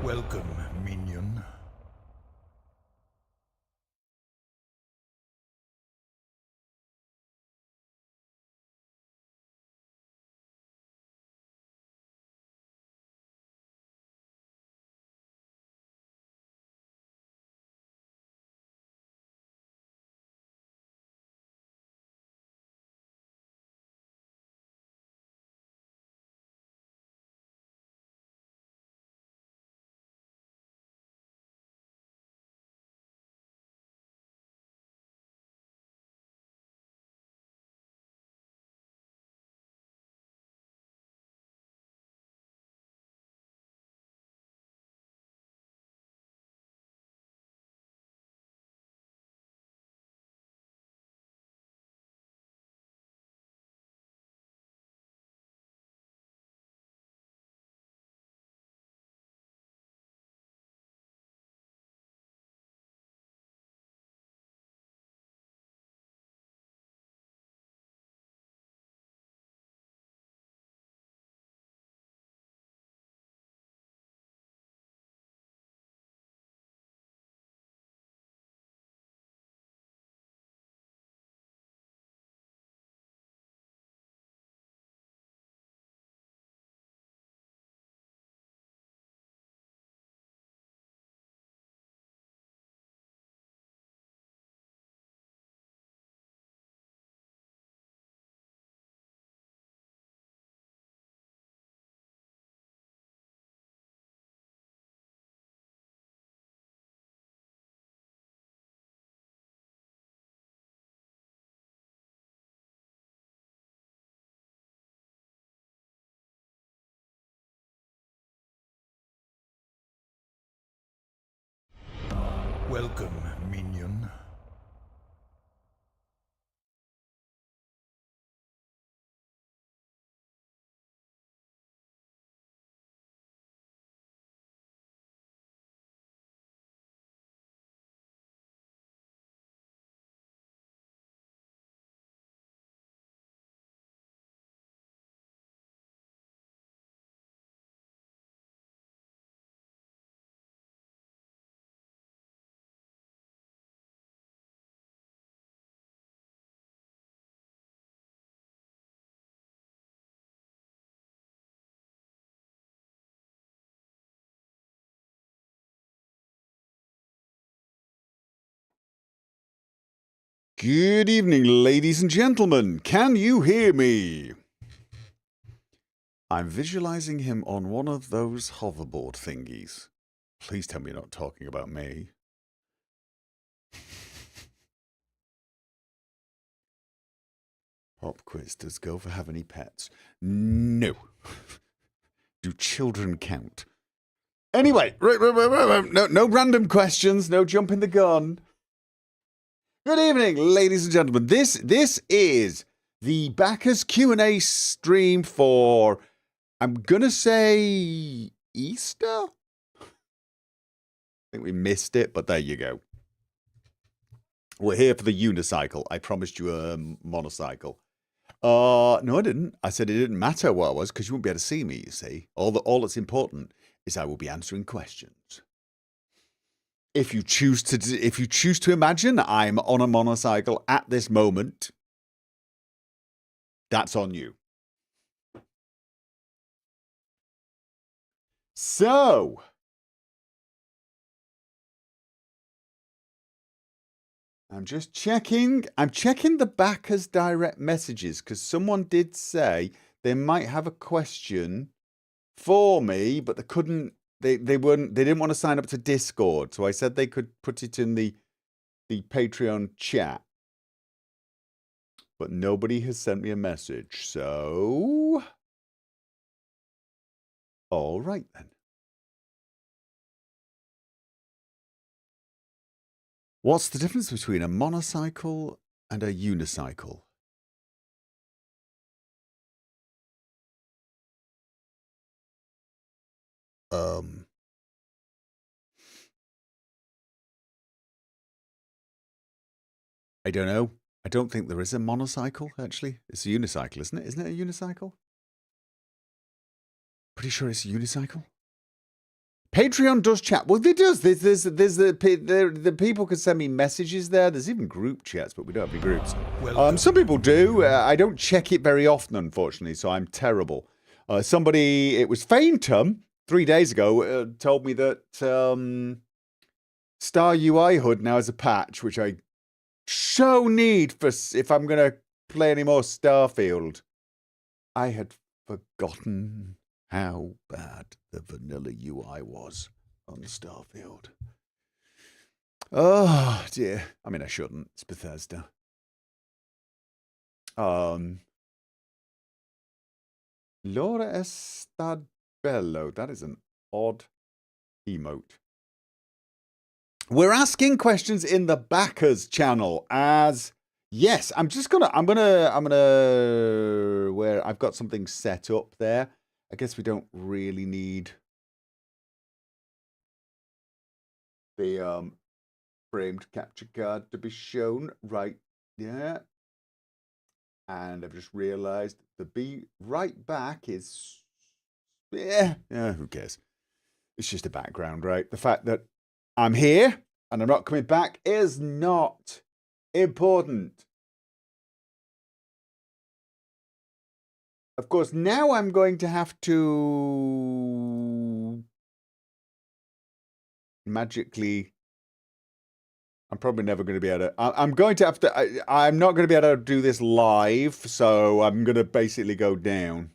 Welcome, minion. Welcome, minion. Good evening, ladies and gentlemen. Can you hear me? I'm visualizing him on one of those hoverboard thingies. Please tell me you're not talking about me. Pop quiz. Does Gopher have any pets? No. Do children count? Anyway, no random questions, no jumping the gun. Good evening, ladies and gentlemen. This is the Backers Q&A stream for, I'm gonna say, Easter? I think we missed it, but there you go. We're here for the unicycle. I promised you a monocycle. No, I didn't. I said it didn't matter what I was because you wouldn't be able to see me, you see. All that's important is I will be answering questions. If you choose to imagine I'm on a monocycle at this moment, that's on you. So, I'm checking the backers direct messages because someone did say they might have a question for me, but they didn't want to sign up to Discord. So I said they could put it in the Patreon chat. But nobody has sent me a message. So, all right then. What's the difference between a monocycle and a unicycle? I don't know. I don't think there is a monocycle, actually. It's a unicycle, isn't it? Isn't it a unicycle? Pretty sure it's a unicycle. Patreon does chat. Well, it does. There's the people can send me messages there. There's even group chats, but we don't have any groups. Some people do. I don't check it very often, unfortunately, so I'm terrible. Somebody, it was Faintum 3 days ago, told me that Star UI HUD now has a patch, which I so need for if I'm going to play any more Starfield. I had forgotten how bad the vanilla UI was on Starfield. Oh, dear. I mean, I shouldn't. It's Bethesda. Laura Estadbello. That is an odd emote. We're asking questions in the backers channel as... Yes, I'm gonna, where I've got something set up there. I guess we don't really need the framed capture card to be shown right there. And I've just realized the be right back is, yeah, who cares? It's just a background, right? The fact that I'm here and I'm not coming back is not important. Of course, now I'm going to have to magically... I'm probably never going to be able to... I'm going to have to... I'm not going to be able to do this live, so I'm going to basically go down.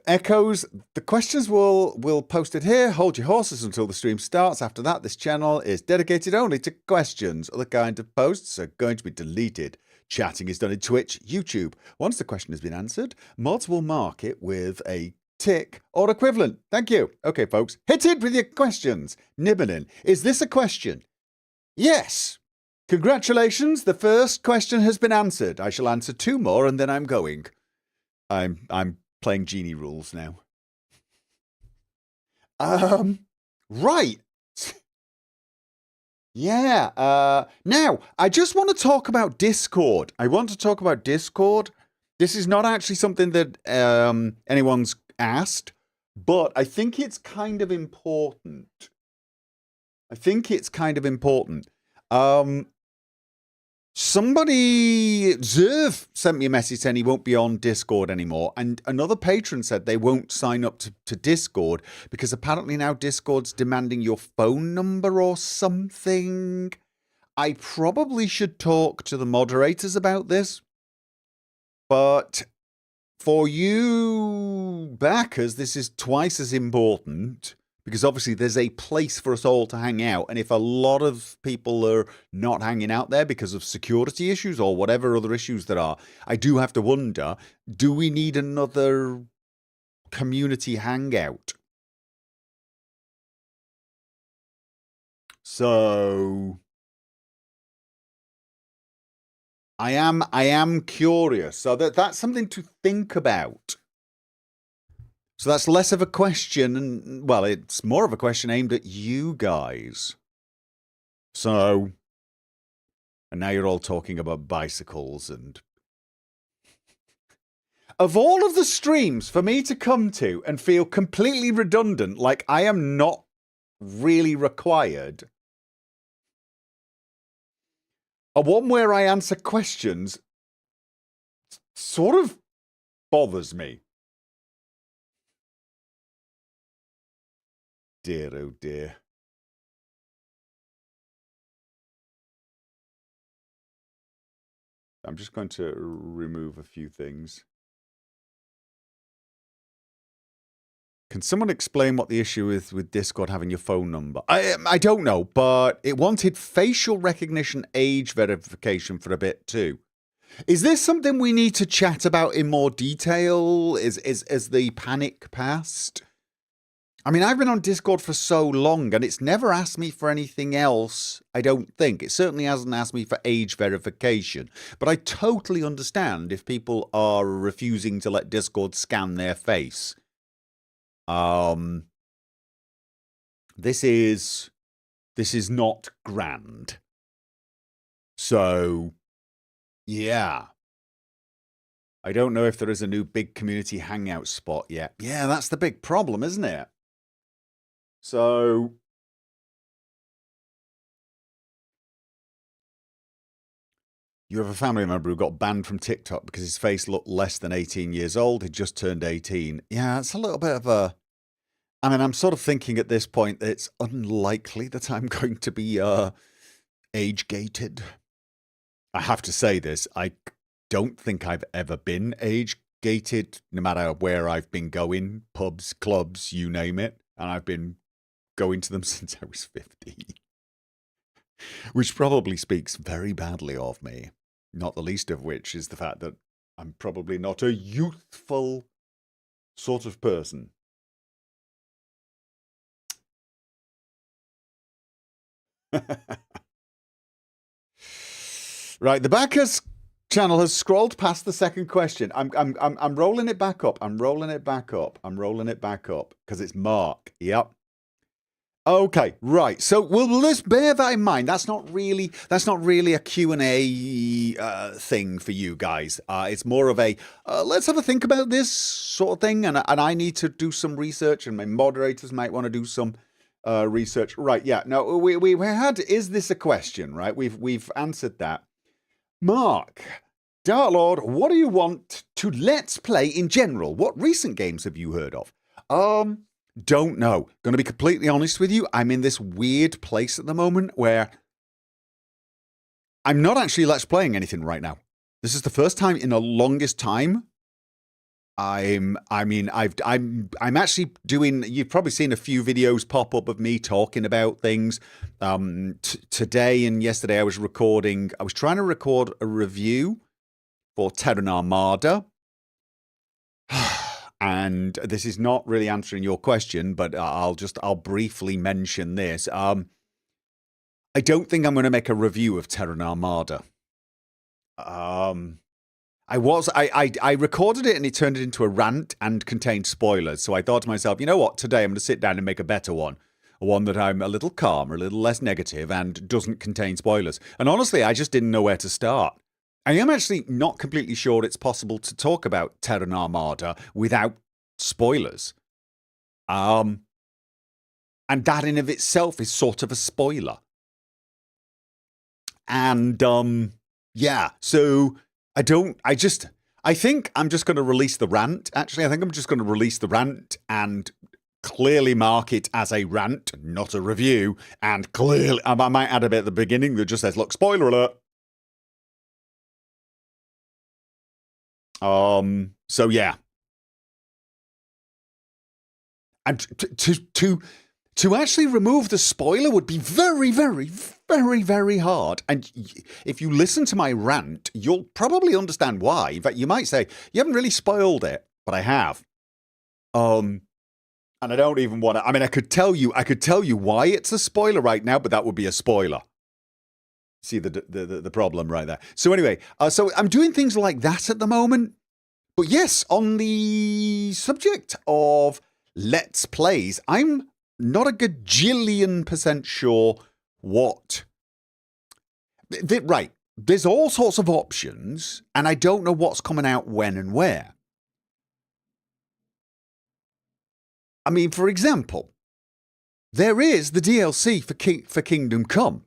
Echoes, the questions we'll post it here. Hold your horses until the stream starts. After that, this channel is dedicated only to questions. Other kind of posts are going to be deleted. Chatting is done in Twitch, YouTube. Once the question has been answered, mods will mark it with a tick or equivalent. Thank you. Okay, folks, hit it with your questions. Nibbling. Is this a question? Yes. Congratulations. The first question has been answered. I shall answer 2 more and then I'm going. I'm playing genie rules now. Right. Yeah. Now, I just want to talk about Discord. This is not actually something that anyone's asked, but I think it's kind of important. Somebody, Zerv, sent me a message saying he won't be on Discord anymore. And another patron said they won't sign up to Discord because apparently now Discord's demanding your phone number or something. I probably should talk to the moderators about this. But for you backers, this is twice as important. Because obviously there's a place for us all to hang out. And if a lot of people are not hanging out there because of security issues or whatever other issues there are, I do have to wonder, do we need another community hangout? So I am curious. So that's something to think about. So that's less of a question, and well, it's more of a question aimed at you guys. So, and now you're all talking about bicycles and... Of all of the streams for me to come to and feel completely redundant, like I am not really required, a one where I answer questions sort of bothers me. Dear, oh dear. I'm just going to remove a few things. Can someone explain what the issue is with Discord having your phone number? I don't know, but it wanted facial recognition age verification for a bit too. Is this something we need to chat about in more detail? Is the panic past? I mean, I've been on Discord for so long, and it's never asked me for anything else, I don't think. It certainly hasn't asked me for age verification. But I totally understand if people are refusing to let Discord scan their face. This is not grand. So, yeah. I don't know if there is a new big community hangout spot yet. Yeah, that's the big problem, isn't it? So you have a family member who got banned from TikTok because his face looked less than 18 years old. He'd just turned 18. Yeah, it's a little bit of a... I mean, I'm sort of thinking at this point that it's unlikely that I'm going to be age-gated. I have to say this. I don't think I've ever been age-gated, no matter where I've been going. Pubs, clubs, you name it. And I've been going to them since I was 15. Which probably speaks very badly of me. Not the least of which is the fact that I'm probably not a youthful sort of person. Right, the backers channel has scrolled past the second question. I'm rolling it back up. I'm rolling it back up because it's Mark. Yep. Okay, right. So we'll just bear that in mind. That's not really a Q&A thing for you guys. It's more of a let's have a think about this sort of thing, and I need to do some research, and my moderators might want to do some research. Right? Yeah. No, we had. Is this a question? Right. We've answered that. Mark, Dark Lord, what do you want to let's play in general? What recent games have you heard of? Don't know. Going to be completely honest with you. I'm in this weird place at the moment where I'm not actually let's playing anything right now. This is the first time in the longest time. I'm actually doing. You've probably seen a few videos pop up of me talking about things. Today and yesterday, I was trying to record a review for Terran Armada. And this is not really answering your question, but I'll briefly mention this. I don't think I'm going to make a review of Terran Armada. I recorded it and it turned it into a rant and contained spoilers. So I thought to myself, you know what? Today I'm going to sit down and make a better one. One that I'm a little calmer, a little less negative, and doesn't contain spoilers. And honestly, I just didn't know where to start. I am actually not completely sure it's possible to talk about Terran Armada without spoilers. And that in of itself is sort of a spoiler. And yeah, so I think I'm just going to release the rant. Actually, I think I'm just going to release the rant and clearly mark it as a rant, not a review. And clearly, I might add a bit at the beginning that just says, look, spoiler alert. So yeah. And to actually remove the spoiler would be very, very, very, very hard. And if you listen to my rant, you'll probably understand why. In fact, you might say, you haven't really spoiled it, but I have. And I don't even want to, I mean, I could tell you why it's a spoiler right now, but that would be a spoiler. See the problem right there. So anyway, so I'm doing things like that at the moment. But yes, on the subject of Let's Plays, I'm not a gajillion% sure what... Right, there's all sorts of options, and I don't know what's coming out when and where. I mean, for example, there is the DLC for Kingdom Come.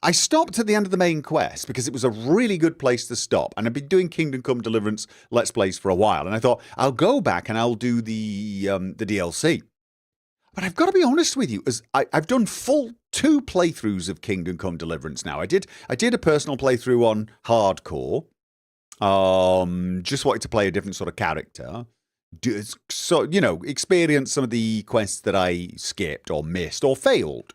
I stopped at the end of the main quest because it was a really good place to stop. And I've been doing Kingdom Come Deliverance Let's Plays for a while. And I thought, I'll go back and I'll do the DLC. But I've got to be honest with you, as I've done full 2 playthroughs of Kingdom Come Deliverance now. I did a personal playthrough on hardcore. Just wanted to play a different sort of character. So, you know, experience some of the quests that I skipped or missed or failed.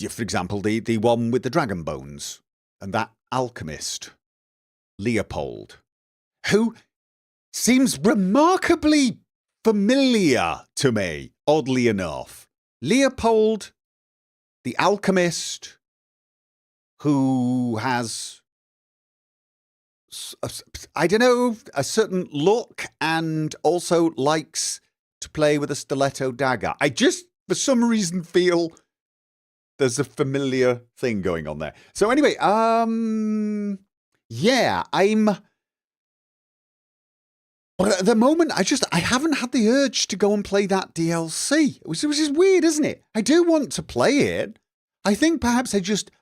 For example, the one with the dragon bones and that alchemist, Leopold, who seems remarkably familiar to me, oddly enough. Leopold, the alchemist, who has, I don't know, a certain look and also likes to play with a stiletto dagger. I just, for some reason, feel there's a familiar thing going on there. So anyway, yeah, but at the moment, I haven't had the urge to go and play that DLC, which is weird, isn't it? I do want to play it. I think perhaps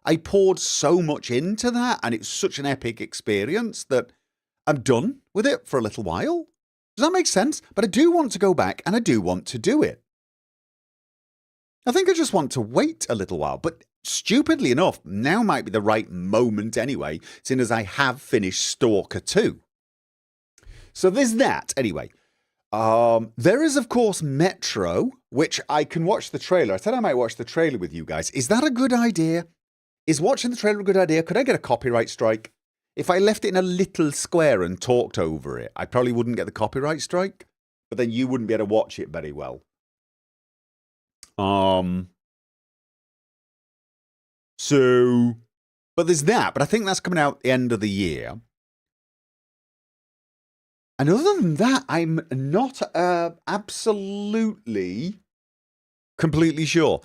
I poured so much into that, and it's such an epic experience that I'm done with it for a little while. Does that make sense? But I do want to go back, and I do want to do it. I think I just want to wait a little while, but stupidly enough, now might be the right moment anyway, seeing as I have finished Stalker 2. So there's that, anyway. There is, of course, Metro, which I can watch the trailer. I said I might watch the trailer with you guys. Is that a good idea? Is watching the trailer a good idea? Could I get a copyright strike? If I left it in a little square and talked over it, I probably wouldn't get the copyright strike, but then you wouldn't be able to watch it very well. So, but there's that, but I think that's coming out at the end of the year. And other than that, I'm not absolutely completely sure.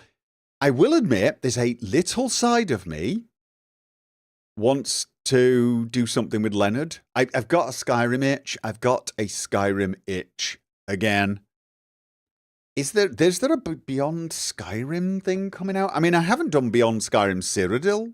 I will admit there's a little side of me wants to do something with Leonard. I've got a Skyrim itch. I've got a Skyrim itch again. Is there a Beyond Skyrim thing coming out? I mean, I haven't done Beyond Skyrim Cyrodiil.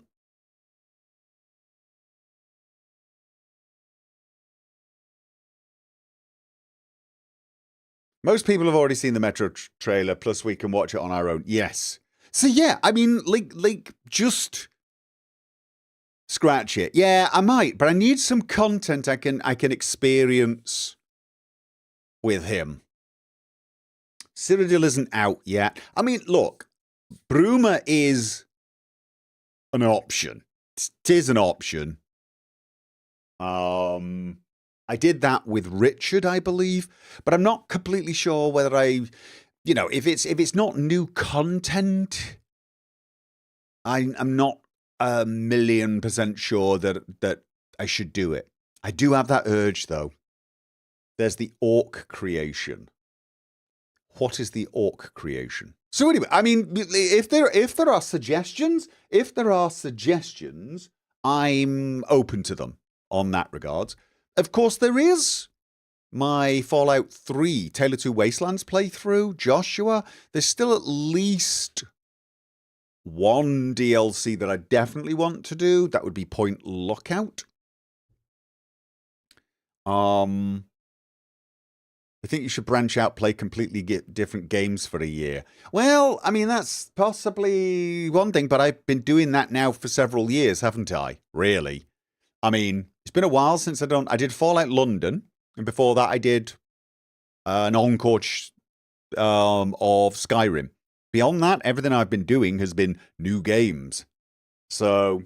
Most people have already seen the Metro trailer, plus we can watch it on our own. Yes. So yeah, I mean, like just scratch it. Yeah, I might, but I need some content I can experience with him. Cyrodiil isn't out yet. I mean, look, Bruma is an option. It is an option. I did that with Richard, I believe, but I'm not completely sure whether if it's not new content, I'm not 1,000,000% sure that I should do it. I do have that urge, though. There's the orc creation. What is the orc creation? So anyway, I mean, if there are suggestions, I'm open to them on that regard. Of course, there is my Fallout 3 Tale of Two Wastelands playthrough, Joshua. There's still at least one DLC that I definitely want to do. That would be Point Lookout. I think you should branch out, play completely different games for a year. Well, I mean, that's possibly one thing, but I've been doing that now for several years, haven't I? Really? I mean, it's been a while since I did Fallout London, and before that I did an encore of Skyrim. Beyond that, everything I've been doing has been new games. So,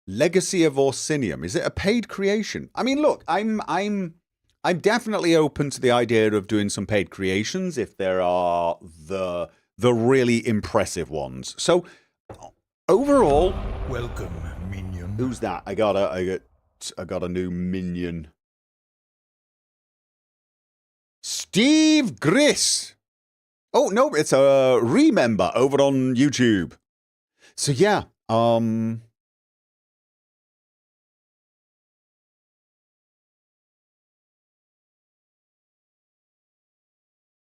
Legacy of Orsinium. Is it a paid creation? I mean, look, I'm definitely open to the idea of doing some paid creations if there are the really impressive ones. So overall, welcome, minion. Who's that? I got a new minion. Steve Griss. Oh no, it's a remember over on YouTube. So yeah,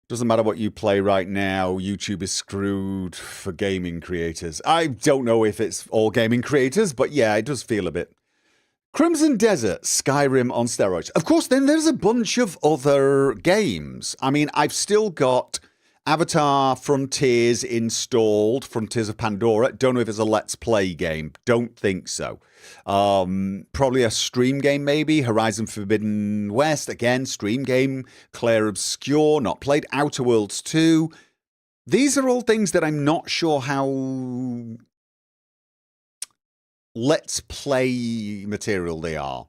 doesn't matter what you play right now, YouTube is screwed for gaming creators. I don't know if it's all gaming creators, but yeah, it does feel a bit. Crimson Desert, Skyrim on steroids. Of course, then there's a bunch of other games. I mean, I've still got Avatar Frontiers installed, Frontiers of Pandora. Don't know if it's a Let's Play game. Don't think so. Probably a stream game, maybe. Horizon Forbidden West, again, stream game. Claire Obscure, not played. Outer Worlds 2. These are all things that I'm not sure how Let's Play material they are.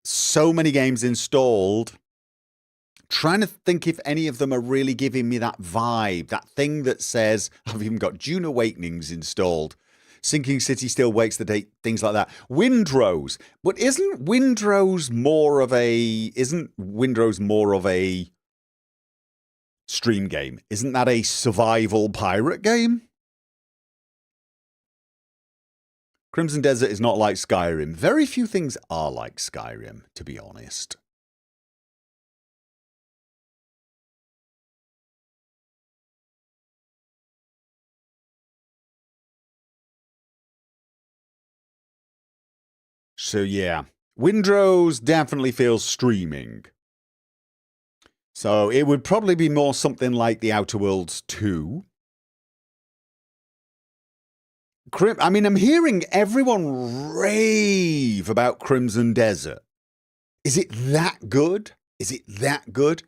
So many games installed. Trying to think if any of them are really giving me that vibe, that thing that says, I've even got Dune Awakenings installed. Sinking City Still Wakes the Day, things like that. Windrose. But isn't Windrose more of a stream game. Isn't that a survival pirate game? Crimson Desert is not like Skyrim. Very few things are like Skyrim, to be honest. So yeah, Windrose definitely feels streaming. So it would probably be more something like the Outer Worlds 2. I mean, I'm hearing everyone rave about Crimson Desert. Is it that good? Is it that good?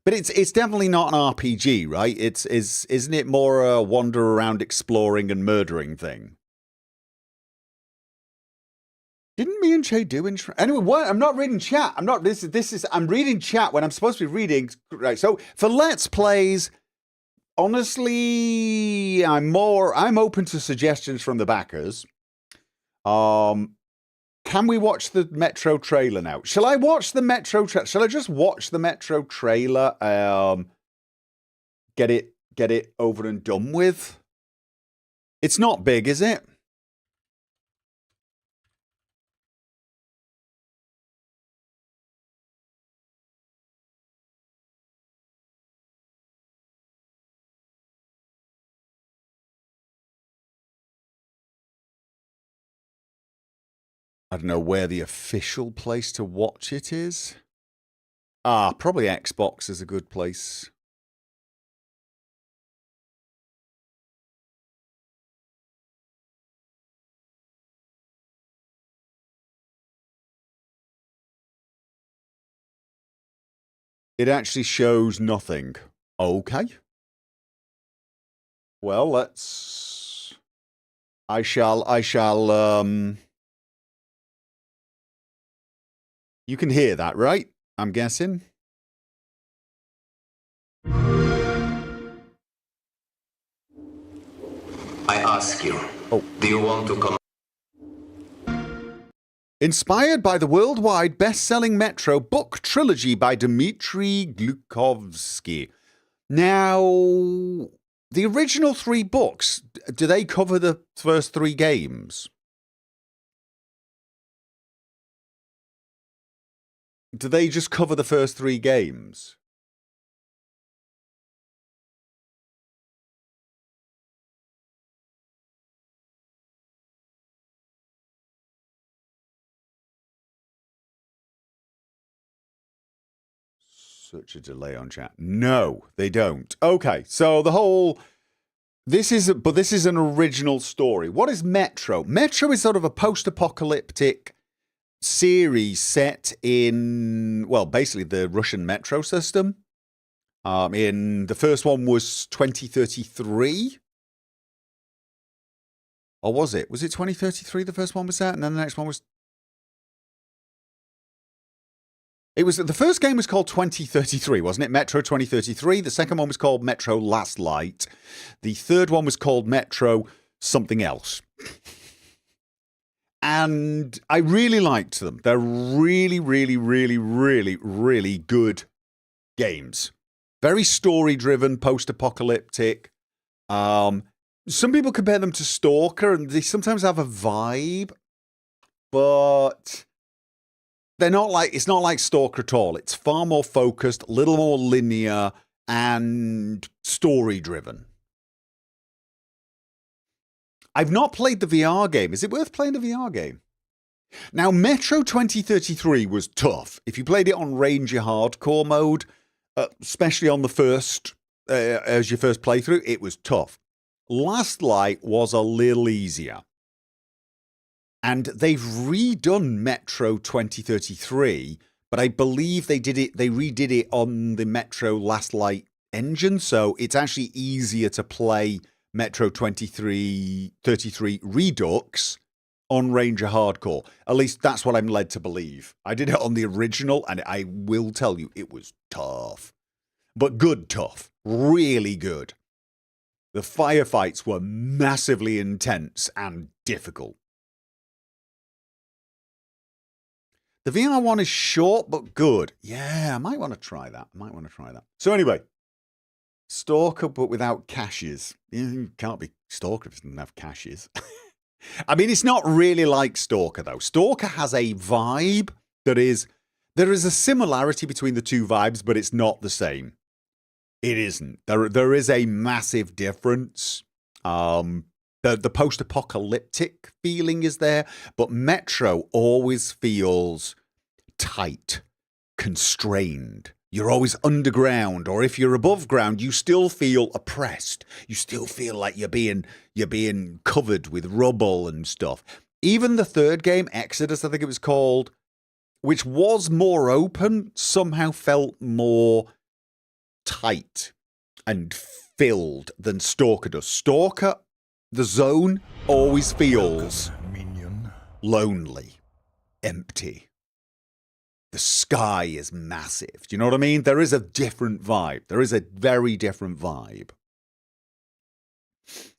But it's definitely not an RPG, right? Isn't it more a wander around exploring and murdering thing? Didn't me and Che do intro? Anyway, what? I'm not reading chat. I'm reading chat when I'm supposed to be reading. Right. So for Let's Plays, honestly, I'm open to suggestions from the backers. Can we watch the Metro trailer now? Shall I watch the Metro trailer? Shall I just watch the Metro trailer? Get it over and done with. It's not big, is it? I don't know where the official place to watch it is. Probably Xbox is a good place. It actually shows nothing. Okay. Well, let's... I shall, You can hear that, right? I'm guessing. I ask you, do you want to come? Inspired by the worldwide best-selling Metro book trilogy by Dmitry Glukovsky. Now, the original 3 books, do they cover the first 3 games? Do they just cover the first 3 games? Such a delay on chat. No, they don't. Okay, so the whole... This is an original story. What is Metro? Metro is sort of a post-apocalyptic series set in, well, basically the Russian metro system. In the first one was 2033. Or was it? Was it 2033 the first one was that? And then the next one was... It was, the first game was called 2033, wasn't it? Metro 2033. The second one was called Metro Last Light. The third one was called Metro something else. And I really liked them. They're really, really, really, really, really good games. Very story-driven, post-apocalyptic. Some people compare them to Stalker, and they sometimes have a vibe, but they're not like, it's not like Stalker at all. It's far more focused, a little more linear, and story-driven. I've not played the VR game. Is it worth playing the VR game? Now, Metro 2033 was tough. If you played it on Ranger Hardcore mode, especially on the first, as your first playthrough, it was tough. Last Light was a little easier. And they've redone Metro 2033, but I believe they redid it on the Metro Last Light engine, so it's actually easier to play Metro 2033 Redux on Ranger Hardcore. At least that's what I'm led to believe. I did it on the original, and I will tell you, it was tough. But good tough. Really good. The firefights were massively intense and difficult. The VR one is short but good. Yeah, I might want to try that. So anyway, Stalker, but without caches. You can't be Stalker if it doesn't have caches. I mean, it's not really like Stalker, though. Stalker has a vibe that is... There is a similarity between the two vibes, but it's not the same. It isn't. There is a massive difference. The post-apocalyptic feeling is there, but Metro always feels tight, constrained. You're always underground, or if you're above ground, you still feel oppressed. You still feel like you're being covered with rubble and stuff. Even the third game, Exodus, I think it was called, which was more open, somehow felt more tight and filled than Stalker does. Stalker, the zone, always feels lonely, empty. The sky is massive. Do you know what I mean? There is a different vibe. There is a very different vibe.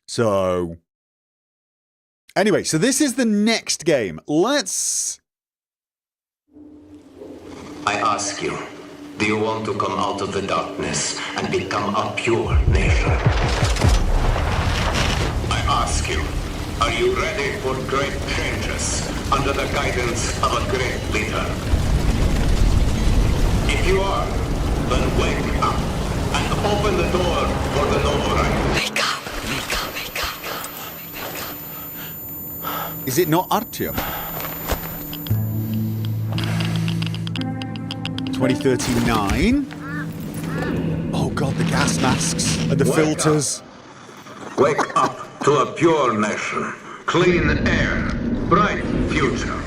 So, anyway, so this is the next game. Let's... I ask you, do you want to come out of the darkness and become a pure nation? I ask you, are you ready for great changes under the guidance of a great leader? If you are, then wake up and open the door for the Novorite. Wake up, wake up, wake up. Is it not Artyom? 2039. Oh god, the gas masks and the filters. Wake up to a pure nation, clean air, bright future.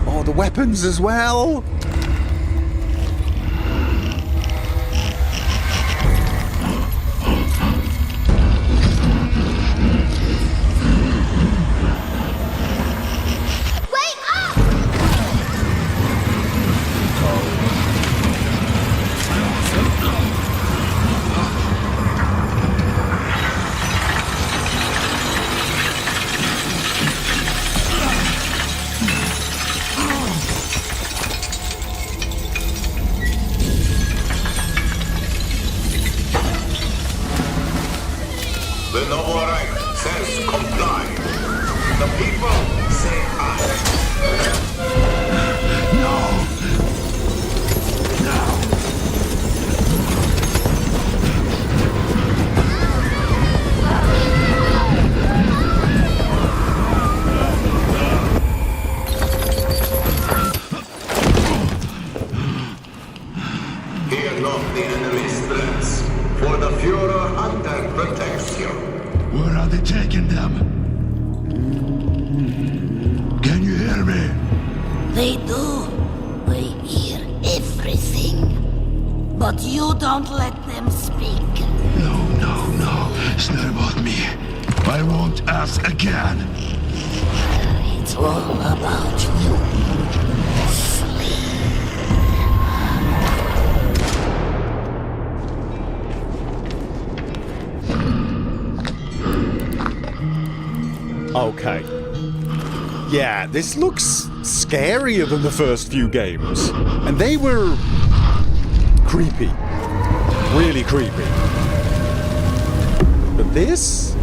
Oh, the weapons as well. The Novorite says comply. The people say aye. Fear not the enemy's threats, for the Führer Hunter protects you. Where are they taking them? Can you hear me? They do. We hear everything. But you don't let them speak. No. It's not about me. I won't ask again. It's all about you. Okay. Yeah, this looks scarier than the first few games. And they were creepy. Really creepy. But this?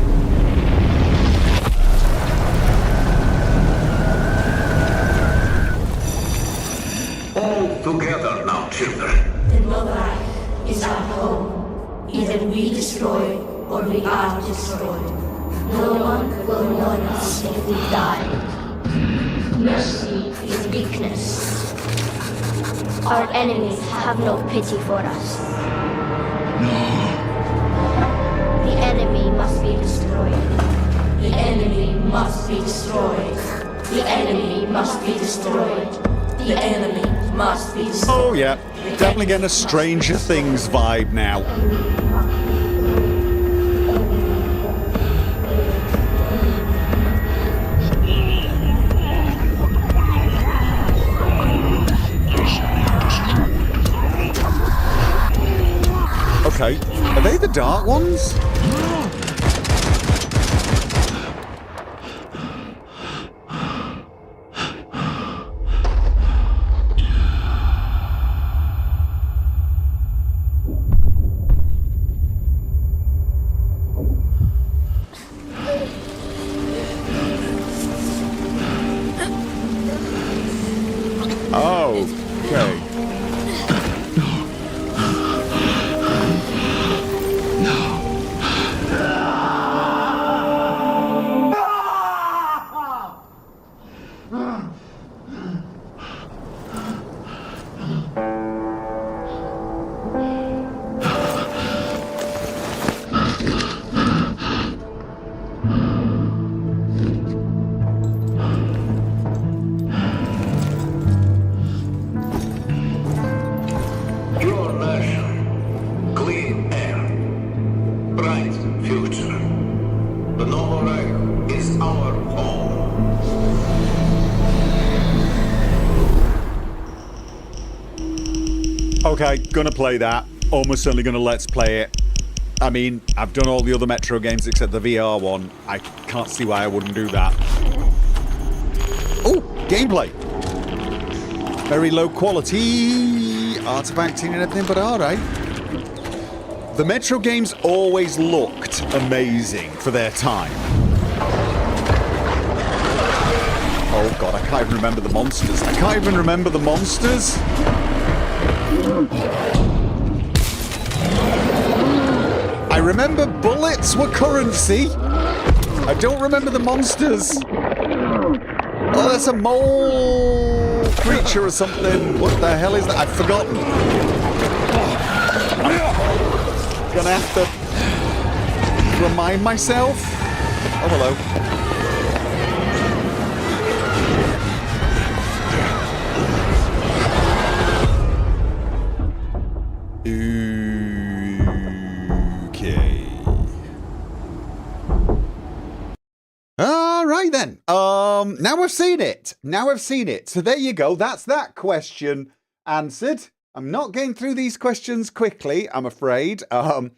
All together now, children. The Novorite is our home. Either we destroy or we are destroyed. No one will mourn us if we die. Mercy is weakness. Our enemies have no pity for us. The enemy must be destroyed. The enemy must be destroyed. The enemy must be destroyed. The enemy must be destroyed. Oh yeah, definitely getting a Stranger Things vibe now. Okay, are they the dark ones? Oh, okay. Your nation, clean air, bright future. The Noble Reich is our home. Okay, gonna play that. Almost certainly gonna let's play it. I mean, I've done all the other Metro games except the VR one. I can't see why I wouldn't do that. Oh, gameplay. Very low quality, artifacting and everything, but alright. The Metro games always looked amazing for their time. Oh god, I can't even remember the monsters. I can't even remember the monsters. I remember bullets were currency. I don't remember the monsters. Oh, that's a mole creature or something. What the hell is that? I've forgotten. I'm gonna have to remind myself. Oh, hello. Okay. All right then. Now we've seen it. Now I've seen it. So there you go. That's that question answered. I'm not getting through these questions quickly, I'm afraid. So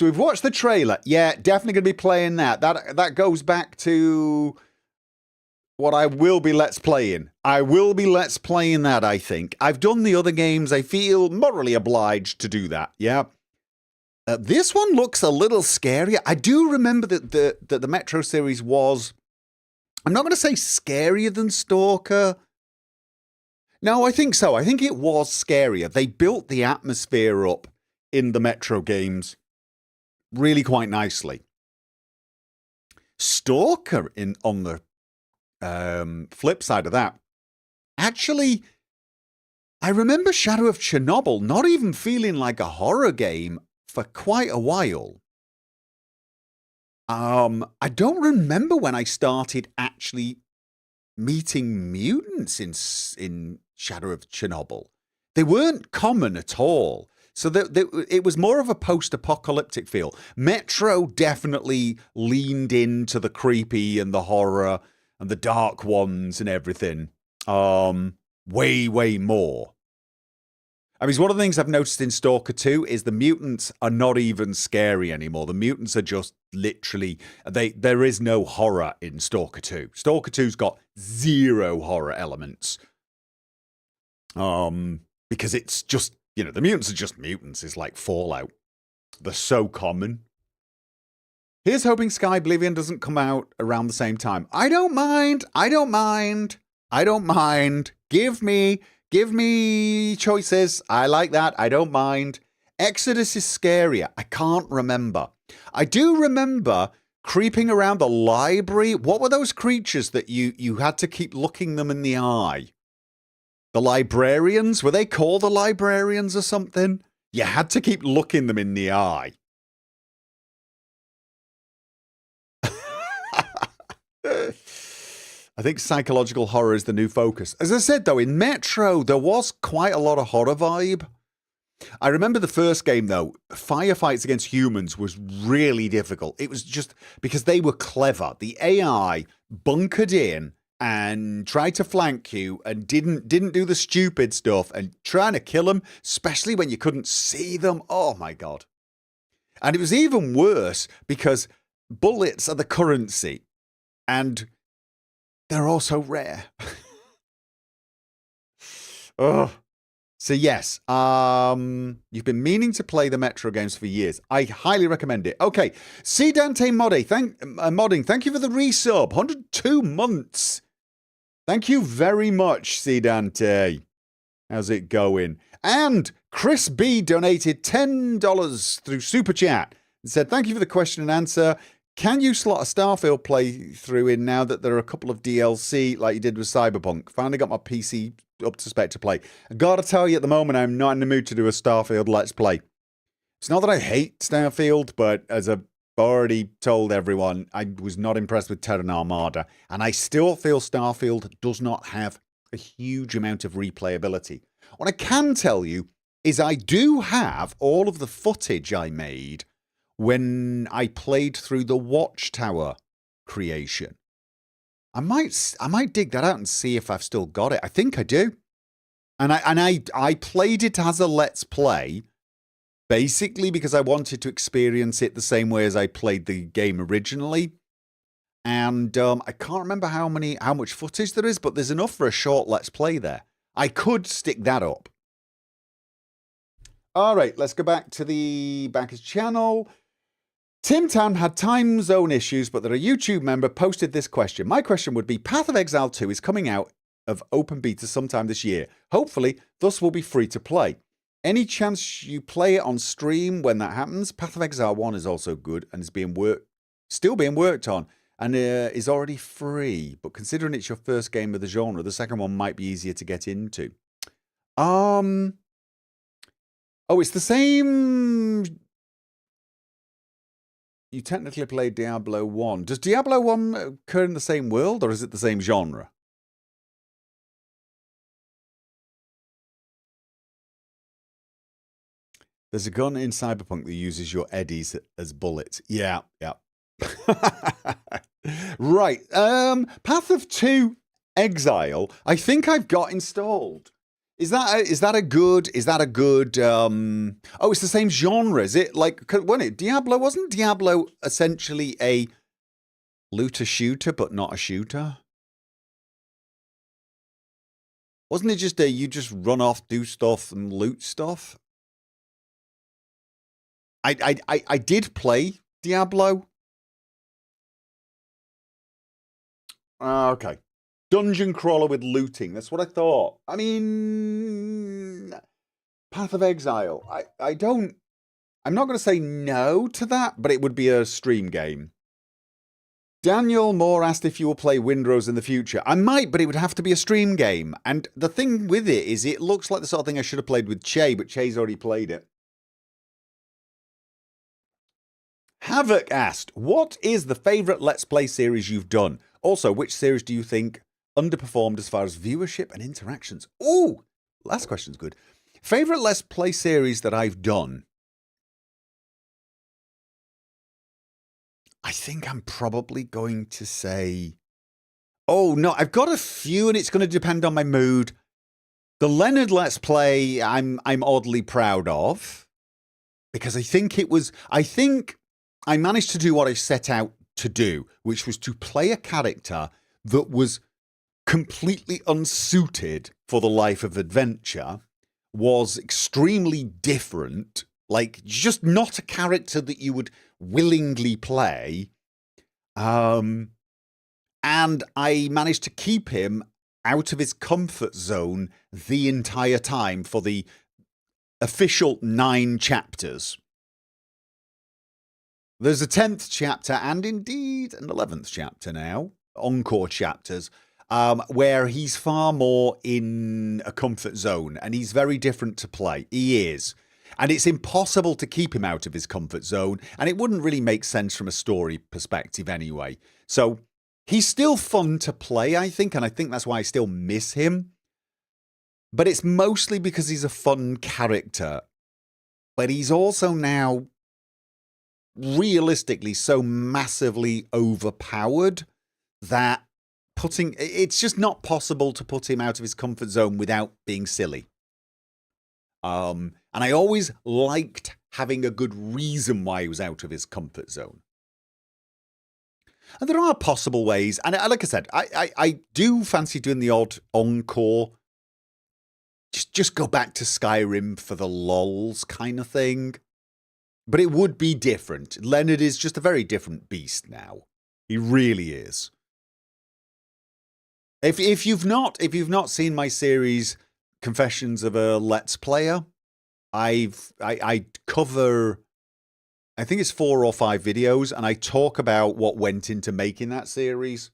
we've watched the trailer. Yeah, definitely going to be playing that. That goes back to what I will be let's playing. I will be let's playing that, I think. I've done the other games. I feel morally obliged to do that. Yeah. This one looks a little scarier. I do remember that the Metro series was, I'm not going to say scarier than Stalker. No, I think so. I think it was scarier. They built the atmosphere up in the Metro games really quite nicely. Stalker, on the flip side of that, actually, I remember Shadow of Chernobyl not even feeling like a horror game for quite a while. I don't remember when I started actually meeting mutants in Shadow of Chernobyl. They weren't common at all. So it was more of a post-apocalyptic feel. Metro definitely leaned into the creepy and the horror and the dark ones and everything. Way, way more. I mean, one of the things I've noticed in Stalker 2 is the mutants are not even scary anymore. The mutants are just literally, there is no horror in Stalker 2. Stalker 2's got zero horror elements. Because it's just, you know, the mutants are just mutants. It's like Fallout. They're so common. Here's hoping Sky Oblivion doesn't come out around the same time. I don't mind. I don't mind. I don't mind. Give me choices. I like that. I don't mind. Exodus is scarier. I can't remember. I do remember creeping around the library. What were those creatures that you had to keep looking them in the eye? The librarians? Were they called the librarians or something? You had to keep looking them in the eye. I think psychological horror is the new focus. As I said, though, in Metro, there was quite a lot of horror vibe. I remember the first game, though, firefights against humans was really difficult. It was just because they were clever. The AI bunkered in and tried to flank you and didn't do the stupid stuff and trying to kill them, especially when you couldn't see them. Oh, my God. And it was even worse because bullets are the currency and they're also rare. Oh. So yes, you've been meaning to play the Metro games for years. I highly recommend it. Okay, C Dante Modding, thank you for the resub. 102 months. Thank you very much, C Dante. How's it going? And Chris B donated $10 through Super Chat and said, thank you for the question and answer. Can you slot a Starfield playthrough in now that there are a couple of DLC like you did with Cyberpunk? Finally got my PC up to spec to play. I gotta tell you, at the moment, I'm not in the mood to do a Starfield Let's Play. It's not that I hate Starfield, but as I've already told everyone, I was not impressed with Terran Armada, and I still feel Starfield does not have a huge amount of replayability. What I can tell you is I do have all of the footage I made when I played through the Watchtower creation. I might dig that out and see if I've still got it. I think I do. And I played it as a Let's Play, basically because I wanted to experience it the same way as I played the game originally. And I can't remember how much footage there is, but there's enough for a short Let's Play there. I could stick that up. All right, let's go back to the Backers channel. Tim Tam had time zone issues, but that a YouTube member posted this question. My question would be, Path of Exile 2 is coming out of open beta sometime this year. Hopefully, thus will be free to play. Any chance you play it on stream when that happens? Path of Exile 1 is also good and is still being worked on and is already free. But considering it's your first game of the genre, the second one might be easier to get into. Oh, it's the same. You technically played Diablo 1. Does Diablo 1 occur in the same world, or is it the same genre? There's a gun in Cyberpunk that uses your eddies as bullets. Yeah. Right. Path of 2 Exile, I think I've got installed. Is that a good oh, it's the same genre, is it? Like, wasn't Diablo essentially a looter shooter but not a shooter? Wasn't it just you just run off, do stuff and loot stuff? I did play Diablo. Okay. Dungeon crawler with looting. That's what I thought. I mean, Path of Exile. I'm not going to say no to that, but it would be a stream game. Daniel Moore asked if you will play Windrose in the future. I might, but it would have to be a stream game. And the thing with it is it looks like the sort of thing I should have played with Che, but Che's already played it. Havoc asked, what is the favourite Let's Play series you've done? Also, which series do you think underperformed as far as viewership and interactions? Oh, last question's good. Favorite Let's Play series that I've done? I think I'm probably going to say, oh no, I've got a few and it's going to depend on my mood. The Leonard Let's Play I'm oddly proud of because I think I managed to do what I set out to do, which was to play a character that was completely unsuited for the life of adventure, was extremely different, like just not a character that you would willingly play. And I managed to keep him out of his comfort zone the entire time for the official 9 chapters. There's a 10th chapter and indeed an 11th chapter now, encore chapters, where he's far more in a comfort zone and he's very different to play. He is. And it's impossible to keep him out of his comfort zone and it wouldn't really make sense from a story perspective anyway. So he's still fun to play, I think, and I think that's why I still miss him. But it's mostly because he's a fun character. But he's also now realistically so massively overpowered that it's just not possible to put him out of his comfort zone without being silly. And I always liked having a good reason why he was out of his comfort zone. And there are possible ways, and like I said, I do fancy doing the odd encore. Just go back to Skyrim for the lols kind of thing. But it would be different. Leonard is just a very different beast now. He really is. If you've not seen my series Confessions of a Let's Player. I cover, I think it's 4 or 5 videos, and I talk about what went into making that series.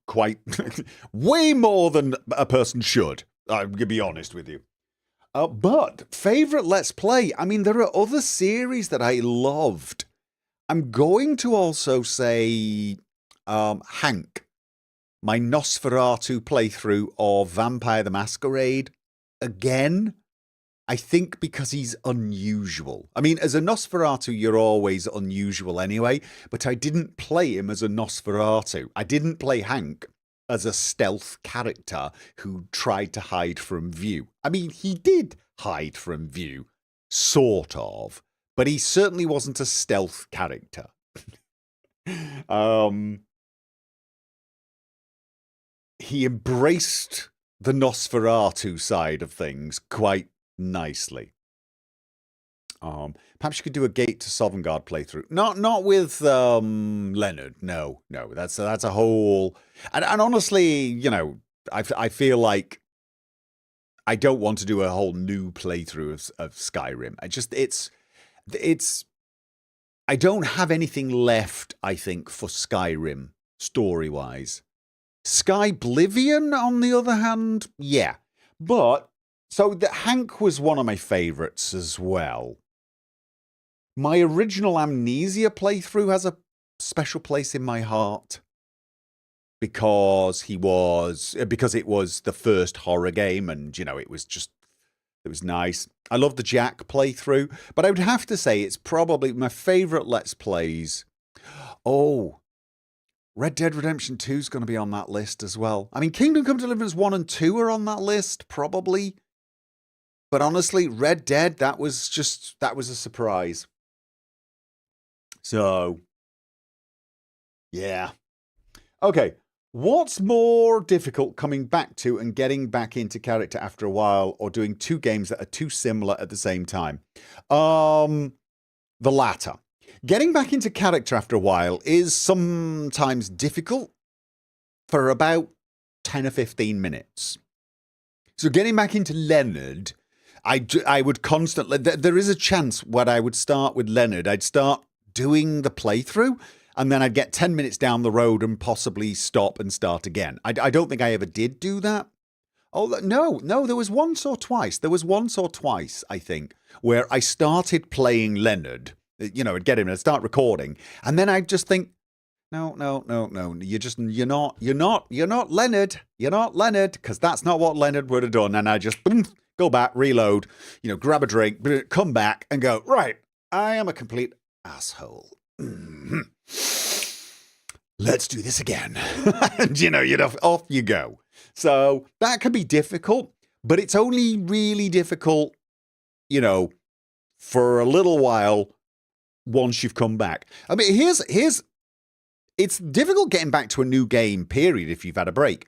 Quite way more than a person should. I'm gonna be honest with you. But favorite Let's Play. I mean, there are other series that I loved. I'm going to also say Hank, my Nosferatu playthrough of Vampire the Masquerade. Again, I think because he's unusual. I mean, as a Nosferatu, you're always unusual anyway, but I didn't play him as a Nosferatu. I didn't play Hank as a stealth character who tried to hide from view. I mean, he did hide from view, sort of, but he certainly wasn't a stealth character. He embraced the Nosferatu side of things quite nicely. Perhaps you could do a Gate to Sovngarde playthrough. Not with Leonard. No. That's a whole. And honestly, you know, I feel like I don't want to do a whole new playthrough of Skyrim. It's. I don't have anything left, I think, for Skyrim story wise. Skyblivion, on the other hand, yeah, but. So Hank was one of my favourites as well. My original Amnesia playthrough has a special place in my heart because it was the first horror game, and you know it was nice. I love the Jack playthrough, but I would have to say it's probably my favourite Let's Plays. Oh, Red Dead Redemption 2 is going to be on that list as well. I mean, Kingdom Come Deliverance 1 and 2 are on that list, probably. But honestly, Red Dead, that was a surprise. So, yeah. Okay, what's more difficult, coming back to and getting back into character after a while, or doing 2 games that are too similar at the same time? The latter. Getting back into character after a while is sometimes difficult for about 10 or 15 minutes. So getting back into Leonard, I would constantly, there is a chance when I would start with Leonard, I'd start doing the playthrough, and then I'd get 10 minutes down the road and possibly stop and start again. I don't think I ever did do that. Oh, no, there was once or twice. I think, where I started playing Leonard, you know, I'd get him and I'd start recording, and then I'd just think, no, you're not Leonard, because that's not what Leonard would have done, and I just, boom, go back, reload, you know, grab a drink, come back and go, right, I am a complete asshole. Let's do this again. And, you know, off you go. So that can be difficult, but it's only really difficult, you know, for a little while once you've come back. I mean, it's difficult getting back to a new game, period, if you've had a break.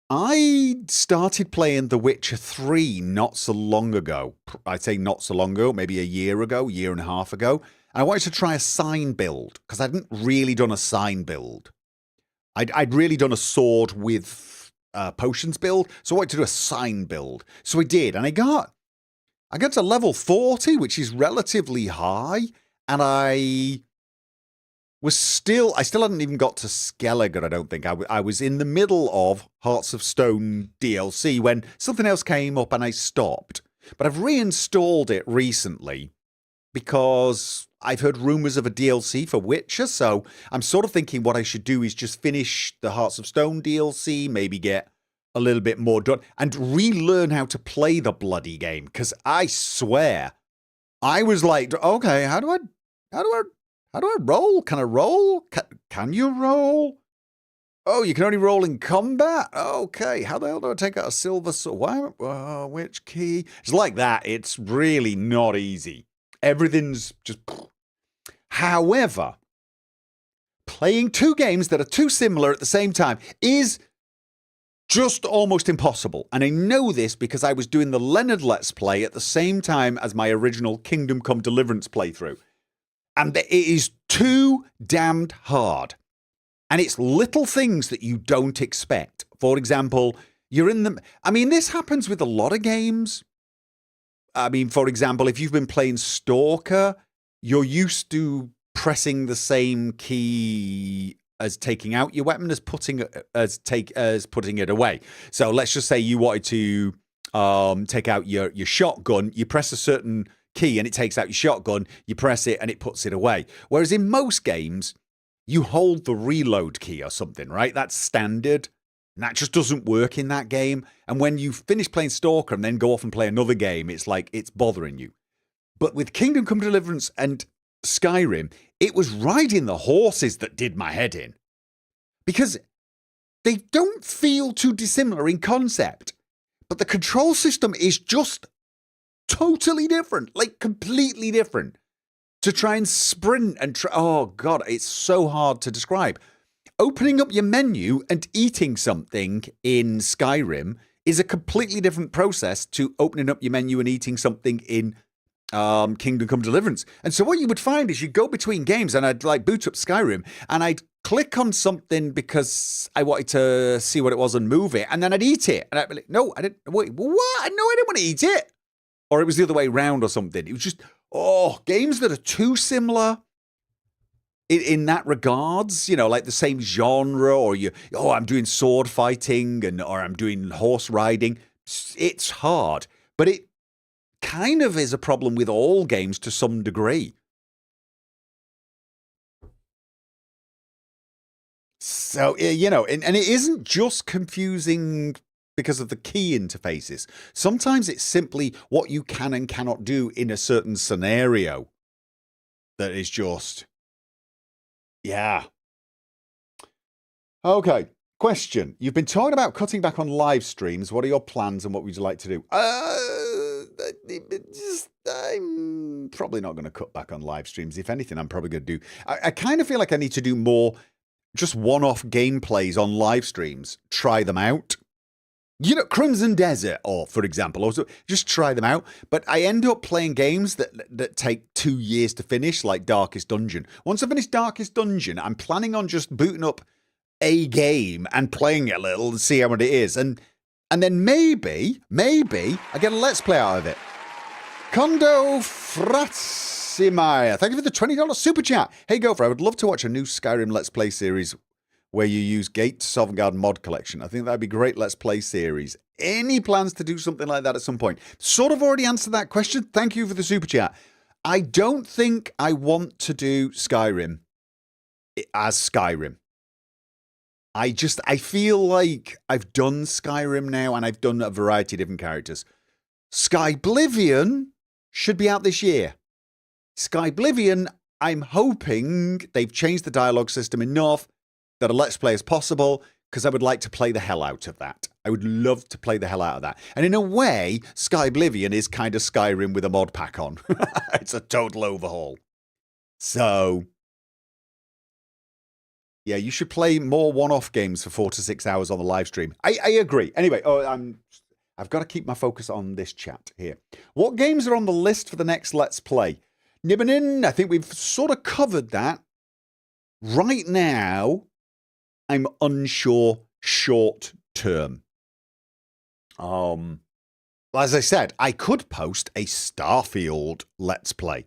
I started playing The Witcher 3 not so long ago. I'd say not so long ago, maybe a year and a half ago. And I wanted to try a sign build, because I hadn't really done a sign build. I'd really done a sword with potions build, so I wanted to do a sign build. So I did, and I got to level 40, which is relatively high, and I still hadn't even got to Skellige, I don't think. I was in the middle of Hearts of Stone DLC when something else came up and I stopped. But I've reinstalled it recently because I've heard rumours of a DLC for Witcher, so I'm sort of thinking what I should do is just finish the Hearts of Stone DLC, maybe get a little bit more done, and relearn how to play the bloody game, because I swear, I was like, okay, how do I roll? Can I roll? Can you roll? Oh, you can only roll in combat? Okay, how the hell do I take out a silver sword? Why? Which key? It's like that. It's really not easy. Everything's just... However, playing 2 games that are too similar at the same time is just almost impossible. And I know this because I was doing the Leonard Let's Play at the same time as my original Kingdom Come Deliverance playthrough. And it is too damned hard. And it's little things that you don't expect. For example, You're in the... I mean, this happens with a lot of games. I mean, for example, if you've been playing Stalker, you're used to pressing the same key as taking out your weapon as putting it away. So let's just say you wanted to take out your shotgun. You press a certain key and it takes out your shotgun. You press it and it puts it away. Whereas in most games, you hold the reload key or something, right? That's standard. And that just doesn't work in that game. And when you finish playing Stalker and then go off and play another game, it's like it's bothering you. But with Kingdom Come Deliverance and Skyrim, it was riding the horses that did my head in. Because they don't feel too dissimilar in concept. But the control system is just totally different. Like completely different. To try and sprint and oh God, it's so hard to describe. Opening up your menu and eating something in Skyrim is a completely different process to opening up your menu and eating something in Kingdom Come Deliverance. And so what you would find is you go between games and I'd like boot up Skyrim and I'd click on something because I wanted to see what it was and move it. And then I'd eat it. And I'd be like, no, I didn't. Wait, what? No, I didn't want to eat it. Or it was the other way around or something. It was just, games that are too similar in that regards, like the same genre, or I'm doing sword fighting or I'm doing horse riding. It's hard, but it kind of is a problem with all games to some degree. So, and it isn't just confusing because of the key interfaces. Sometimes it's simply what you can and cannot do in a certain scenario that is just... Yeah. Okay. Question. You've been talking about cutting back on live streams. What are your plans and what would you like to do? I'm probably not going to cut back on live streams. If anything, I'm probably going to do... I kind of feel like I need to do more just one-off gameplays on live streams. Try them out. Crimson Desert, or for example, also just try them out. But I end up playing games that take 2 years to finish, like Darkest Dungeon. Once I finish Darkest Dungeon, I'm planning on just booting up a game and playing it a little and see how it is. And then maybe I get a Let's Play out of it. Kondo Fratsimaya, thank you for the $20 super chat. Hey Gopher, I would love to watch a new Skyrim Let's Play series where you use Gate Sovngarde mod collection. I think that'd be a great Let's Play series. Any plans to do something like that at some point? Sort of already answered that question. Thank you for the super chat. I don't think I want to do Skyrim as Skyrim. I feel like I've done Skyrim now and I've done a variety of different characters. Skyblivion should be out this year. Skyblivion, I'm hoping they've changed the dialogue system enough that a Let's Play is possible, because I would like to play the hell out of that. I would love to play the hell out of that. And in a way, Skyblivion is kind of Skyrim with a mod pack on. It's a total overhaul. So, yeah, you should play more one-off games for 4 to 6 hours on the live stream. I agree. Anyway, I've got to keep my focus on this chat here. What games are on the list for the next Let's Play? Nibbanin, I think we've sort of covered that. Right now, I'm unsure short term. As I said, I could post a Starfield Let's Play.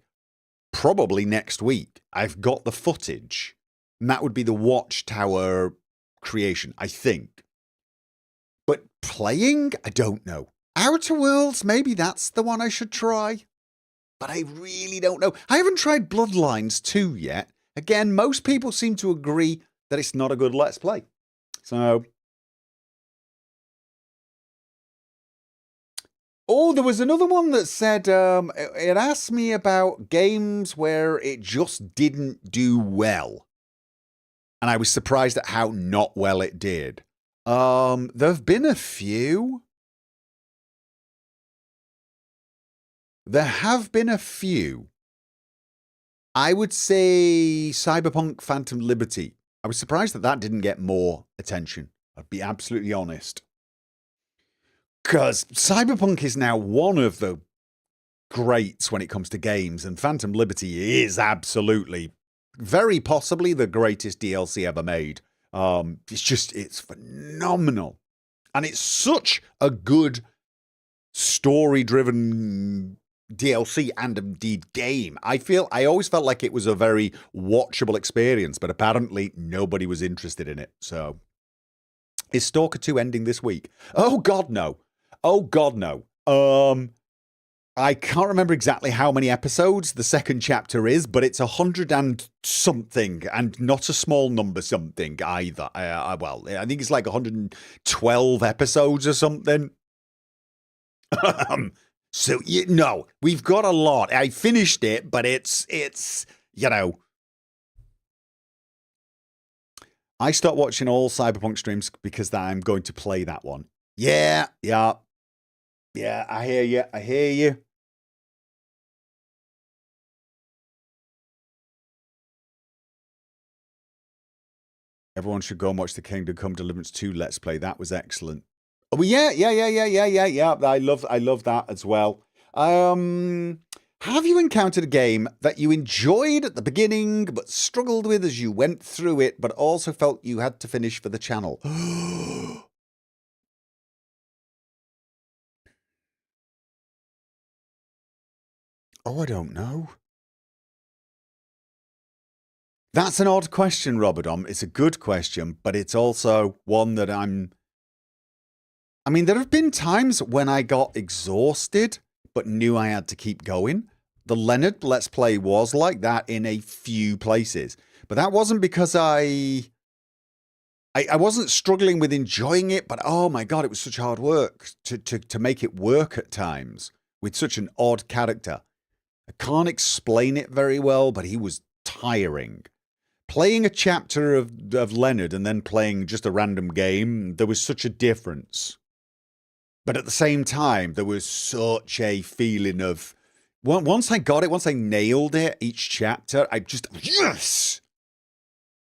Probably next week. I've got the footage. And that would be the Watchtower creation, I think. But playing? I don't know. Outer Worlds, maybe that's the one I should try. But I really don't know. I haven't tried Bloodlines 2 yet. Again, most people seem to agree that it's not a good Let's Play. So... Oh, there was another one that said, it asked me about games where it just didn't do well. And I was surprised at how not well it did. There have been a few. There have been a few. I would say Cyberpunk Phantom Liberty. I was surprised that that didn't get more attention. I'd be absolutely honest. Because Cyberpunk is now one of the greats when it comes to games, and Phantom Liberty is absolutely, very possibly the greatest DLC ever made. It's phenomenal. And it's such a good story-driven DLC and indeed game. I always felt like it was a very watchable experience, but apparently nobody was interested in it. So, is Stalker 2 ending this week? Oh God, no. Oh God, no. I can't remember exactly how many episodes the second chapter is, but it's 100 and something, and not a small number something either. Well, I think it's like 112 episodes or something. So, no, we've got a lot. I finished it, but it's, I stopped watching all Cyberpunk streams because I'm going to play that one. Yeah, I hear you. Everyone should go and watch the Kingdom Come Deliverance 2 Let's Play. That was excellent. Oh, yeah. I love that as well. Have you encountered a game that you enjoyed at the beginning, but struggled with as you went through it, but also felt you had to finish for the channel? Oh, I don't know. That's an odd question, Robert. It's a good question, but it's also one that I mean, there have been times when I got exhausted, but knew I had to keep going. The Leonard Let's Play was like that in a few places, but that wasn't because I wasn't struggling with enjoying it, but oh my God, it was such hard work to make it work at times with such an odd character. I can't explain it very well, but he was tiring. Playing a chapter of Leonard and then playing just a random game, there was such a difference. But at the same time, there was such a feeling of, once I got it, once I nailed it, each chapter, I just, yes!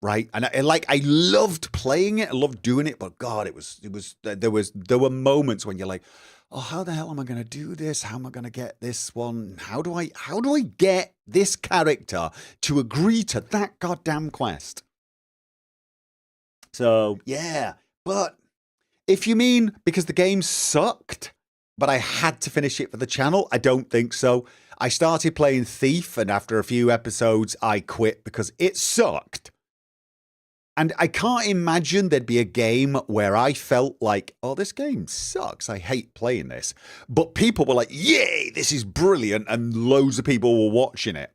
Right? And I loved playing it, I loved doing it, but God, there were moments when you're like, oh, how the hell am I going to do this? How am I going to get this one? How do I get this character to agree to that goddamn quest? So, yeah, but if you mean because the game sucked, but I had to finish it for the channel, I don't think so. I started playing Thief, and after a few episodes, I quit because it sucked. And I can't imagine there'd be a game where I felt like, oh, this game sucks. I hate playing this. But people were like, yay, this is brilliant. And loads of people were watching it.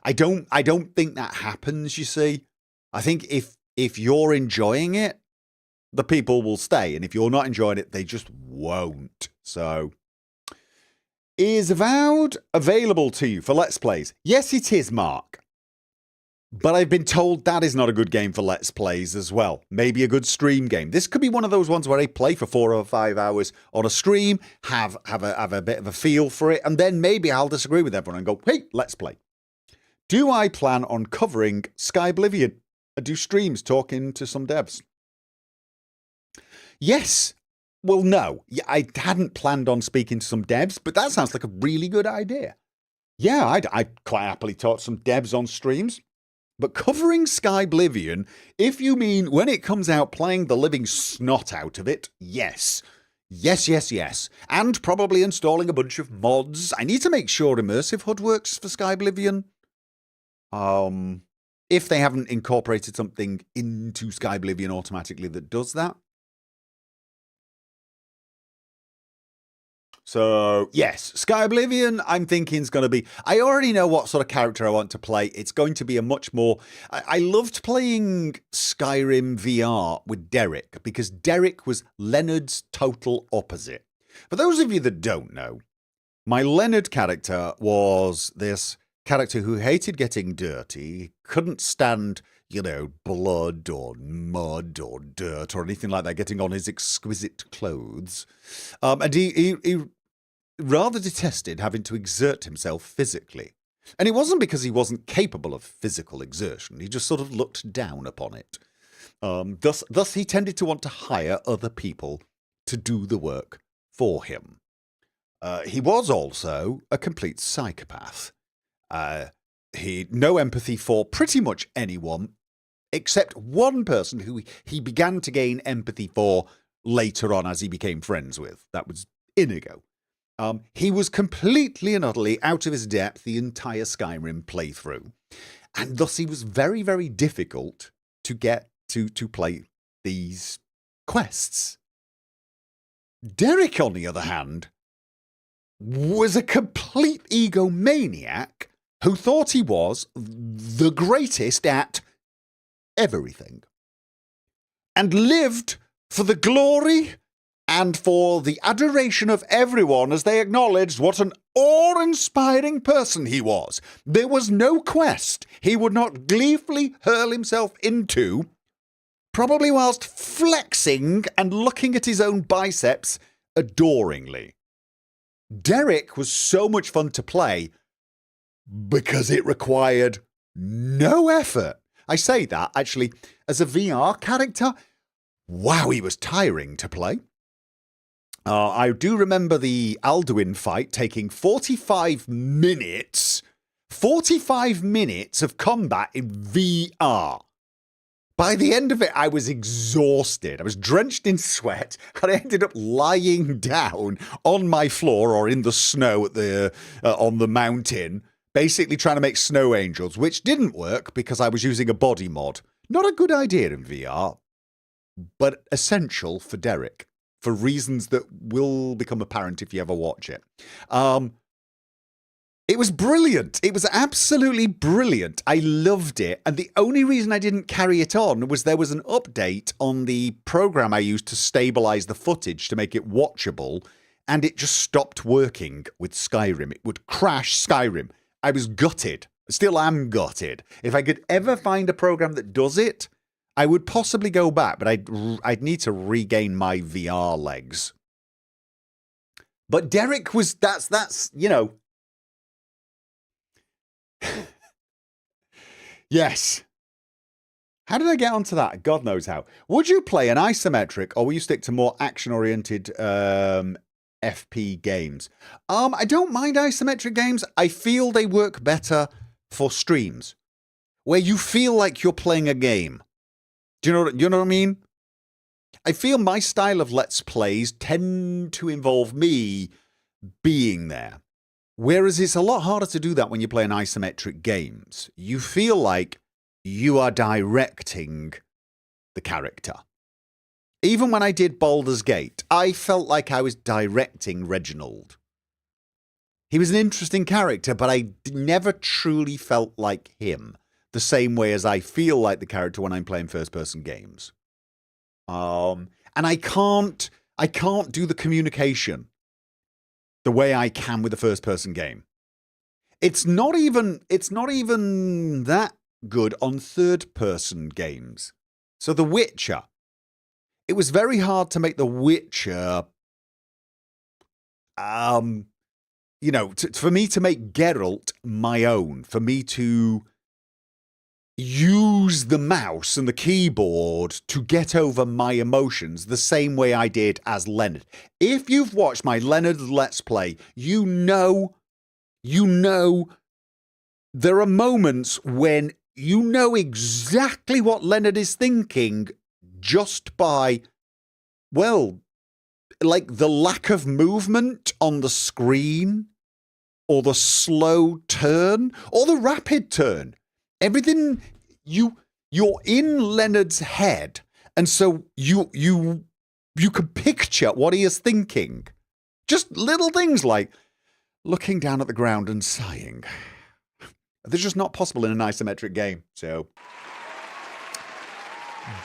I don't think that happens, you see. I think if you're enjoying it, the people will stay. And if you're not enjoying it, they just won't. So, is Avowed available to you for Let's Plays? Yes, it is, Mark. But I've been told that is not a good game for Let's Plays as well. Maybe a good stream game. This could be one of those ones where I play for 4 or 5 hours on a stream, have a bit of a feel for it, and then maybe I'll disagree with everyone and go, hey, let's play. Do I plan on covering Sky Oblivion? I do streams talking to some devs. Yes. Well, no. I hadn't planned on speaking to some devs, but that sounds like a really good idea. Yeah, I'd quite happily talk to some devs on streams. But covering Sky Oblivion, if you mean when it comes out playing the living snot out of it, yes. Yes. And probably installing a bunch of mods. I need to make sure Immersive HUD works for Sky Oblivion. If they haven't incorporated something into Sky Oblivion automatically that does that. So, yes, Sky Oblivion, I'm thinking is going to be... I already know what sort of character I want to play. It's going to be a much more... I loved playing Skyrim VR with Derek, because Derek was Leonard's total opposite. For those of you that don't know, my Leonard character was this character who hated getting dirty, couldn't stand, blood or mud or dirt or anything like that getting on his exquisite clothes. And he rather detested having to exert himself physically. And it wasn't because he wasn't capable of physical exertion. He just sort of looked down upon it. Thus, he tended to want to hire other people to do the work for him. He was also a complete psychopath. He no empathy for pretty much anyone, except one person who he began to gain empathy for later on as he became friends with. That was Inigo. He was completely and utterly out of his depth the entire Skyrim playthrough. And thus he was very, very difficult to get to play these quests. Derek, on the other hand, was a complete egomaniac who thought he was the greatest at everything and lived for the glory and for the adoration of everyone as they acknowledged what an awe-inspiring person he was. There was no quest he would not gleefully hurl himself into, probably whilst flexing and looking at his own biceps adoringly. Derek was so much fun to play because it required no effort. I say that, actually, as a VR character, wow, he was tiring to play. I do remember the Alduin fight taking 45 minutes. 45 minutes of combat in VR. By the end of it, I was exhausted. I was drenched in sweat, and I ended up lying down on my floor or in the snow at on the mountain, basically trying to make snow angels, which didn't work because I was using a body mod. Not a good idea in VR, but essential for Derek, for reasons that will become apparent if you ever watch it. It was brilliant. It was absolutely brilliant. I loved it. And the only reason I didn't carry it on was there was an update on the program I used to stabilize the footage to make it watchable, and it just stopped working with Skyrim. It would crash Skyrim. I was gutted. Still am gutted. If I could ever find a program that does it, I would possibly go back, but I'd need to regain my VR legs. But Derek was, that's you know, yes. How did I get onto that? God knows how. Would you play an isometric, or will you stick to more action-oriented FP games? I don't mind isometric games. I feel they work better for streams, where you feel like you're playing a game. Do you know what I mean? I feel my style of Let's Plays tend to involve me being there. Whereas it's a lot harder to do that when you're playing isometric games. You feel like you are directing the character. Even when I did Baldur's Gate, I felt like I was directing Reginald. He was an interesting character, but I never truly felt like him, the same way as I feel like the character when I'm playing first-person games. And I can't do the communication the way I can with a first-person game. It's not even that good on third-person games. So The Witcher. It was very hard to make The Witcher, for me to make Geralt my own, for me to use the mouse and the keyboard to get over my emotions the same way I did as Leonard. If you've watched my Leonard Let's Play, you know there are moments when you know exactly what Leonard is thinking just by, well, like the lack of movement on the screen, or the slow turn, or the rapid turn. Everything, you're in Leonard's head, and so you can picture what he is thinking. Just little things like looking down at the ground and sighing. They're just not possible in an isometric game. So,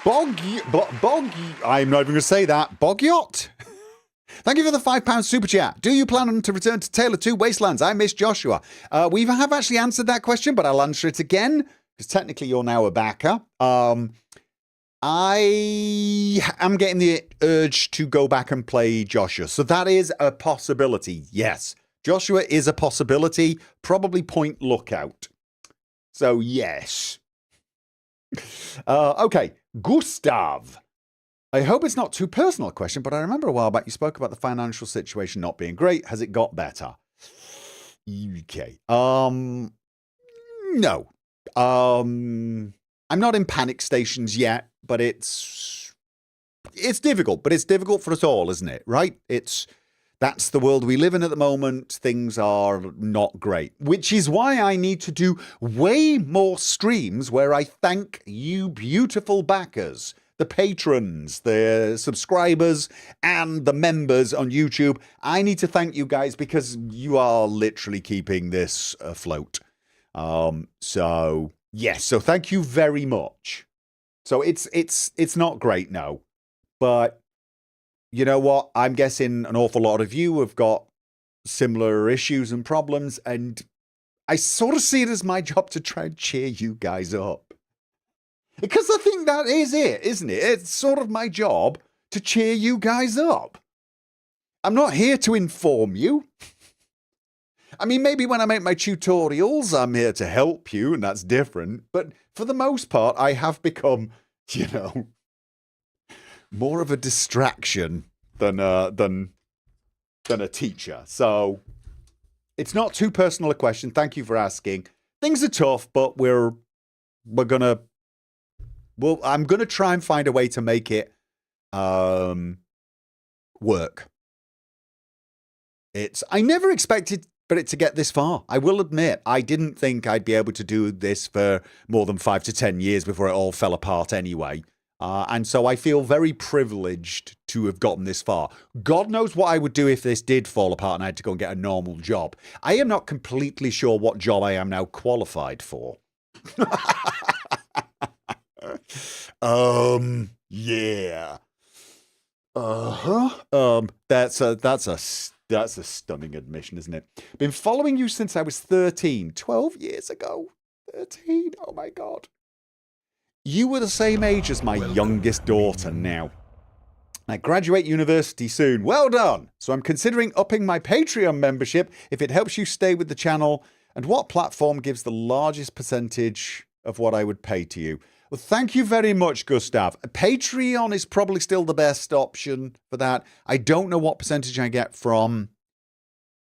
Boggy, I'm not even going to say that. Bogyot. Thank you for the £5 super chat. Do you plan to return to Tale of Two Wastelands? I miss Joshua. We have actually answered that question, but I'll answer it again, because technically you're now a backer. I am getting the urge to go back and play Joshua. So that is a possibility, yes. Joshua is a possibility, probably point lookout. So yes. Okay, Gustav. I hope it's not too personal a question, but I remember a while back you spoke about the financial situation not being great. Has it got better? Okay. No. I'm not in panic stations yet, but it's it's difficult, but it's difficult for us all, isn't it? Right? That's the world we live in at the moment. Things are not great, which is why I need to do way more streams where I thank you beautiful backers, the patrons, the subscribers, and the members on YouTube. I need to thank you guys because you are literally keeping this afloat. So yes, so thank you very much. So it's not great, no, but you know what? I'm guessing an awful lot of you have got similar issues and problems, and I sort of see it as my job to try and cheer you guys up. Because I think that is it, isn't it? It's sort of my job to cheer you guys up. I'm not here to inform you. I mean, maybe when I make my tutorials, I'm here to help you, and that's different. But for the most part, I have become, more of a distraction than a teacher. So it's not too personal a question. Thank you for asking. Things are tough, but I'm gonna try and find a way to make it work. I never expected for it to get this far. I will admit, I didn't think I'd be able to do this for more than 5 to 10 years before it all fell apart anyway. And so I feel very privileged to have gotten this far. God knows what I would do if this did fall apart and I had to go and get a normal job. I am not completely sure what job I am now qualified for. Yeah. That's a stunning admission, isn't it? Been following you since I was 13, 12 years ago. 13, oh my God. You were the same age as my youngest daughter now. I graduate university soon. Well done. So I'm considering upping my Patreon membership if it helps you stay with the channel. And what platform gives the largest percentage of what I would pay to you? Well, thank you very much, Gustav. Patreon is probably still the best option for that. I don't know what percentage I get from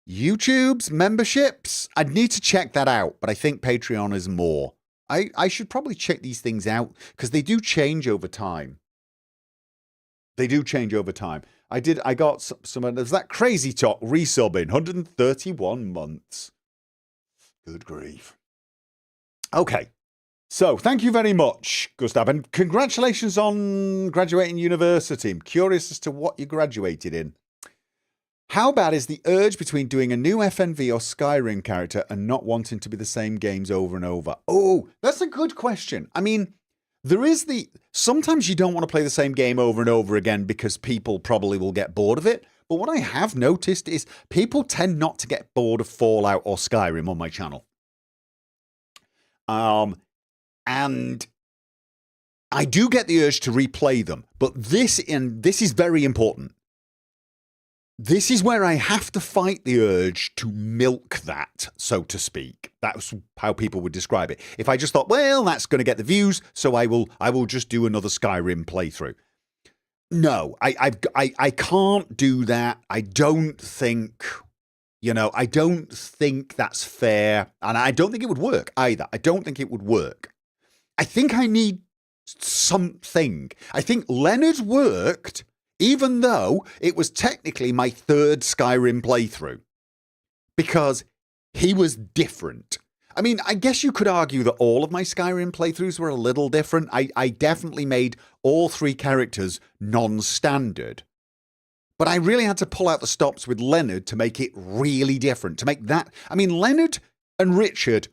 YouTube's memberships. I'd need to check that out, but I think Patreon is more. I should probably check these things out because they do change over time. They do change over time. I got some there's that crazy talk resubbing 131 months. Good grief. Okay. So, thank you very much, Gustav, and congratulations on graduating university. I'm curious as to what you graduated in. How bad is the urge between doing a new FNV or Skyrim character and not wanting to be the same games over and over? Oh, that's a good question. I mean, sometimes you don't want to play the same game over and over again because people probably will get bored of it. But what I have noticed is people tend not to get bored of Fallout or Skyrim on my channel. And I do get the urge to replay them, but this is very important. This is where I have to fight the urge to milk that, so to speak. That's how people would describe it. If I just thought, well, that's going to get the views, so I will just do another Skyrim playthrough. No, I can't do that. I don't think that's fair, and I don't think it would work either. I don't think it would work. I think I need something. I think Leonard worked, even though it was technically my third Skyrim playthrough, because he was different. I mean, I guess you could argue that all of my Skyrim playthroughs were a little different. I definitely made all 3 characters non-standard. But I really had to pull out the stops with Leonard to make it really different. To make that... I mean, Leonard and Richard,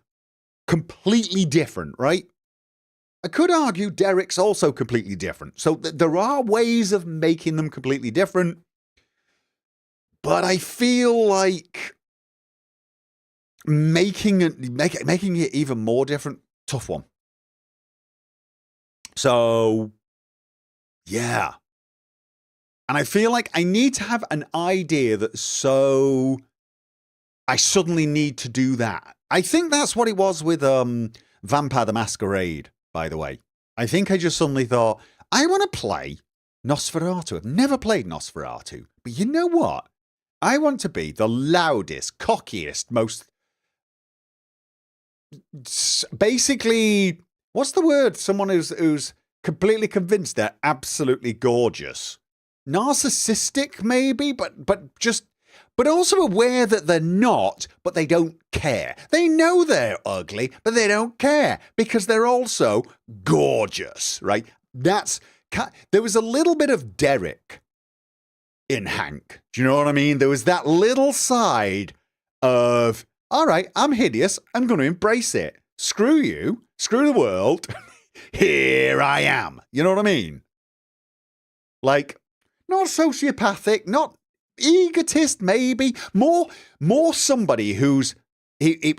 completely different, right? I could argue Derek's also completely different. So there are ways of making them completely different. But I feel like making it even more different, tough one. So, yeah. And I feel like I need to have an idea that I suddenly need to do that. I think that's what it was with Vampire the Masquerade, by the way. I think I just suddenly thought, I want to play Nosferatu. I've never played Nosferatu. But you know what? I want to be the loudest, cockiest, most... Basically, what's the word? Someone who's completely convinced they're absolutely gorgeous. Narcissistic, maybe, but also aware that they're not, but they don't care. They know they're ugly, but they don't care because they're also gorgeous, right? There was a little bit of Derek in Hank. Do you know what I mean? There was that little side of, all right, I'm hideous. I'm going to embrace it. Screw you. Screw the world. Here I am. You know what I mean? Like, not sociopathic, not egotist, maybe. More somebody who's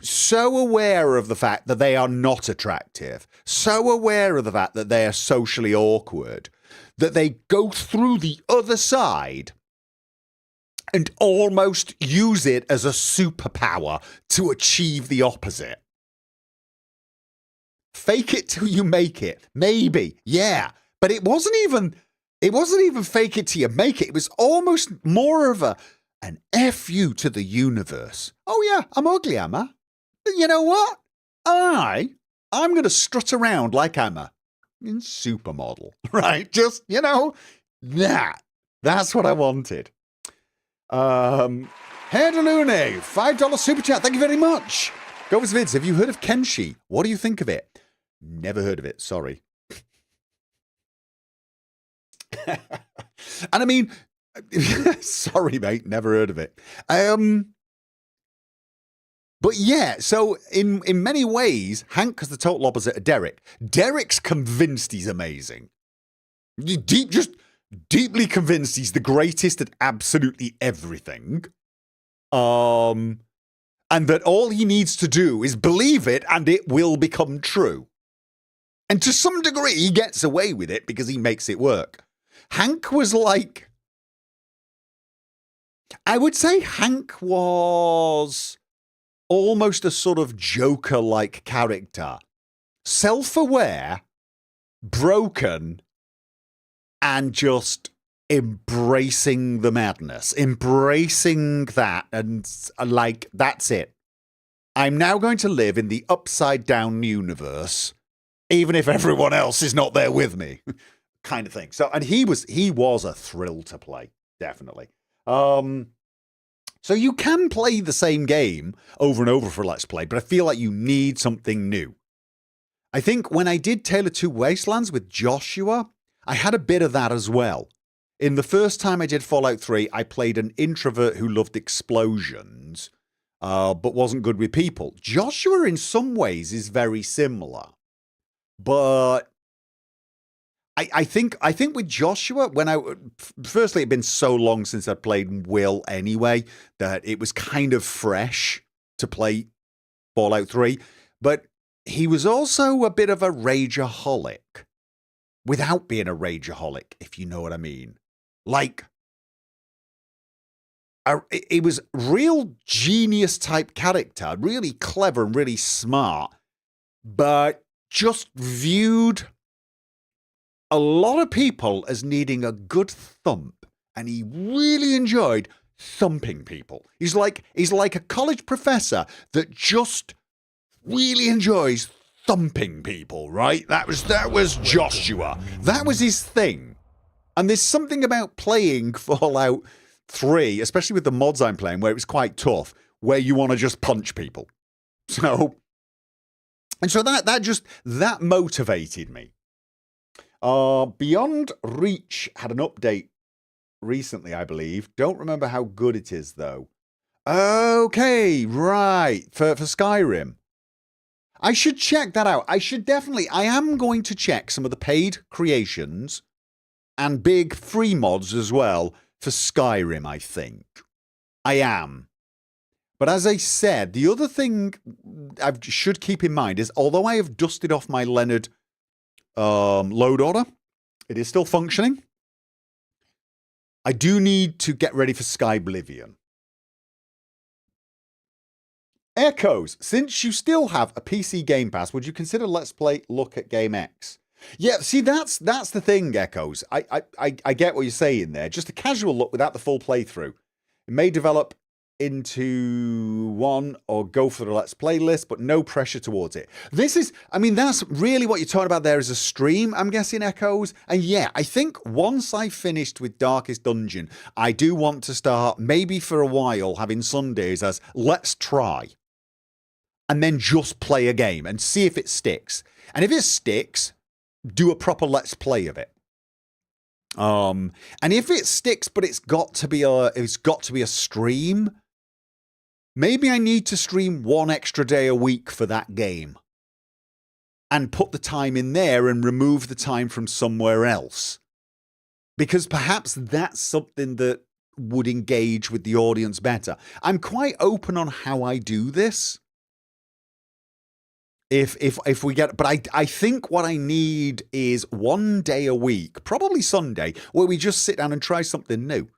so aware of the fact that they are not attractive, so aware of the fact that they are socially awkward, that they go through the other side and almost use it as a superpower to achieve the opposite. Fake it till you make it. Maybe. Yeah. But it wasn't even fake it till you make it. It was almost more of an F you to the universe. Oh yeah, I'm ugly, am I? But you know what? I'm going to strut around like I'm a supermodel, right? Just, that's what I wanted. Herdelune, $5 super chat. Thank you very much. Gopher's Vids, have you heard of Kenshi? What do you think of it? Never heard of it, sorry. And I mean, sorry, mate, never heard of it. But yeah, so in many ways, Hank is the total opposite of Derek. Derek's convinced he's amazing. Just deeply convinced he's the greatest at absolutely everything. And that all he needs to do is believe it and it will become true. And to some degree, he gets away with it because he makes it work. Hank was like, I would say Hank was almost a sort of Joker-like character. Self-aware, broken, and just embracing the madness. Embracing that and like, that's it. I'm now going to live in the upside-down universe, even if everyone else is not there with me. Kind of thing. So, and he was a thrill to play, definitely. So you can play the same game over and over for Let's Play, but I feel like you need something new. I think when I did Tale of Two Wastelands with Joshua, I had a bit of that as well. In the first time I did Fallout 3, I played an introvert who loved explosions, but wasn't good with people. Joshua, in some ways, is very similar. But I think with Joshua, firstly, it'd been so long since I'd played Will anyway, that it was kind of fresh to play Fallout 3, but he was also a bit of a rageaholic, without being a rageaholic, if you know what I mean. Like, it was real genius type character, really clever and really smart, but just viewed a lot of people as needing a good thump, and he really enjoyed thumping people. He's like a college professor that just really enjoys thumping people, right? That was Joshua. That was his thing. And there's something about playing Fallout 3, especially with the mods I'm playing, where it was quite tough, where you want to just punch people. So that motivated me. Beyond Reach had an update recently, I believe. Don't remember how good it is, though. Okay, right. For Skyrim. I should check that out. I am going to check some of the paid creations and big free mods as well for Skyrim, I think. I am. But as I said, the other thing I should keep in mind is, although I have dusted off my Leonard load order, it is still functioning. I do need to get ready for Skyblivion. Echoes, since you still have a PC Game Pass, would you consider Let's Play Look at Game X? Yeah, see, that's the thing, Echoes. I get what you're saying there. Just a casual look without the full playthrough. It may develop into one or go for the Let's Play list, but no pressure towards it. This is, I mean, that's really what you're talking about there is a stream, I'm guessing, Echoes. And yeah, I think once I've finished with Darkest Dungeon, I do want to start, maybe for a while, having Sundays as let's try. And then just play a game and see if it sticks. And if it sticks, do a proper Let's Play of it. And if it sticks, but it's got to be a stream, maybe I need to stream one extra day a week for that game. And put the time in there and remove the time from somewhere else. Because perhaps that's something that would engage with the audience better. I'm quite open on how I do this. If we get, but I think what I need is one day a week, probably Sunday, where we just sit down and try something new.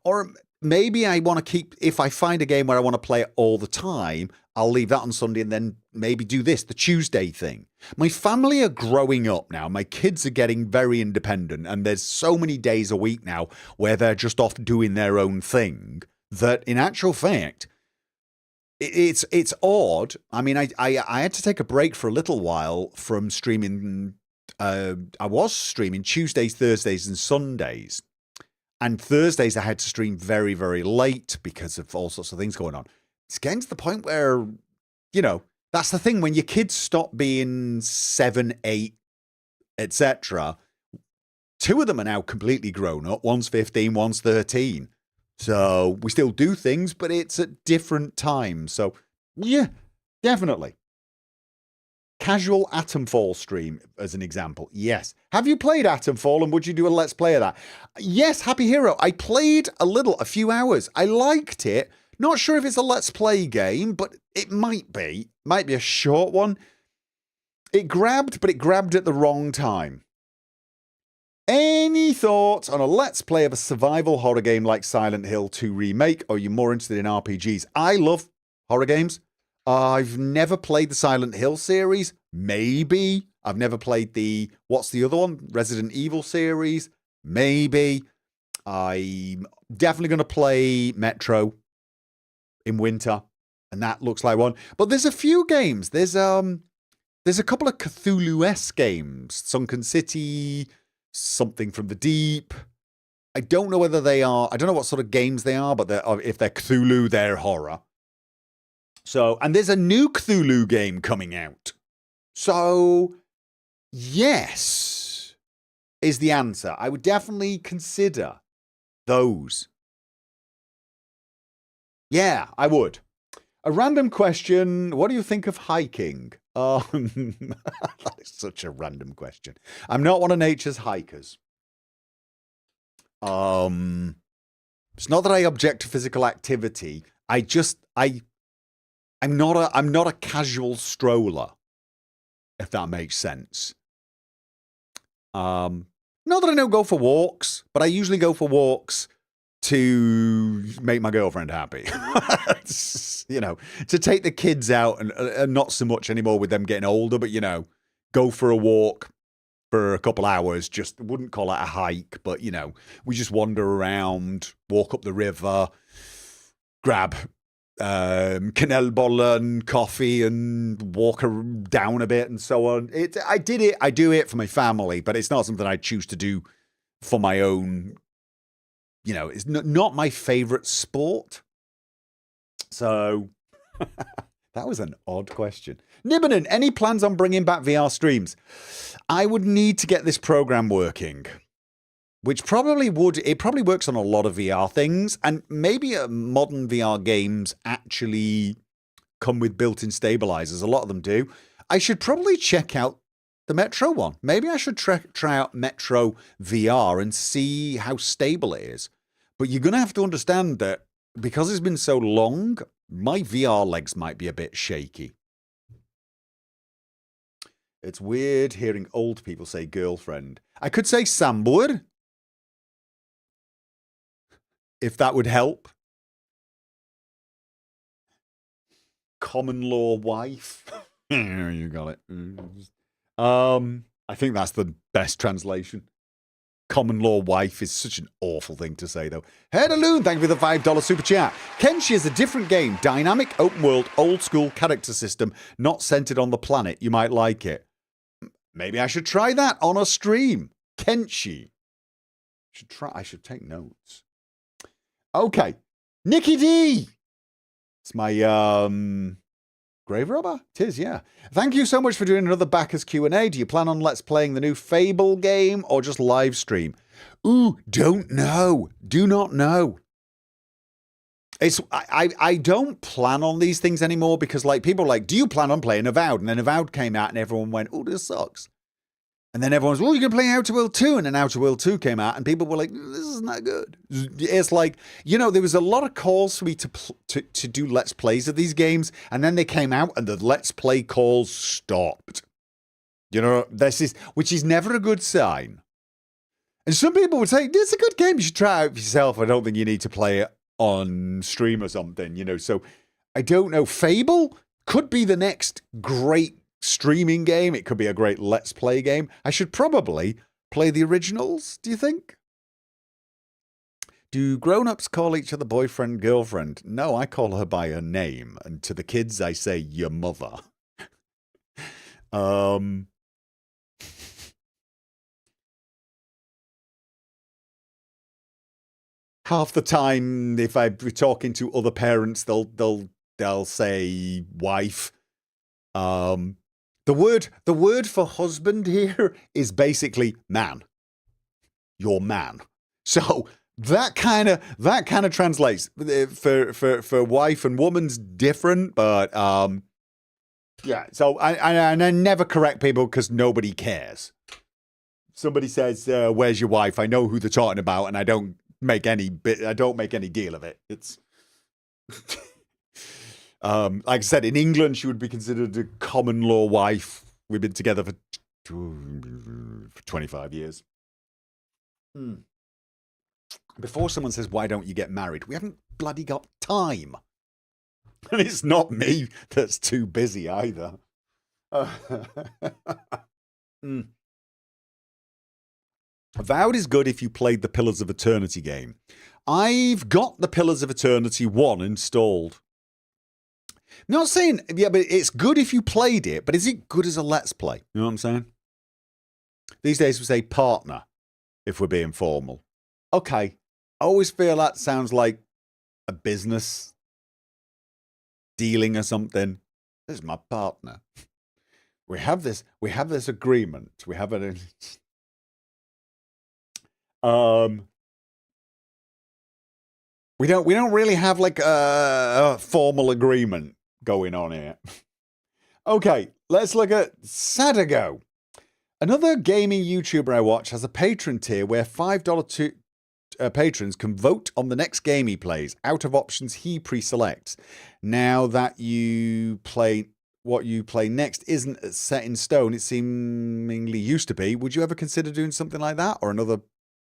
Or maybe I want to keep, if I find a game where I want to play it all the time, I'll leave that on Sunday and then maybe do this, the Tuesday thing. My family are growing up now. My kids are getting very independent, and there's so many days a week now where they're just off doing their own thing that in actual fact, it's odd. I mean, I had to take a break for a little while from streaming. I was streaming Tuesdays, Thursdays, and Sundays. And Thursdays I had to stream very, very late because of all sorts of things going on. It's getting to the point where, you know, that's the thing. When your kids stop being 7, 8, etc., 2 of them are now completely grown up. One's 15, one's 13. So we still do things, but it's at different times. So yeah, definitely. Casual Atomfall stream as an example. Yes. Have you played Atomfall, and would you do a Let's Play of that? Yes, Happy Hero. I played a few hours. I liked it. Not sure if it's a Let's Play game, but it might be. Might be a short one. It grabbed, but it grabbed at the wrong time. Any thoughts on a Let's Play of a survival horror game like Silent Hill 2 Remake, or are you more interested in RPGs? I love horror games. I've never played the Silent Hill series. Maybe. I've never played what's the other one? Resident Evil series. Maybe. I'm definitely going to play Metro in winter, and that looks like one. But there's a few games. There's a couple of Cthulhu-esque games. Sunken City, Something from the Deep. I don't know whether they are, I don't know what sort of games they are, but if they're Cthulhu, they're horror. So, and there's a new Cthulhu game coming out. So, yes, is the answer. I would definitely consider those. Yeah, I would. A random question. What do you think of hiking? That is such a random question. I'm not one of nature's hikers. It's not that I object to physical activity. I'm not a casual stroller, if that makes sense. Not that I don't go for walks, but I usually go for walks to make my girlfriend happy. You know, to take the kids out and not so much anymore with them getting older, but, you know, go for a walk for a couple hours. Just wouldn't call it a hike, but, you know, we just wander around, walk up the river, grab kanelbolle and coffee and walk down a bit and so on. I do it for my family, but it's not something I choose to do for my own. You know, it's not my favorite sport. So that was an odd question. Nibbinen, any plans on bringing back VR streams? I would need to get this program working, which probably would. It probably works on a lot of VR things, and maybe modern VR games actually come with built-in stabilizers. A lot of them do. I should probably check out the Metro one. Maybe I should try out Metro VR and see how stable it is. But you're going to have to understand that because it's been so long, my VR legs might be a bit shaky. It's weird hearing old people say girlfriend. I could say Sambur, if that would help. Common law wife. You got it. I think that's the best translation. common law wife is such an awful thing to say, though. Headaloon, thank you for the $5 super chat. Kenshi is a different game. Dynamic, open world, old school character system, not centered on the planet. You might like it. Maybe I should try that on a stream. Kenshi. I should take notes. Okay. Nikki D. It's my grave robber. It is, yeah. Thank you so much for doing another backers Q&A. Do you plan on Let's Playing the new Fable game or just live stream? Ooh, don't know. Do not know. I don't plan on these things anymore because like people are like, do you plan on playing Avowed? And then Avowed came out and everyone went, oh, this sucks. And then everyone's, well, you can play Outer World 2. And then Outer World 2 came out and people were like, this is not good. It's like, you know, there was a lot of calls for me to do Let's Plays of these games. And then they came out and the Let's Play calls stopped. You know, which is never a good sign. And some people would say, it's a good game. You should try it out for yourself. I don't think you need to play it on stream or something, you know. So I don't know. Fable could be the next great streaming game. It could be a great Let's Play game. I should probably play the originals, do you think? Do grown-ups call each other boyfriend, girlfriend? No, I call her by her name. And to the kids, I say, your mother. Half the time, if I'm talking to other parents, they'll say wife. The word for husband here is basically man. Your man. So that kind of translates. For wife and woman's different, but yeah. So I never correct people because nobody cares. Somebody says, "Where's your wife?" I know who they're talking about, and I don't make any deal of it. It's like I said, in England, she would be considered a common law wife. We've been together for 25 years. Before someone says, why don't you get married? We haven't bloody got time. And it's not me that's too busy either. Avowed is good if you played the Pillars of Eternity game. I've got the Pillars of Eternity 1 installed. I'm not saying, yeah, but it's good if you played it, but is it good as a Let's Play? You know what I'm saying? These days we say partner, if we're being formal. Okay, I always feel that sounds like a business dealing or something. This is my partner. We have this agreement. We have it. We don't really have like a formal agreement going on here. Okay, let's look at Sadago. Another gaming YouTuber I watch has a patron tier where $5 patrons can vote on the next game he plays out of options he pre-selects. Now that you play what you play next isn't set in stone, it seemingly used to be. Would you ever consider doing something like that or another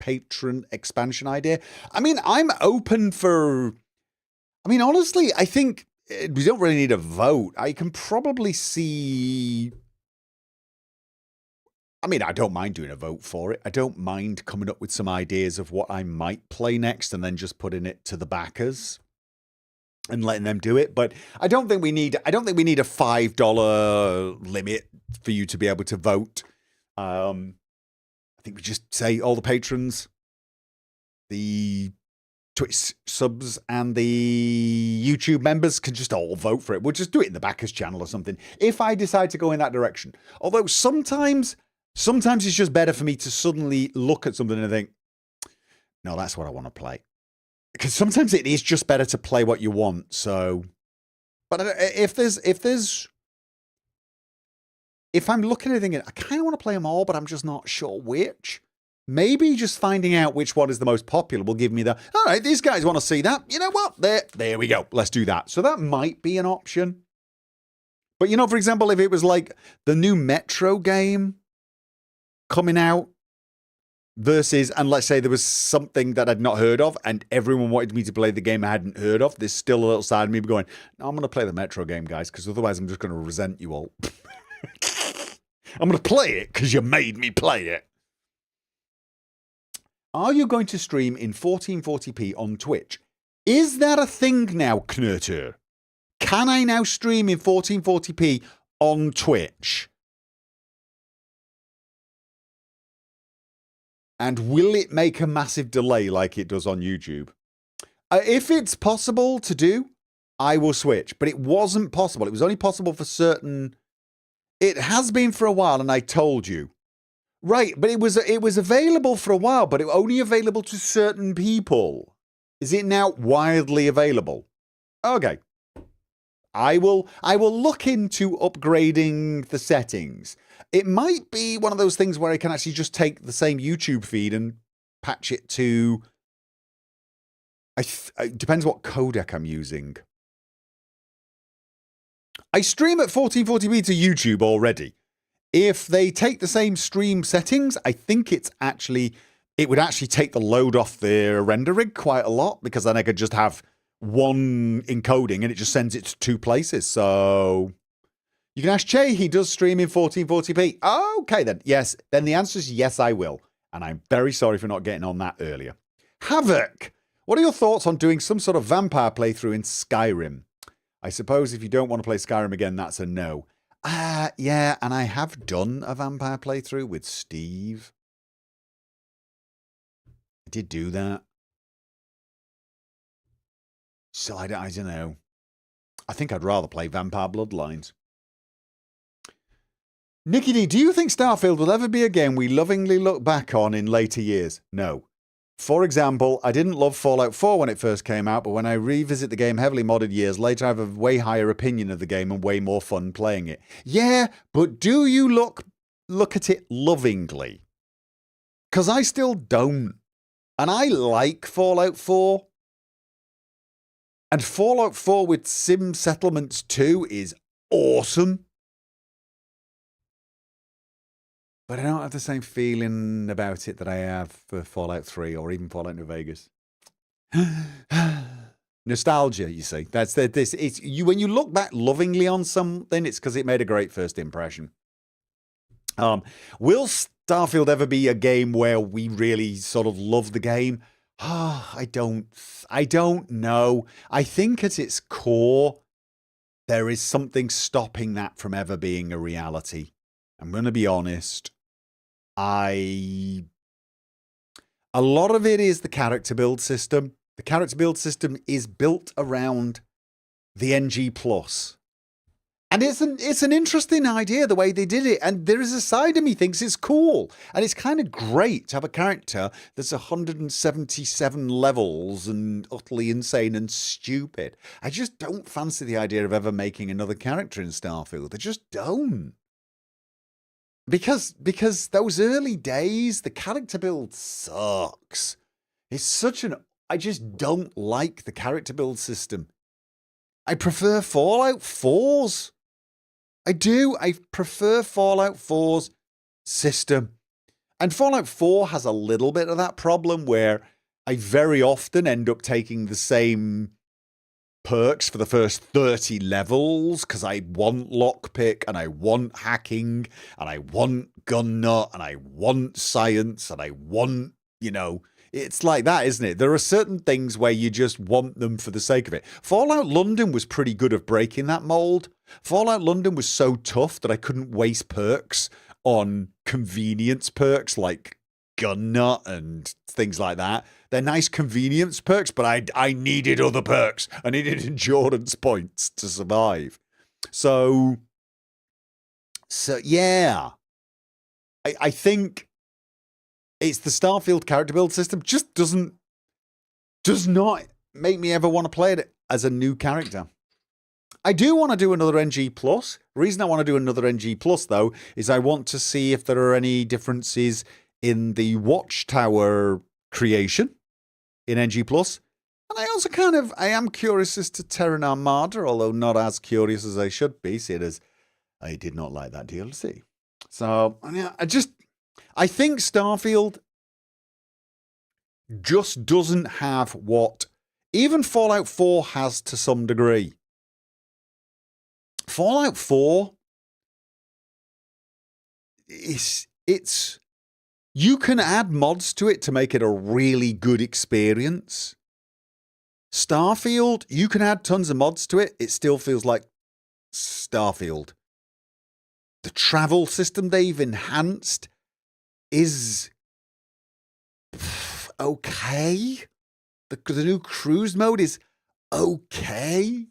patron expansion idea? I mean, I'm open for... I mean, honestly, I think we don't really need a vote. I can probably see... I mean, I don't mind doing a vote for it. I don't mind coming up with some ideas of what I might play next and then just putting it to the backers and letting them do it. But I don't think we need a $5 limit for you to be able to vote. I think we just say all the patrons, the Twitch subs, and the YouTube members can just all vote for it. We'll just do it in the backers channel or something. If I decide to go in that direction. Although sometimes it's just better for me to suddenly look at something and think, no, that's what I want to play. Because sometimes it is just better to play what you want. So, but if I'm looking at it thinking, I kind of want to play them all, but I'm just not sure which. Maybe just finding out which one is the most popular will give me the, all right, these guys want to see that. You know what? There we go. Let's do that. So that might be an option. But, you know, for example, if it was like the new Metro game coming out versus, and let's say there was something that I'd not heard of and everyone wanted me to play the game I hadn't heard of, there's still a little side of me going, no, I'm going to play the Metro game, guys, because otherwise I'm just going to resent you all. I'm going to play it because you made me play it. Are you going to stream in 1440p on Twitch? Is that a thing now, Knurter? Can I now stream in 1440p on Twitch? And will it make a massive delay like it does on YouTube? If it's possible to do, I will switch. But it wasn't possible. It was only possible for certain... It has been for a while, and I told you. Right, but it was available for a while, but it was only available to certain people. Is it now widely available? Okay. I will look into upgrading the settings. It might be one of those things where I can actually just take the same YouTube feed and patch it to... It depends what codec I'm using. I stream at 1440p to YouTube already. If they take the same stream settings, I think it would actually take the load off the render rig quite a lot, because then I could just have one encoding and it just sends it to two places. So you can ask Che, he does stream in 1440p. Okay then, yes. Then the answer is yes, I will. And I'm very sorry for not getting on that earlier. Havoc, what are your thoughts on doing some sort of vampire playthrough in Skyrim? I suppose if you don't want to play Skyrim again, that's a no. Yeah, and I have done a vampire playthrough with Steve. I did do that. So I don't know. I think I'd rather play Vampire Bloodlines. Nicky D, do you think Starfield will ever be a game we lovingly look back on in later years? No. For example, I didn't love Fallout 4 when it first came out, but when I revisit the game heavily modded years later, I have a way higher opinion of the game and way more fun playing it. Yeah, but do you look at it lovingly? Because I still don't. And I like Fallout 4. And Fallout 4 with Sim Settlements 2 is awesome. But I don't have the same feeling about it that I have for Fallout 3 or even Fallout New Vegas. Nostalgia, you see. That's this. It's you when you look back lovingly on something, it's because it made a great first impression. Will Starfield ever be a game where we really sort of love the game? I don't know. I think at its core, there is something stopping that from ever being a reality. I'm going to be honest. A lot of it is the character build system. The character build system is built around the NG+. And it's an interesting idea, the way they did it. And there is a side of me thinks it's cool. And it's kind of great to have a character that's 177 levels and utterly insane and stupid. I just don't fancy the idea of ever making another character in Starfield. I just don't. Because those early days, the character build sucks. I just don't like the character build system. I prefer Fallout 4's. I do. I prefer Fallout 4's system. And Fallout 4 has a little bit of that problem where I very often end up taking the same perks for the first 30 levels because I want lockpick and I want hacking and I want gun nut and I want science and I want, it's like that, isn't it? There are certain things where you just want them for the sake of it. Fallout London was pretty good at breaking that mold. Fallout London was so tough that I couldn't waste perks on convenience perks like gun nut and things like that. They're nice convenience perks, but I needed other perks. I needed endurance points to survive. So yeah. I think it's the Starfield character build system just does not make me ever want to play it as a new character. I do want to do another NG+. The reason I want to do another NG+, though, is I want to see if there are any differences in the Watchtower creation in NG+. And I also I am curious as to Terran Armada, although not as curious as I should be, seeing as I did not like that DLC. So, yeah, I think Starfield just doesn't have what even Fallout 4 has to some degree. Fallout 4 it's You can add mods to it to make it a really good experience. Starfield, you can add tons of mods to it. It still feels like Starfield. The travel system they've enhanced is okay. The new cruise mode is okay.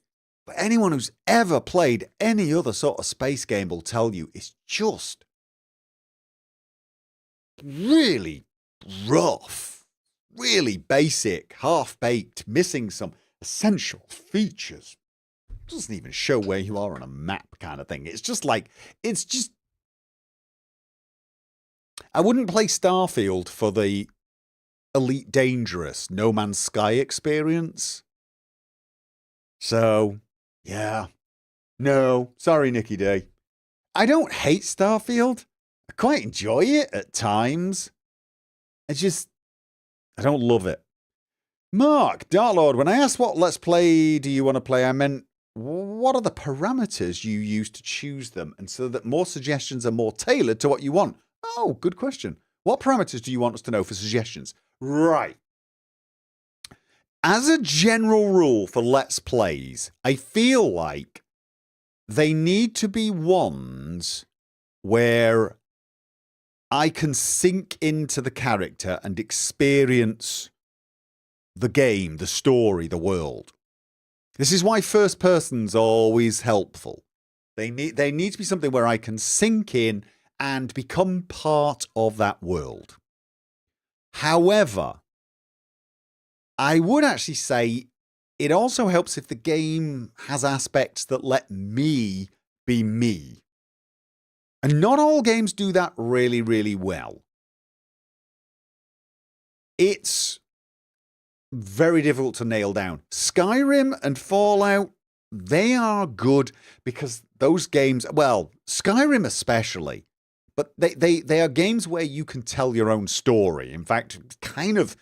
But anyone who's ever played any other sort of space game will tell you it's just really rough, really basic, half-baked, missing some essential features. Doesn't even show where you are on a map kind of thing. It's just like, I wouldn't play Starfield for the Elite Dangerous No Man's Sky experience. So, yeah. No, sorry, Nicky D. I don't hate Starfield. I quite enjoy it at times. I don't love it. Mark, Darklord, when I asked what Let's Play do you want to play, I meant what are the parameters you use to choose them and so that more suggestions are more tailored to what you want? Oh, good question. What parameters do you want us to know for suggestions? Right. As a general rule for Let's Plays, I feel like they need to be ones where I can sink into the character and experience the game, the story, the world. This is why first person's always helpful. They need to be something where I can sink in and become part of that world. However, I would actually say it also helps if the game has aspects that let me be me. And not all games do that really, really well. It's very difficult to nail down. Skyrim and Fallout, they are good because those games, well, Skyrim especially, but they are games where you can tell your own story. In fact, kind of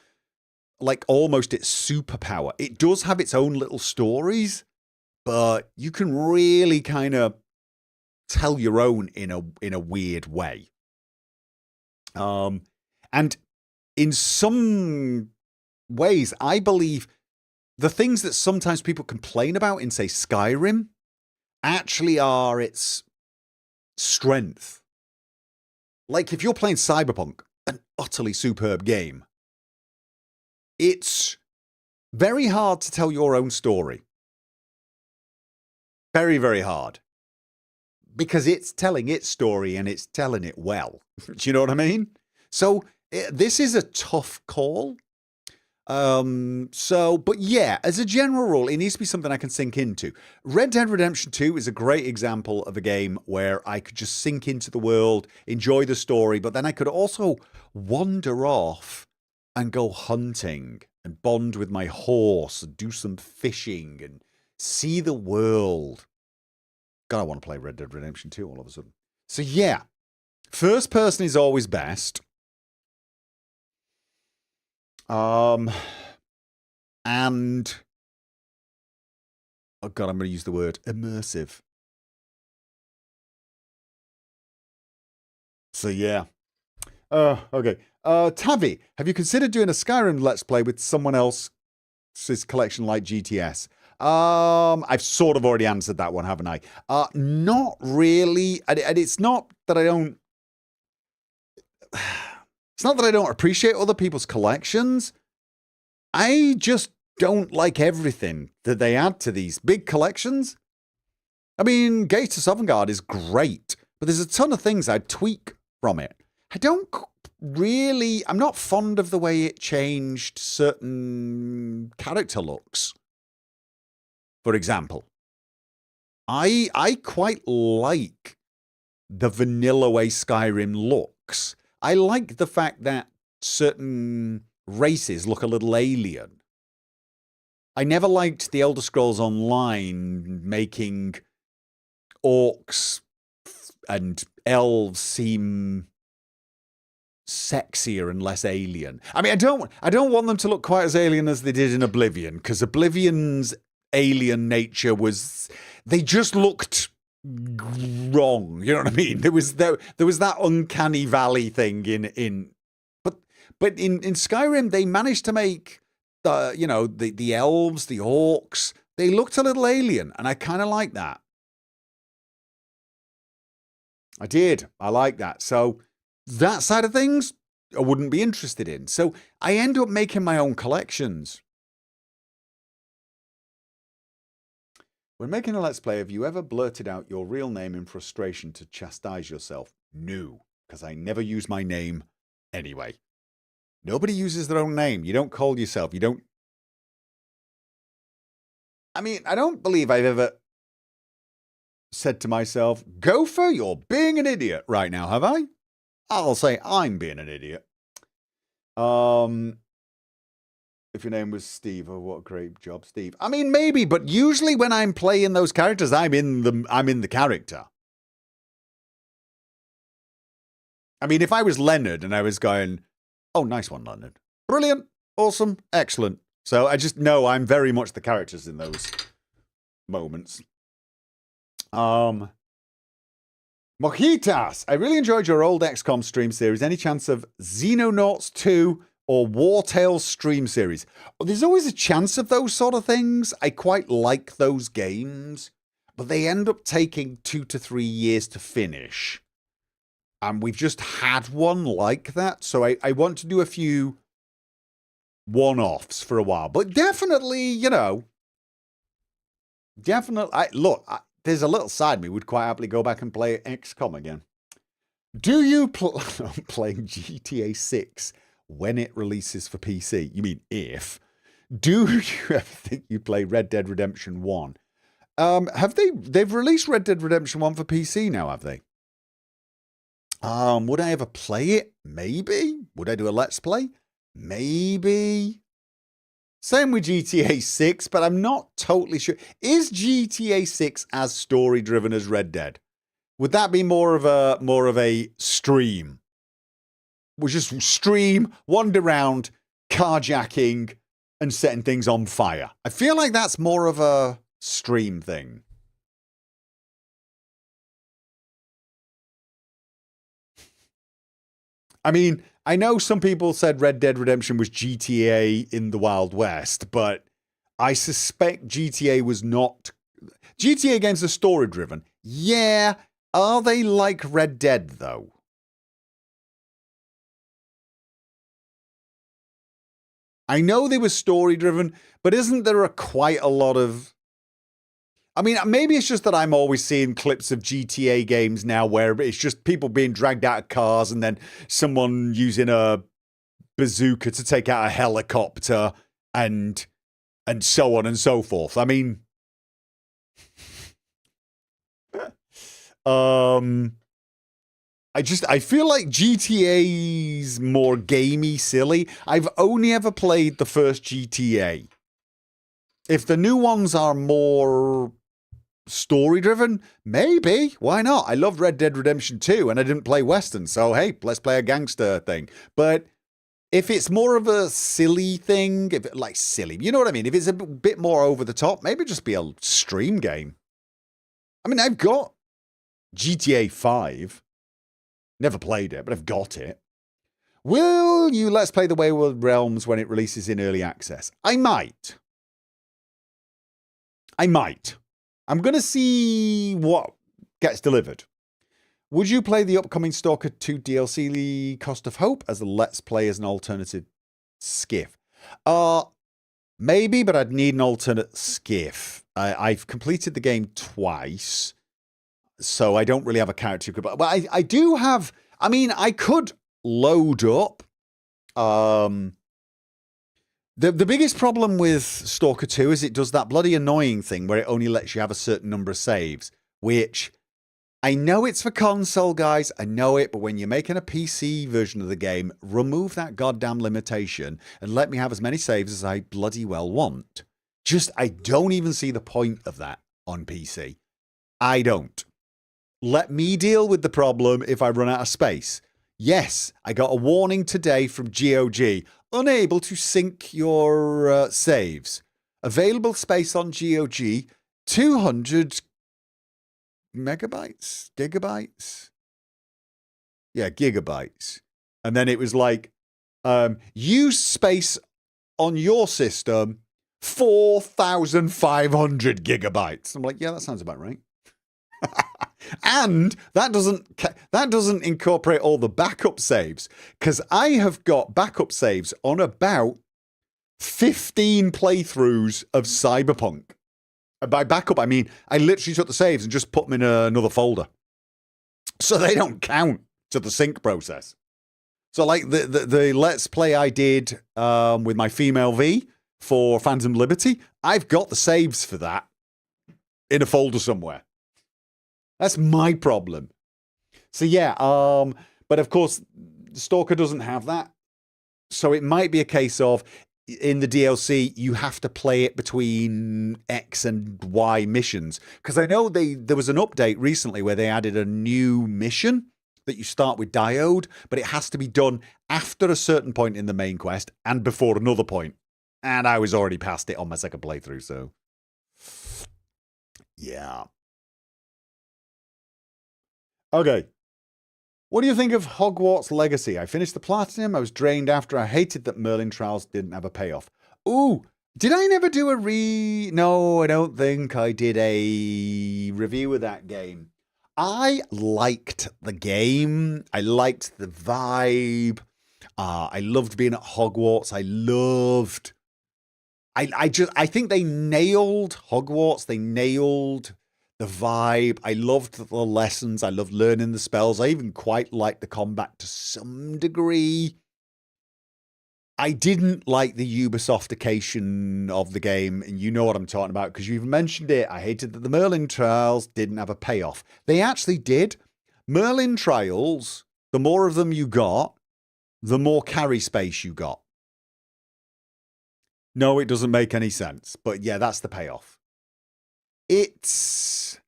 like almost its superpower. It does have its own little stories, but you can really kind of tell your own in a weird way. And in some ways, I believe the things that sometimes people complain about in, say, Skyrim actually are its strength. Like if you're playing Cyberpunk, an utterly superb game, it's very hard to tell your own story. Very, very hard. Because it's telling its story and it's telling it well. Do you know what I mean? So this is a tough call. But yeah, as a general rule, it needs to be something I can sink into. Red Dead Redemption 2 is a great example of a game where I could just sink into the world, enjoy the story, but then I could also wander off and go hunting and bond with my horse and do some fishing and see the world. God, I want to play Red Dead Redemption 2 all of a sudden. So yeah, first person is always best. And oh God, I'm going to use the word immersive. So yeah. Okay. Tavi, have you considered doing a Skyrim Let's Play with someone else's collection like GTS? I've sort of already answered that one, haven't I? Not really. And it's not that I don't. It's not that I don't appreciate other people's collections. I just don't like everything that they add to these big collections. I mean, Gates of Sovngarde is great, but there's a ton of things I'd tweak from it. I'm not fond of the way it changed certain character looks. For example, I quite like the vanilla way Skyrim looks. I like the fact that certain races look a little alien. I never liked the Elder Scrolls Online making orcs and elves seem sexier and less alien. I mean, I don't want them to look quite as alien as they did in Oblivion, because Oblivion's alien nature was, they just looked wrong. You know what I mean? There was that uncanny valley thing in But in Skyrim, they managed to make the elves, the orcs, they looked a little alien, and I kind of like that. I did. I like that. So that side of things, I wouldn't be interested in. So I end up making my own collections. When making a Let's Play, have you ever blurted out your real name in frustration to chastise yourself? No, because I never use my name anyway. Nobody uses their own name. You don't call yourself. You don't... I mean, I don't believe I've ever said to myself, Gopher, you're being an idiot right now, have I? I'll say I'm being an idiot. If your name was Steve, oh, what a great job, Steve. I mean, maybe, but usually when I'm playing those characters, I'm in the character. I mean, if I was Leonard and I was going, oh, nice one, Leonard. Brilliant, awesome, excellent. So I just know I'm very much the characters in those moments. Mojitas, I really enjoyed your old XCOM stream series. Any chance of Xenonauts 2 or War Tales stream series? Well, there's always a chance of those sort of things. I quite like those games, but they end up taking 2 to 3 years to finish. And we've just had one like that. So I want to do a few one-offs for a while. But definitely, there's a little side of me would quite happily go back and play XCOM again. Do you playing GTA 6 when it releases for PC? You mean if? Do you ever think you'd play Red Dead Redemption 1? They've released Red Dead Redemption 1 for PC now, have they? Would I ever play it? Maybe. Would I do a Let's Play? Maybe. Same with GTA 6, but I'm not totally sure. Is GTA 6 as story-driven as Red Dead? Would that be more of a stream? We just stream, wander around, carjacking, and setting things on fire. I feel like that's more of a stream thing. I mean, I know some people said Red Dead Redemption was GTA in the Wild West, but I suspect GTA was not. GTA games are story-driven. Yeah. Are they like Red Dead, though? I know they were story-driven, but isn't there quite a lot of... I mean, maybe it's just that I'm always seeing clips of GTA games now where it's just people being dragged out of cars and then someone using a bazooka to take out a helicopter and so on and so forth. I mean, I feel like GTA's more gamey, silly. I've only ever played the first GTA. If the new ones are more story-driven, maybe. Why not? I loved Red Dead Redemption 2, and I didn't play Western, so hey, let's play a gangster thing. But if it's more of a silly thing, silly, you know what I mean? If it's a bit more over the top, maybe just be a stream game. I mean, I've got GTA 5. Never played it, but I've got it. Will you Let's Play The Wayward Realms when it releases in early access? I might. I'm going to see what gets delivered. Would you play the upcoming Stalker 2 DLC Cost of Hope as a Let's Play as an alternative skiff? Maybe, but I'd need an alternate skiff. I've completed the game twice, so I don't really have a character. But I do have... I mean, I could load up... The biggest problem with Stalker 2 is it does that bloody annoying thing where it only lets you have a certain number of saves, which I know it's for console, guys. I know it, but when you're making a PC version of the game, remove that goddamn limitation and let me have as many saves as I bloody well want. I don't even see the point of that on PC. I don't. Let me deal with the problem if I run out of space. Yes, I got a warning today from GOG. Unable to sync your saves. Available space on GOG, 200 megabytes? Gigabytes? Yeah, gigabytes. And then it was like, use space on your system 4,500 gigabytes. I'm like, yeah, that sounds about right. And that doesn't incorporate all the backup saves, because I have got backup saves on about 15 playthroughs of Cyberpunk. And by backup, I mean I literally took the saves and just put them in another folder, so they don't count to the sync process. So like the Let's Play I did with my female V for Phantom Liberty, I've got the saves for that in a folder somewhere. That's my problem. So yeah, but of course, Stalker doesn't have that. So it might be a case of, in the DLC, you have to play it between X and Y missions. Because I know there was an update recently where they added a new mission that you start with Diode, but it has to be done after a certain point in the main quest and before another point. And I was already past it on my second playthrough, so yeah. Okay. What do you think of Hogwarts Legacy? I finished the Platinum. I was drained after. I hated that Merlin Trials didn't have a payoff. Ooh, did I never do a No, I don't think I did a review of that game. I liked the game. I liked the vibe. I loved being at Hogwarts. I think they nailed Hogwarts. They nailed the vibe. I loved the lessons. I loved learning the spells. I even quite liked the combat to some degree. I didn't like the Ubisoftication of the game, and you know what I'm talking about because you've mentioned it. I hated that the Merlin Trials didn't have a payoff. They actually did. Merlin Trials, the more of them you got, the more carry space you got. No, it doesn't make any sense, but yeah, that's the payoff. It's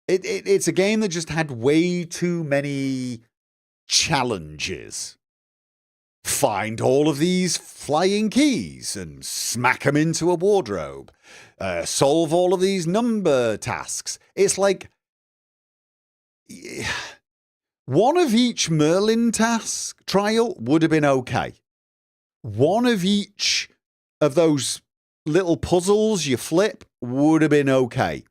a game that just had way too many challenges. Find all of these flying keys and smack them into a wardrobe. Solve all of these number tasks. It's like one of each Merlin task trial would have been okay. One of each of those little puzzles you flip would have been okay.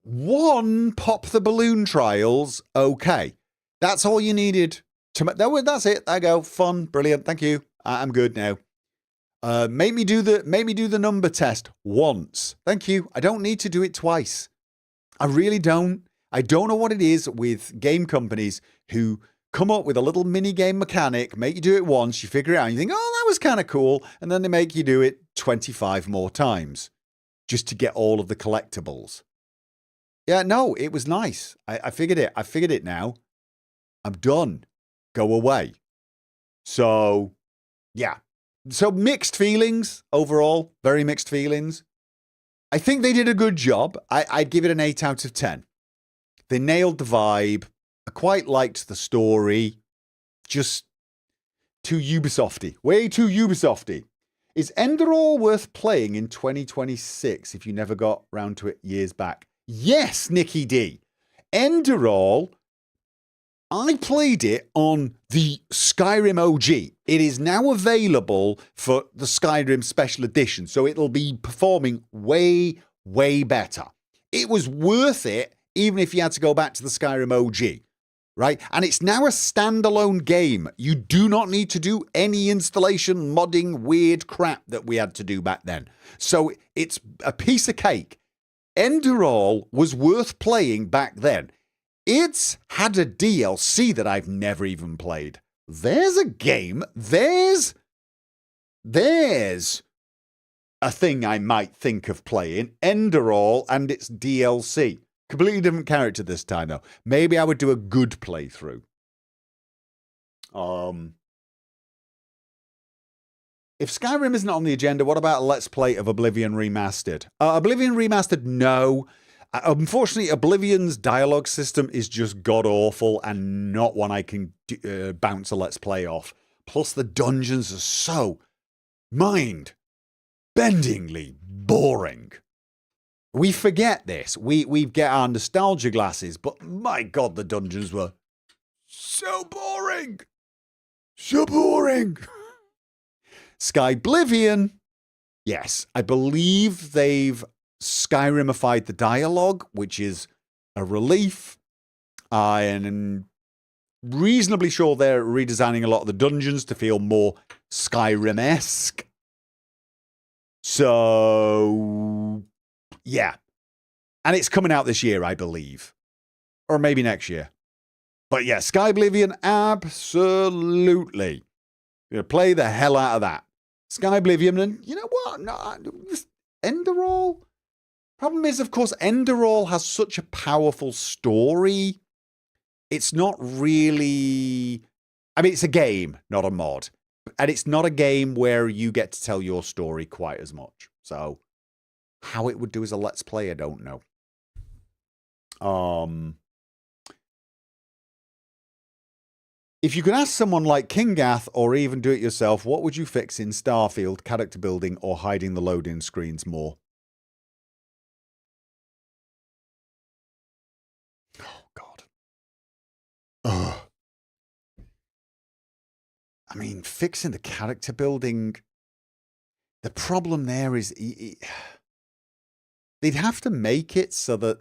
One pop the balloon trials, okay. That's all you needed to. That's it. There you go. Fun, brilliant. Thank you. I'm good now. Make me do the number test once. Thank you. I don't need to do it twice. I really don't. I don't know what it is with game companies who come up with a little mini game mechanic, make you do it once, you figure it out, and you think, oh, that was kind of cool, and then they make you do it 25 more times just to get all of the collectibles. Yeah, no, it was nice. I figured it. I figured it now. I'm done. Go away. So, yeah. So mixed feelings overall. Very mixed feelings. I think they did a good job. I'd give it an 8 out of 10. They nailed the vibe. I quite liked the story. Just too Ubisofty. Way too Ubisofty. Is Enderall worth playing in 2026 if you never got round to it years back? Yes, Nicky D. Enderall, I played it on the Skyrim OG. It is now available for the Skyrim Special Edition, so it'll be performing way, way better. It was worth it, even if you had to go back to the Skyrim OG, right? And it's now a standalone game. You do not need to do any installation, modding, weird crap that we had to do back then. So it's a piece of cake. Enderall was worth playing back then. It's had a DLC that I've never even played. There's a game. There's a thing I might think of playing. Enderall and its DLC. Completely different character this time, though. Maybe I would do a good playthrough. If Skyrim isn't on the agenda, what about a Let's Play of Oblivion Remastered? Oblivion Remastered, no. Unfortunately, Oblivion's dialogue system is just god-awful and not one I can bounce a Let's Play off. Plus, the dungeons are so mind-bendingly boring. We forget this. We get our nostalgia glasses, but my God, the dungeons were so boring. So boring. Skyblivion. Yes, I believe they've Skyrimified the dialogue, which is a relief. And reasonably sure they're redesigning a lot of the dungeons to feel more Skyrim-esque. So, yeah. And it's coming out this year, I believe. Or maybe next year. But yeah, Skyblivion, absolutely. You're going to play the hell out of that. Skyblivion, and you know what? No, Enderall? Problem is, of course, Enderall has such a powerful story. It's not really... I mean, it's a game, not a mod. And it's not a game where you get to tell your story quite as much. So, how it would do as a Let's Play, I don't know. If you could ask someone like Kingath or even do it yourself, what would you fix in Starfield, character building, or hiding the loading screens more? Oh, God. Ugh. I mean, fixing the character building, the problem there is they'd have to make it so that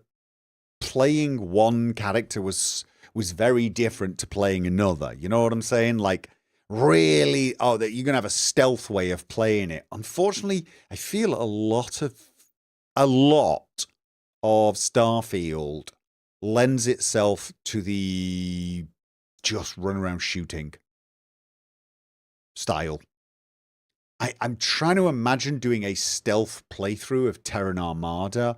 playing one character was very different to playing another. You know what I'm saying? Like, really, that you're going to have a stealth way of playing it. Unfortunately, I feel a lot of Starfield lends itself to the just run around shooting style. I'm trying to imagine doing a stealth playthrough of Terran Armada,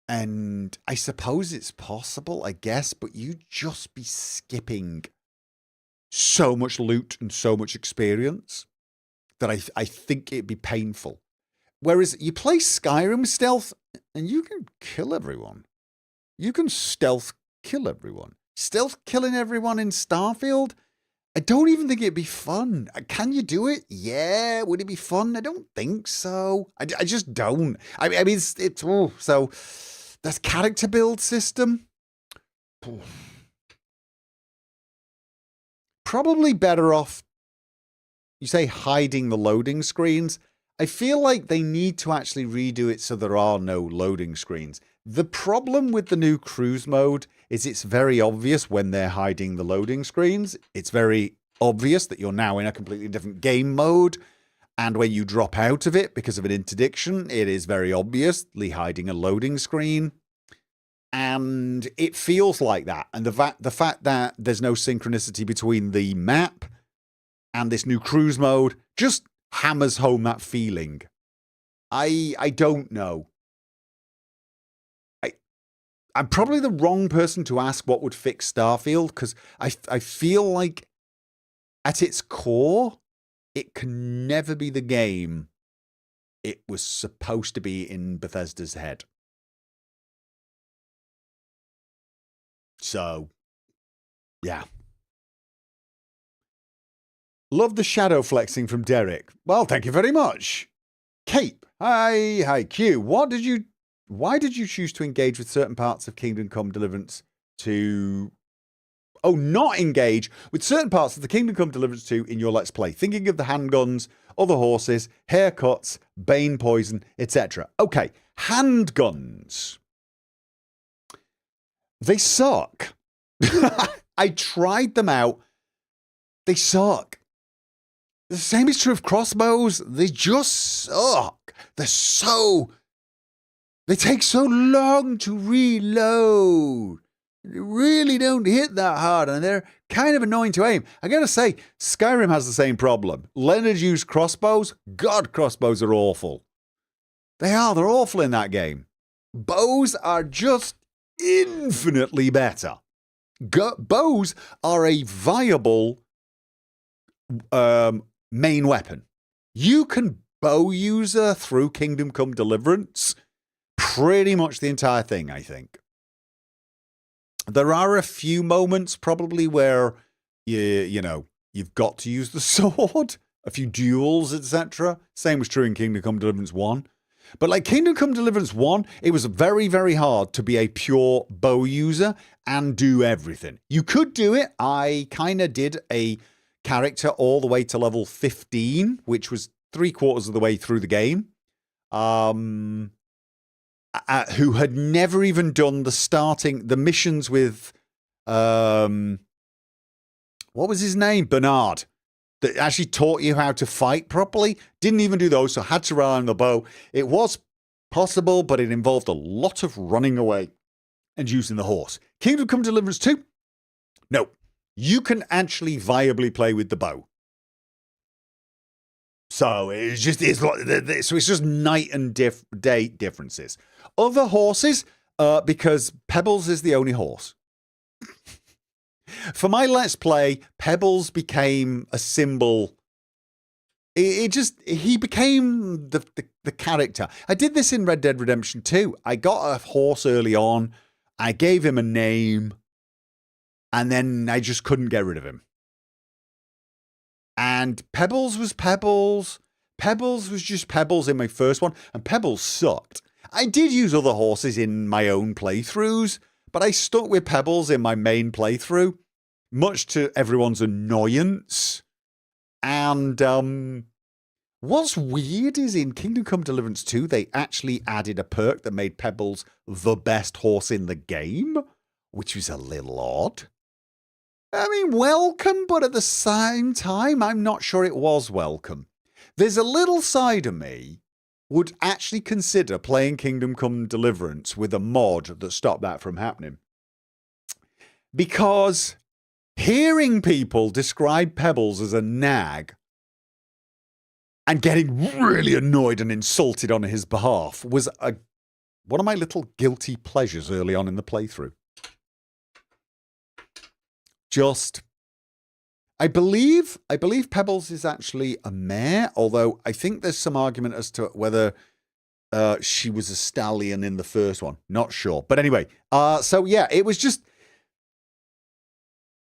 and I suppose it's possible, I guess, but you'd just be skipping so much loot and so much experience that I think it'd be painful. Whereas you play Skyrim stealth, and you can kill everyone. You can stealth kill everyone. Stealth killing everyone in Starfield? I don't even think it'd be fun. Can you do it? Yeah. Would it be fun? I don't think so. I just don't. I mean, it's so that's character build system. Probably better off, you say, hiding the loading screens. I feel like they need to actually redo it so there are no loading screens. The problem with the new cruise mode is it's very obvious when they're hiding the loading screens. It's very obvious that you're now in a completely different game mode. And when you drop out of it because of an interdiction, it is very obviously hiding a loading screen. And it feels like that. And the fact that there's no synchronicity between the map and this new cruise mode just hammers home that feeling. I don't know. I'm probably the wrong person to ask what would fix Starfield, because I feel like at its core, it can never be the game it was supposed to be in Bethesda's head. So, yeah. Love the shadow flexing from Derek. Well, thank you very much. Cape. Hi, Q. Why did you choose to engage with certain parts of Kingdom Come Deliverance to... Oh, not engage with certain parts of the Kingdom Come Deliverance 2 in your Let's Play. Thinking of the handguns, other horses, haircuts, bane poison, etc. Okay, handguns. They suck. I tried them out. They suck. The same is true of crossbows. They just suck. They take so long to reload. They really don't hit that hard, and they're kind of annoying to aim. I gotta say, Skyrim has the same problem. Leonard used crossbows. God, crossbows are awful. They're awful in that game. Bows are just infinitely better. Bows are a viable main weapon. You can bow user through Kingdom Come Deliverance pretty much the entire thing, I think. There are a few moments probably where you've got to use the sword, a few duels, etc. Same was true in Kingdom Come Deliverance 1. But like Kingdom Come Deliverance 1, it was very, very hard to be a pure bow user and do everything. You could do it. I kind of did a character all the way to level 15, which was 3/4 of the way through the game, who had never even done the missions with, what was his name? Bernard, that actually taught you how to fight properly. Didn't even do those, so had to rely on the bow. It was possible, but it involved a lot of running away and using the horse. Kingdom Come Deliverance 2? No. You can actually viably play with the bow. So it's just night and day differences. Other horses, because Pebbles is the only horse. For my Let's Play, Pebbles became a symbol. He became the character. I did this in Red Dead Redemption 2. I got a horse early on. I gave him a name. And then I just couldn't get rid of him. And Pebbles was Pebbles. Pebbles was just Pebbles in my first one. And Pebbles sucked. I did use other horses in my own playthroughs. But I stuck with Pebbles in my main playthrough. Much to everyone's annoyance. And what's weird is in Kingdom Come Deliverance 2, they actually added a perk that made Pebbles the best horse in the game. Which was a little odd. I mean, welcome, but at the same time, I'm not sure it was welcome. There's a little side of me would actually consider playing Kingdom Come Deliverance with a mod that stopped that from happening. Because hearing people describe Pebbles as a nag and getting really annoyed and insulted on his behalf was one of my little guilty pleasures early on in the playthrough. I believe Pebbles is actually a mare, although I think there's some argument as to whether she was a stallion in the first one. Not sure. But anyway, so yeah, it was just,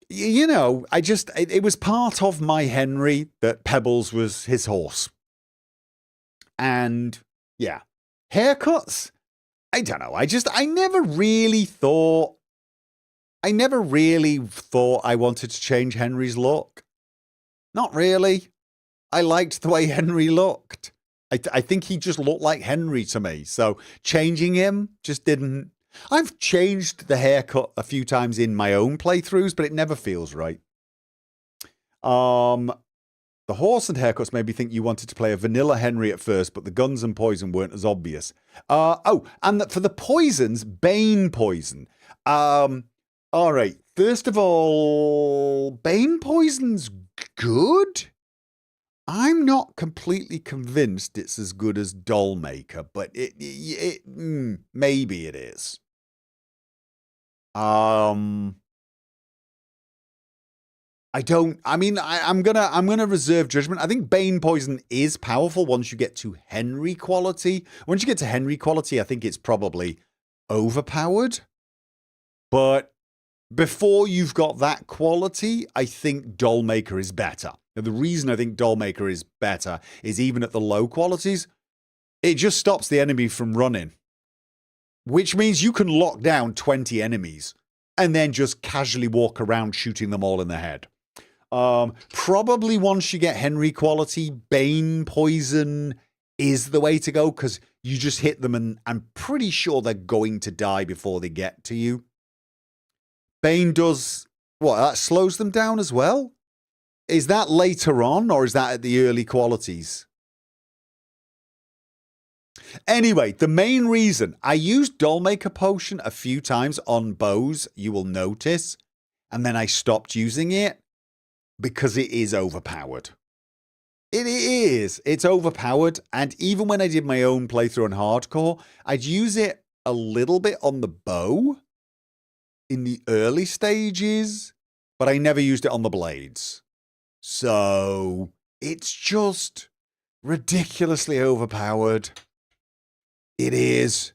you know, it was part of my Henry that Pebbles was his horse. And yeah, haircuts, I don't know. I never really thought I wanted to change Henry's look. Not really. I liked the way Henry looked. I think he just looked like Henry to me. So changing him just didn't. I've changed the haircut a few times in my own playthroughs, but it never feels right. The horse and haircuts made me think you wanted to play a vanilla Henry at first, but the guns and poison weren't as obvious. And for the poisons, Bane poison. All right. First of all, Bane poison's good. I'm not completely convinced it's as good as Dollmaker, but maybe it is. I'm gonna reserve judgment. I think Bane poison is powerful once you get to Henry quality. Once you get to Henry quality, I think it's probably overpowered. But before you've got that quality, I think Dollmaker is better. Now, the reason I think Dollmaker is better is even at the low qualities, it just stops the enemy from running. Which means you can lock down 20 enemies and then just casually walk around shooting them all in the head. Probably once you get Henry quality, Bane poison is the way to go because you just hit them and I'm pretty sure they're going to die before they get to you. Bane does, what, that slows them down as well? Is that later on or is that at the early qualities? Anyway, the main reason I used Dollmaker Potion a few times on bows, you will notice, and then I stopped using it because it is overpowered. It is. It's overpowered, and even when I did my own playthrough on hardcore, I'd use it a little bit on the bow in the early stages, but I never used it on the blades. So it's just ridiculously overpowered. It is.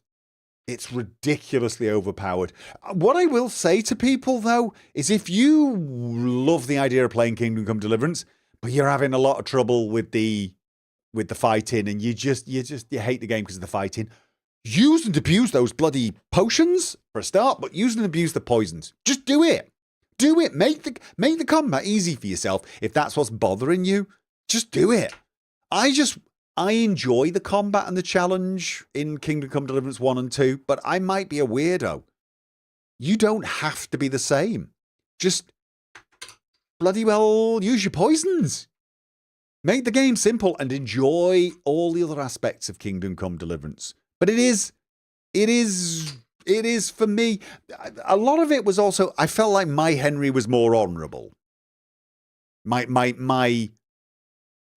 It's ridiculously overpowered. What I will say to people, though, is if you love the idea of playing Kingdom Come Deliverance, but you're having a lot of trouble with the fighting, and you hate the game because of the fighting, use and abuse those bloody potions for a start, but use and abuse the poisons. Just do it. do it. Make the combat easy for yourself. If that's what's bothering you, just do it. I enjoy the combat and the challenge in Kingdom Come Deliverance 1 and 2, but I might be a weirdo. You don't have to be the same. Just bloody well use your poisons. Make the game simple and enjoy all the other aspects of Kingdom Come Deliverance. But it is for me. A lot of it was also, I felt like my Henry was more honourable. My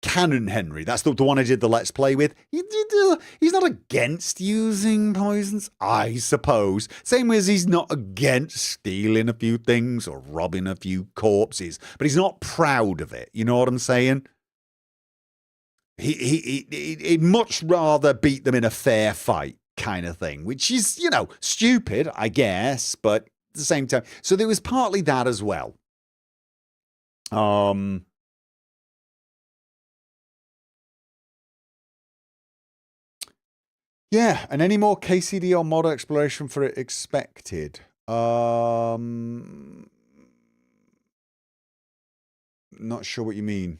Canon Henry, that's the one I did the Let's Play with. He's not against using poisons, I suppose. Same as he's not against stealing a few things or robbing a few corpses, but he's not proud of it. You know what I'm saying? He'd much rather beat them in a fair fight kind of thing, which is, stupid, I guess, but at the same time. So there was partly that as well. Yeah, and any more KCD or mod exploration for it expected? Not sure what you mean.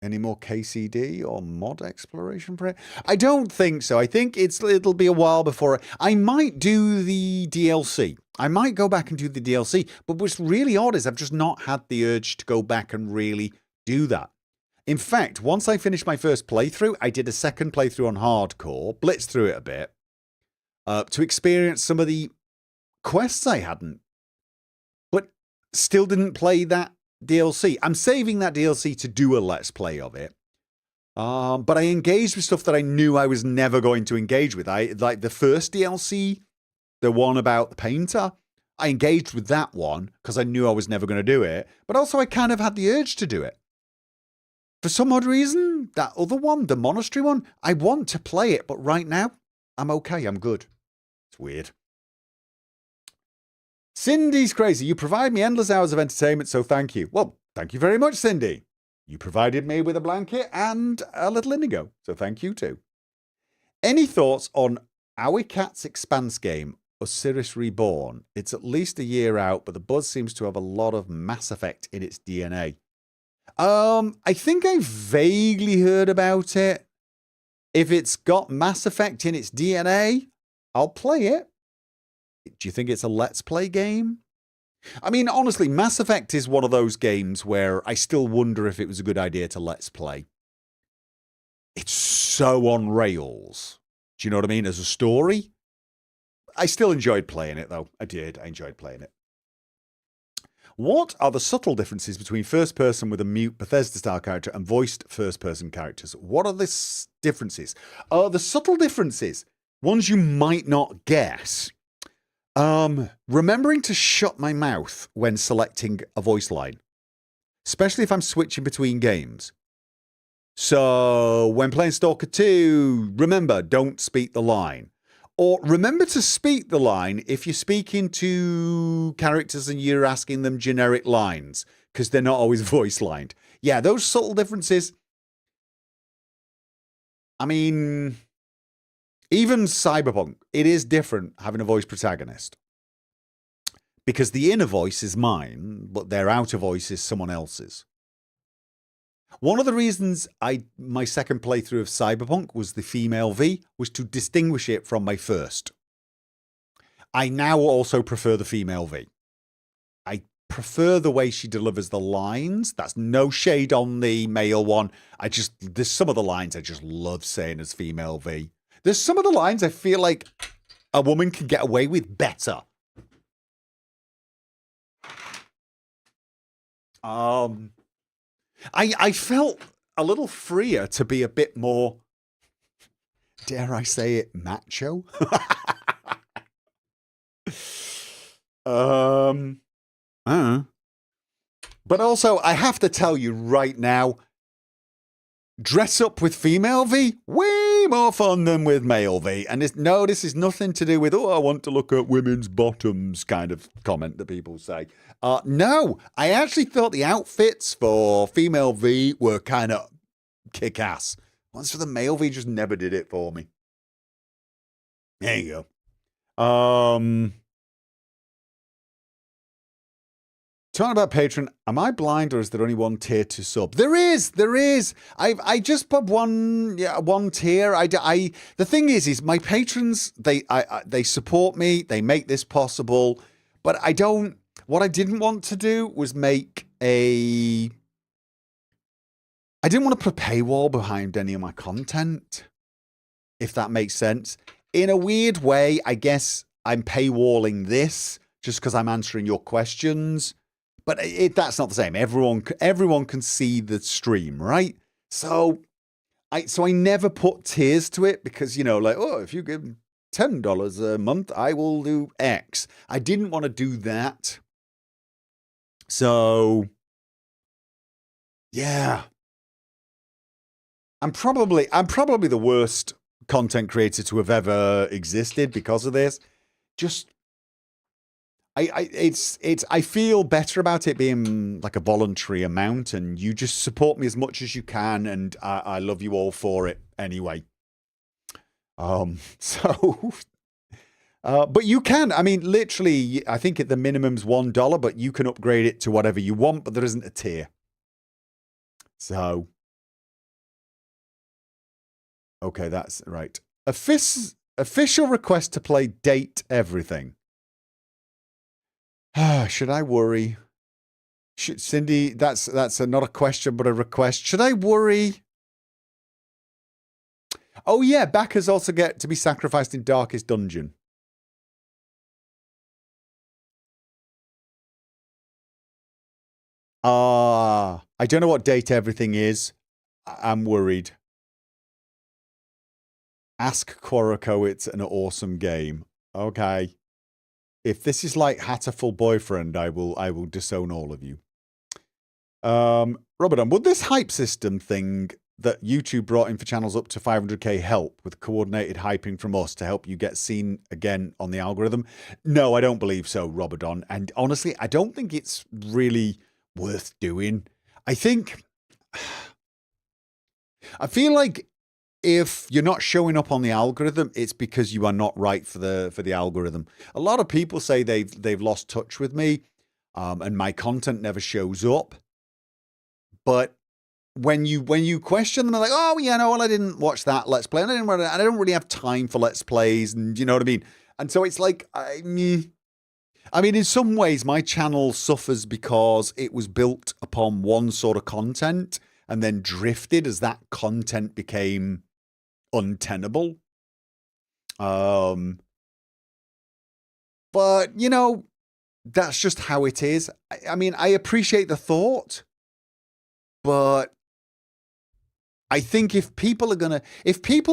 Any more KCD or mod exploration for it? I don't think so. I think it'll be a while before I might do the DLC. I might go back and do the DLC, but what's really odd is I've just not had the urge to go back and really do that. In fact, once I finished my first playthrough, I did a second playthrough on hardcore, blitzed through it a bit, to experience some of the quests I hadn't, but still didn't play that DLC. I'm saving that DLC to do a Let's Play of it, but I engaged with stuff that I knew I was never going to engage with. Like the first DLC, the one about the painter, I engaged with that one because I knew I was never going to do it, but also I kind of had the urge to do it. For some odd reason, that other one, the monastery one, I want to play it, but right now, I'm okay, I'm good. It's weird. Cindy's crazy. You provide me endless hours of entertainment, so thank you. Well, thank you very much, Cindy. You provided me with a blanket and a little indigo, so thank you too. Any thoughts on Awikat's Expanse game, Osiris Reborn? It's at least a year out, but the buzz seems to have a lot of Mass Effect in its DNA. I think I vaguely heard about it. If it's got Mass Effect in its DNA, I'll play it. Do you think it's a Let's Play game? I mean, honestly, Mass Effect is one of those games where I still wonder if it was a good idea to Let's Play. It's so on rails. Do you know what I mean? As a story. I still enjoyed playing it, though. I did. I enjoyed playing it. What are the subtle differences between first person with a mute Bethesda-style character and voiced first-person characters? What are the differences? The subtle differences, ones you might not guess. Remembering to shut my mouth when selecting a voice line, especially if I'm switching between games. So when playing Stalker 2, remember, don't speak the line. Or remember to speak the line if you're speaking to characters and you're asking them generic lines, because they're not always voice lined. Yeah, those subtle differences. I mean, even Cyberpunk, it is different having a voice protagonist. Because the inner voice is mine, but their outer voice is someone else's. One of the reasons my second playthrough of Cyberpunk was the female V was to distinguish it from my first. I now also prefer the female V. I prefer the way she delivers the lines. That's no shade on the male one. There's some of the lines I just love saying as female V. There's some of the lines I feel like a woman can get away with better. I felt a little freer to be a bit more, dare I say it, macho? But also, I have to tell you right now, dress up with female V, way more fun than with male V. And this is nothing to do with, I want to look at women's bottoms kind of comment that people say. No, I actually thought the outfits for female V were kind of kick-ass. Ones for the male V just never did it for me. There you go. Talking about Patreon, am I blind or is there only one tier to sub? There is. I just put one tier. The thing is my patrons, they support me, they make this possible, but what I didn't want to do was make I didn't want to put a paywall behind any of my content, if that makes sense. In a weird way, I guess I'm paywalling this just because I'm answering your questions. But that's not the same. Everyone can see the stream, right? So I never put tiers to it because, like, oh, if you give $10 a month, I will do X. I didn't want to do that. So, yeah. I'm probably the worst content creator to have ever existed because of this. Just I feel better about it being like a voluntary amount, and you just support me as much as you can, and I love you all for it anyway. So but you can, I mean, literally, I think the minimum's $1, but you can upgrade it to whatever you want, but there isn't a tier. So okay, that's right. Official request to play Date Everything. Should I worry? Cindy, that's not a question, but a request. Should I worry? Oh yeah, backers also get to be sacrificed in Darkest Dungeon. I don't know what Date Everything is. I'm worried. Ask Quorico, it's an awesome game. Okay. If this is like Hatterful Boyfriend, I will disown all of you. Robert, would this hype system thing that YouTube brought in for channels up to 500k help with coordinated hyping from us to help you get seen again on the algorithm? No, I don't believe so, Robert. And honestly, I don't think it's really worth doing. I feel like if you're not showing up on the algorithm, it's because you are not right for the algorithm. A lot of people say they've lost touch with me, and my content never shows up. But when you question them, they're like, "Oh, yeah, no, well, I didn't watch that Let's Play, and I don't really have time for Let's Plays," and you know what I mean. And so it's like, I mean, in some ways, my channel suffers because it was built upon one sort of content and then drifted as that content became untenable. But that's just how it is. I mean, I appreciate the thought, but I think if people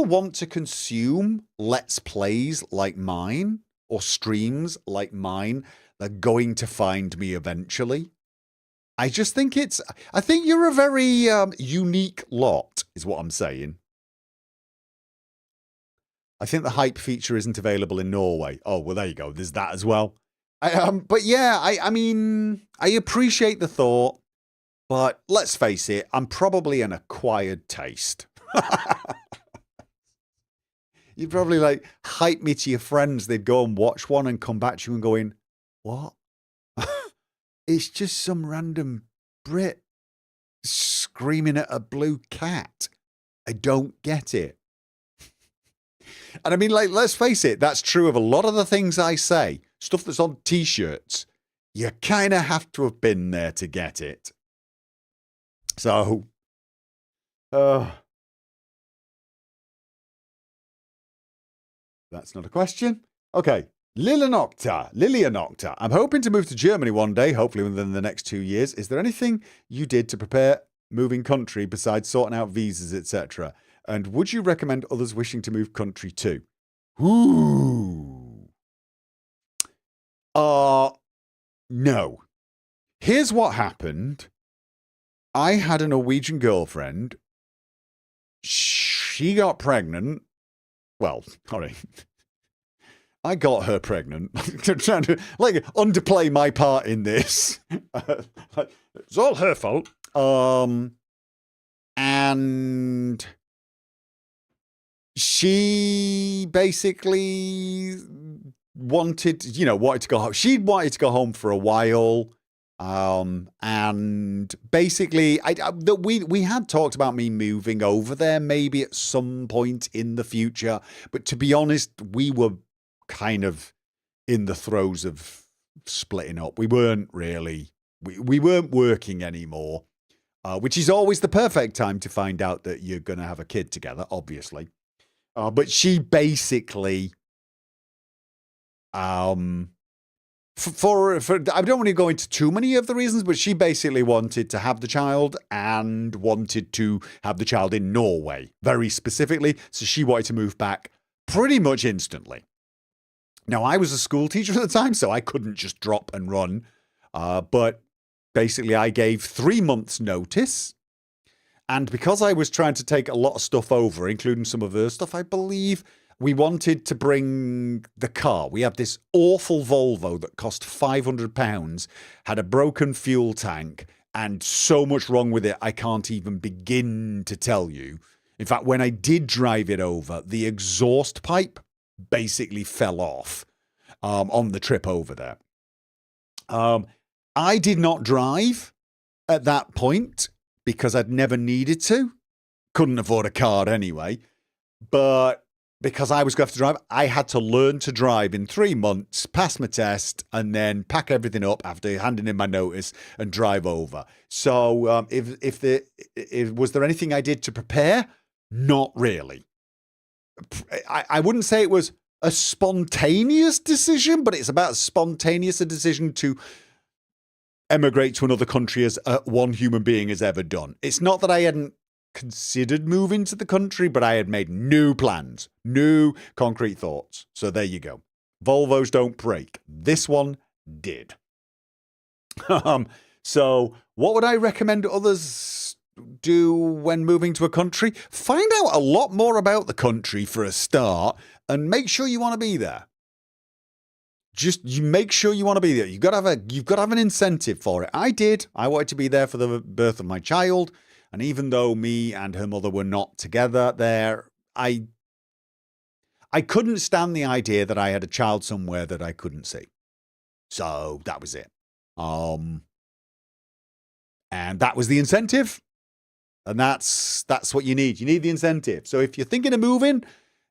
want to consume Let's Plays like mine or streams like mine, they're going to find me eventually. I think you're a very unique lot, is what I'm saying. I think the hype feature isn't available in Norway. Oh, well, there you go. There's that as well. But yeah, I mean, I appreciate the thought, but let's face it, I'm probably an acquired taste. You'd probably like hype me to your friends. They'd go and watch one and come back to you and going, what? It's just some random Brit screaming at a blue cat. I don't get it. And I mean, like, let's face it, that's true of a lot of the things I say. Stuff that's on t-shirts. You kind of have to have been there to get it. So, that's not a question. Okay. Lilianocta. I'm hoping to move to Germany one day, hopefully within the next 2 years. Is there anything you did to prepare moving country besides sorting out visas, etc.? And would you recommend others wishing to move country too? Ooh. No. Here's what happened. I had a Norwegian girlfriend. She got pregnant. Well, sorry. I got her pregnant. Trying to underplay my part in this. It's all her fault. And she basically wanted to go home. She'd wanted to go home for a while. And basically, we had talked about me moving over there maybe at some point in the future. But to be honest, we were kind of in the throes of splitting up. We weren't really, we weren't working anymore, which is always the perfect time to find out that you're going to have a kid together, obviously. But she basically, for I don't want to go into too many of the reasons, but she basically wanted to have the child and wanted to have the child in Norway, very specifically. So she wanted to move back pretty much instantly. Now, I was a school teacher at the time, so I couldn't just drop and run. But basically, I gave 3 months' notice. And because I was trying to take a lot of stuff over, including some of her stuff, I believe we wanted to bring the car. We had this awful Volvo that cost £500, had a broken fuel tank, and so much wrong with it, I can't even begin to tell you. In fact, when I did drive it over, the exhaust pipe basically fell off on the trip over there. I did not drive at that point because I'd never needed to. Couldn't afford a car anyway. But because I was going to have to drive, I had to learn to drive in 3 months, pass my test, and then pack everything up after handing in my notice and drive over. So was there anything I did to prepare? Not really. I wouldn't say it was a spontaneous decision, but it's about as spontaneous a decision to emigrate to another country as one human being has ever done. It's not that I hadn't considered moving to the country, but I had made new plans, new concrete thoughts. So there you go. Volvos don't break. This one did. So what would I recommend others do when moving to a country? Find out a lot more about the country for a start, and make sure you want to be there. Just you make sure you want to be there. You've got to have an incentive for it. I did. I wanted to be there for the birth of my child. And even though me and her mother were not together there, I couldn't stand the idea that I had a child somewhere that I couldn't see. So that was it. And that was the incentive. And that's what you need. You need the incentive. So if you're thinking of moving,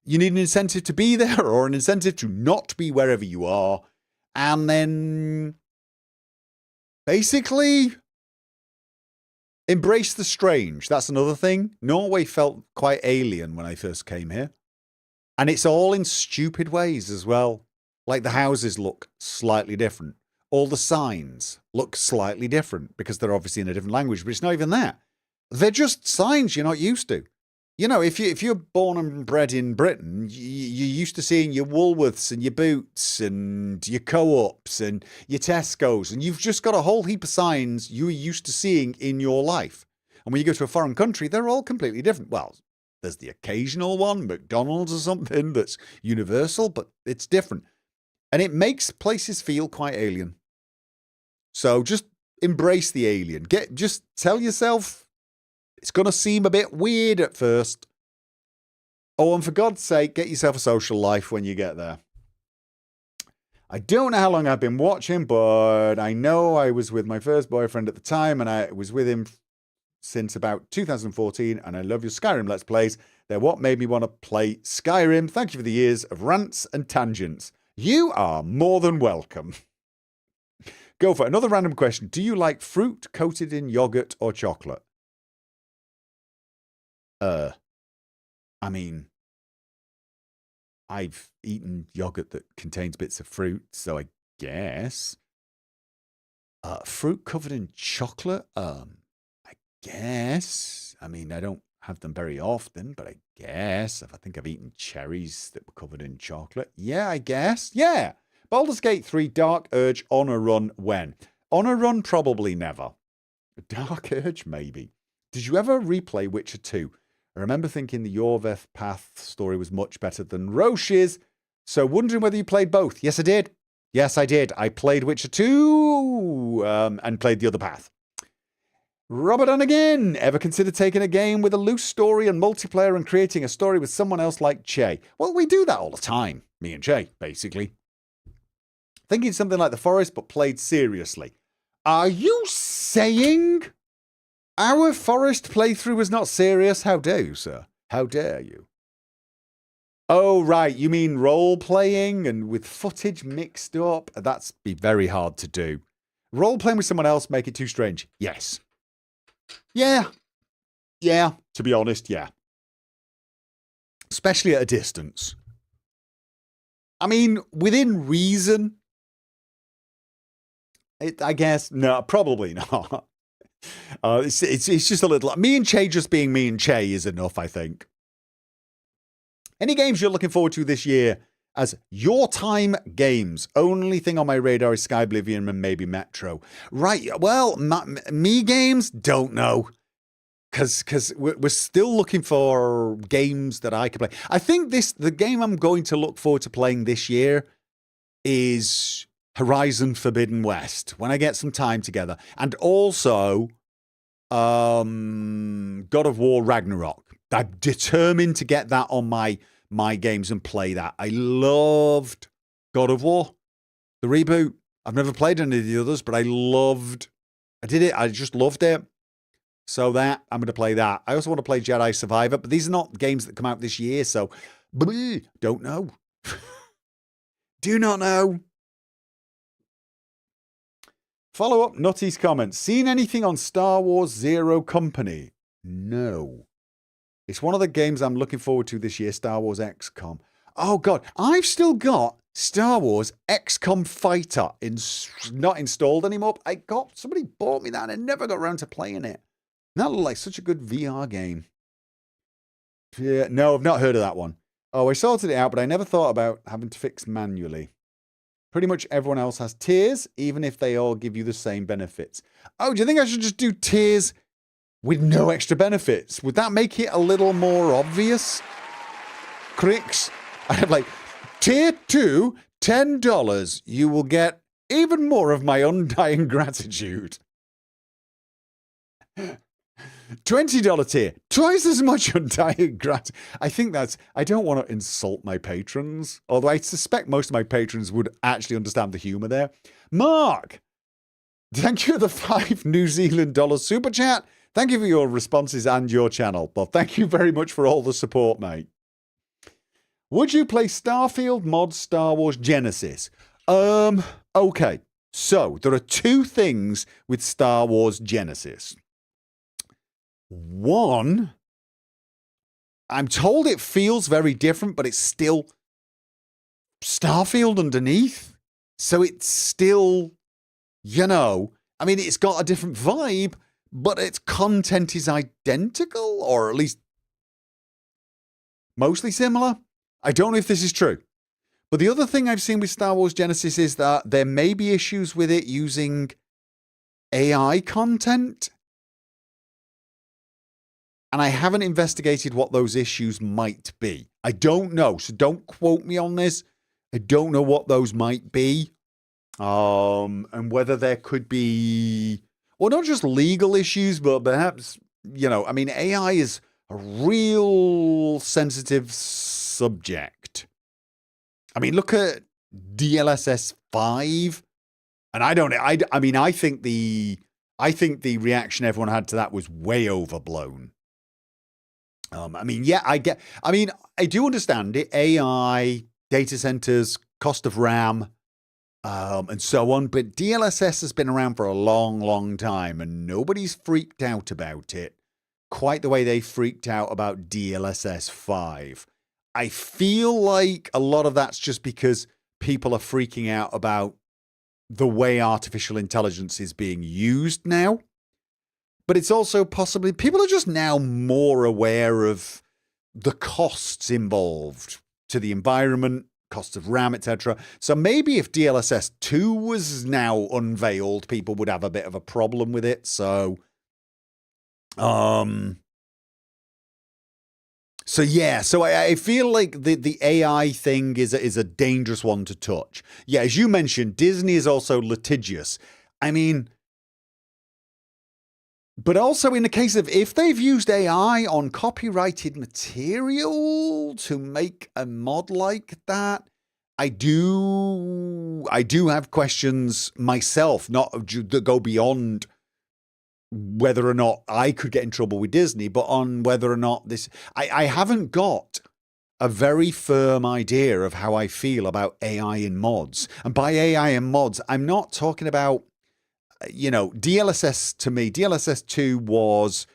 you need an incentive to be there or an incentive to not be wherever you are. And then basically embrace the strange. That's another thing. Norway felt quite alien when I first came here. And it's all in stupid ways as well. Like the houses look slightly different. All the signs look slightly different because they're obviously in a different language, but it's not even that. They're just signs you're not used to. You know, if you're born and bred in Britain, you're used to seeing your Woolworths and your Boots and your Co-ops and your Tesco's, and you've just got a whole heap of signs you're used to seeing in your life. And when you go to a foreign country, they're all completely different. Well, there's the occasional one, McDonald's or something, that's universal, but it's different. And it makes places feel quite alien. So just embrace the alien. Just tell yourself, it's going to seem a bit weird at first. Oh, and for God's sake, get yourself a social life when you get there. I don't know how long I've been watching, but I know I was with my first boyfriend at the time, and I was with him since about 2014, and I love your Skyrim Let's Plays. They're what made me want to play Skyrim. Thank you for the years of rants and tangents. You are more than welcome. Gopher, another random question. Do you like fruit coated in yogurt or chocolate? I mean, I've eaten yogurt that contains bits of fruit, so I guess. Fruit covered in chocolate? I guess. I mean, I don't have them very often, but I guess. I think I've eaten cherries that were covered in chocolate. Yeah, I guess. Yeah. Baldur's Gate 3 Dark Urge on a run when? On a run, probably never. Dark Urge, maybe. Did you ever replay Witcher 2? I remember thinking the Yorveth Path story was much better than Roche's, so wondering whether you played both. Yes, I did. Yes, I did. I played Witcher 2 and played the other path. Robert on again. Ever consider taking a game with a loose story and multiplayer and creating a story with someone else like Che? Well, we do that all the time. Me and Che, basically. Thinking something like The Forest, but played seriously. Are you saying our Forest playthrough was not serious? How dare you, sir? How dare you? Oh, right. You mean role-playing and with footage mixed up? That's be very hard to do. Role-playing with someone else make it too strange? Yes. Yeah. Yeah, to be honest, yeah. Especially at a distance. I mean, within reason. I guess, no, probably not. It's just a little... Me and Che just being me and Che is enough, I think. Any games you're looking forward to this year as your time games? Only thing on my radar is Sky Oblivion and maybe Metro. Right, well, me games? Don't know. Because we're still looking for games that I can play. I think the game I'm going to look forward to playing this year is Horizon Forbidden West, when I get some time together. And also God of War Ragnarok. I'm determined to get that on my games and play that. I loved God of War, the reboot. I've never played any of the others, but I did it. I just loved it. So that, I'm going to play that. I also want to play Jedi Survivor, but these are not games that come out this year, so don't know. Do not know. Follow up Nutty's comments. Seen anything on Star Wars Zero Company? No. It's one of the games I'm looking forward to this year, Star Wars XCOM. Oh, God. I've still got Star Wars XCOM Fighter not installed anymore. Somebody bought me that and I never got around to playing it. That looked like such a good VR game. Yeah, no, I've not heard of that one. Oh, I sorted it out, but I never thought about having to fix manually. Pretty much everyone else has tiers, even if they all give you the same benefits. Oh, do you think I should just do tiers with no extra benefits? Would that make it a little more obvious? Cricks? I have like, tier 2, $10. You will get even more of my undying gratitude. $20 tier, twice as much undying gratitude. I don't want to insult my patrons, although I suspect most of my patrons would actually understand the humor there. Mark, thank you for the $5 New Zealand dollars super chat. Thank you for your responses and your channel. Well, thank you very much for all the support, mate. Would you play Starfield mod Star Wars Genesis? Okay. So, there are two things with Star Wars Genesis. One, I'm told it feels very different, but it's still Starfield underneath. So it's still, I mean, it's got a different vibe, but its content is identical, or at least mostly similar. I don't know if this is true. But the other thing I've seen with Star Wars Genesis is that there may be issues with it using AI content. And I haven't investigated what those issues might be. I don't know, so don't quote me on this. I don't know what those might be. And whether there could be, well, not just legal issues, but perhaps, I mean, AI is a real sensitive subject. I mean, look at DLSS 5. And I think the reaction everyone had to that was way overblown. I do understand it. AI, data centers, cost of RAM, and so on. But DLSS has been around for a long, long time, and nobody's freaked out about it quite the way they freaked out about DLSS 5. I feel like a lot of that's just because people are freaking out about the way artificial intelligence is being used now. But it's also possibly people are just now more aware of the costs involved to the environment, costs of RAM, etc. So maybe if DLSS 2 was now unveiled, people would have a bit of a problem with it. So I feel like the AI thing is a dangerous one to touch. Yeah, as you mentioned, Disney is also litigious. I mean, but also in the case of if they've used AI on copyrighted material to make a mod like that, I do have questions myself, not that go beyond whether or not I could get in trouble with Disney, but on whether or not this. I haven't got a very firm idea of how I feel about AI in mods. And by AI in mods, I'm not talking about, DLSS to me. DLSS 2 was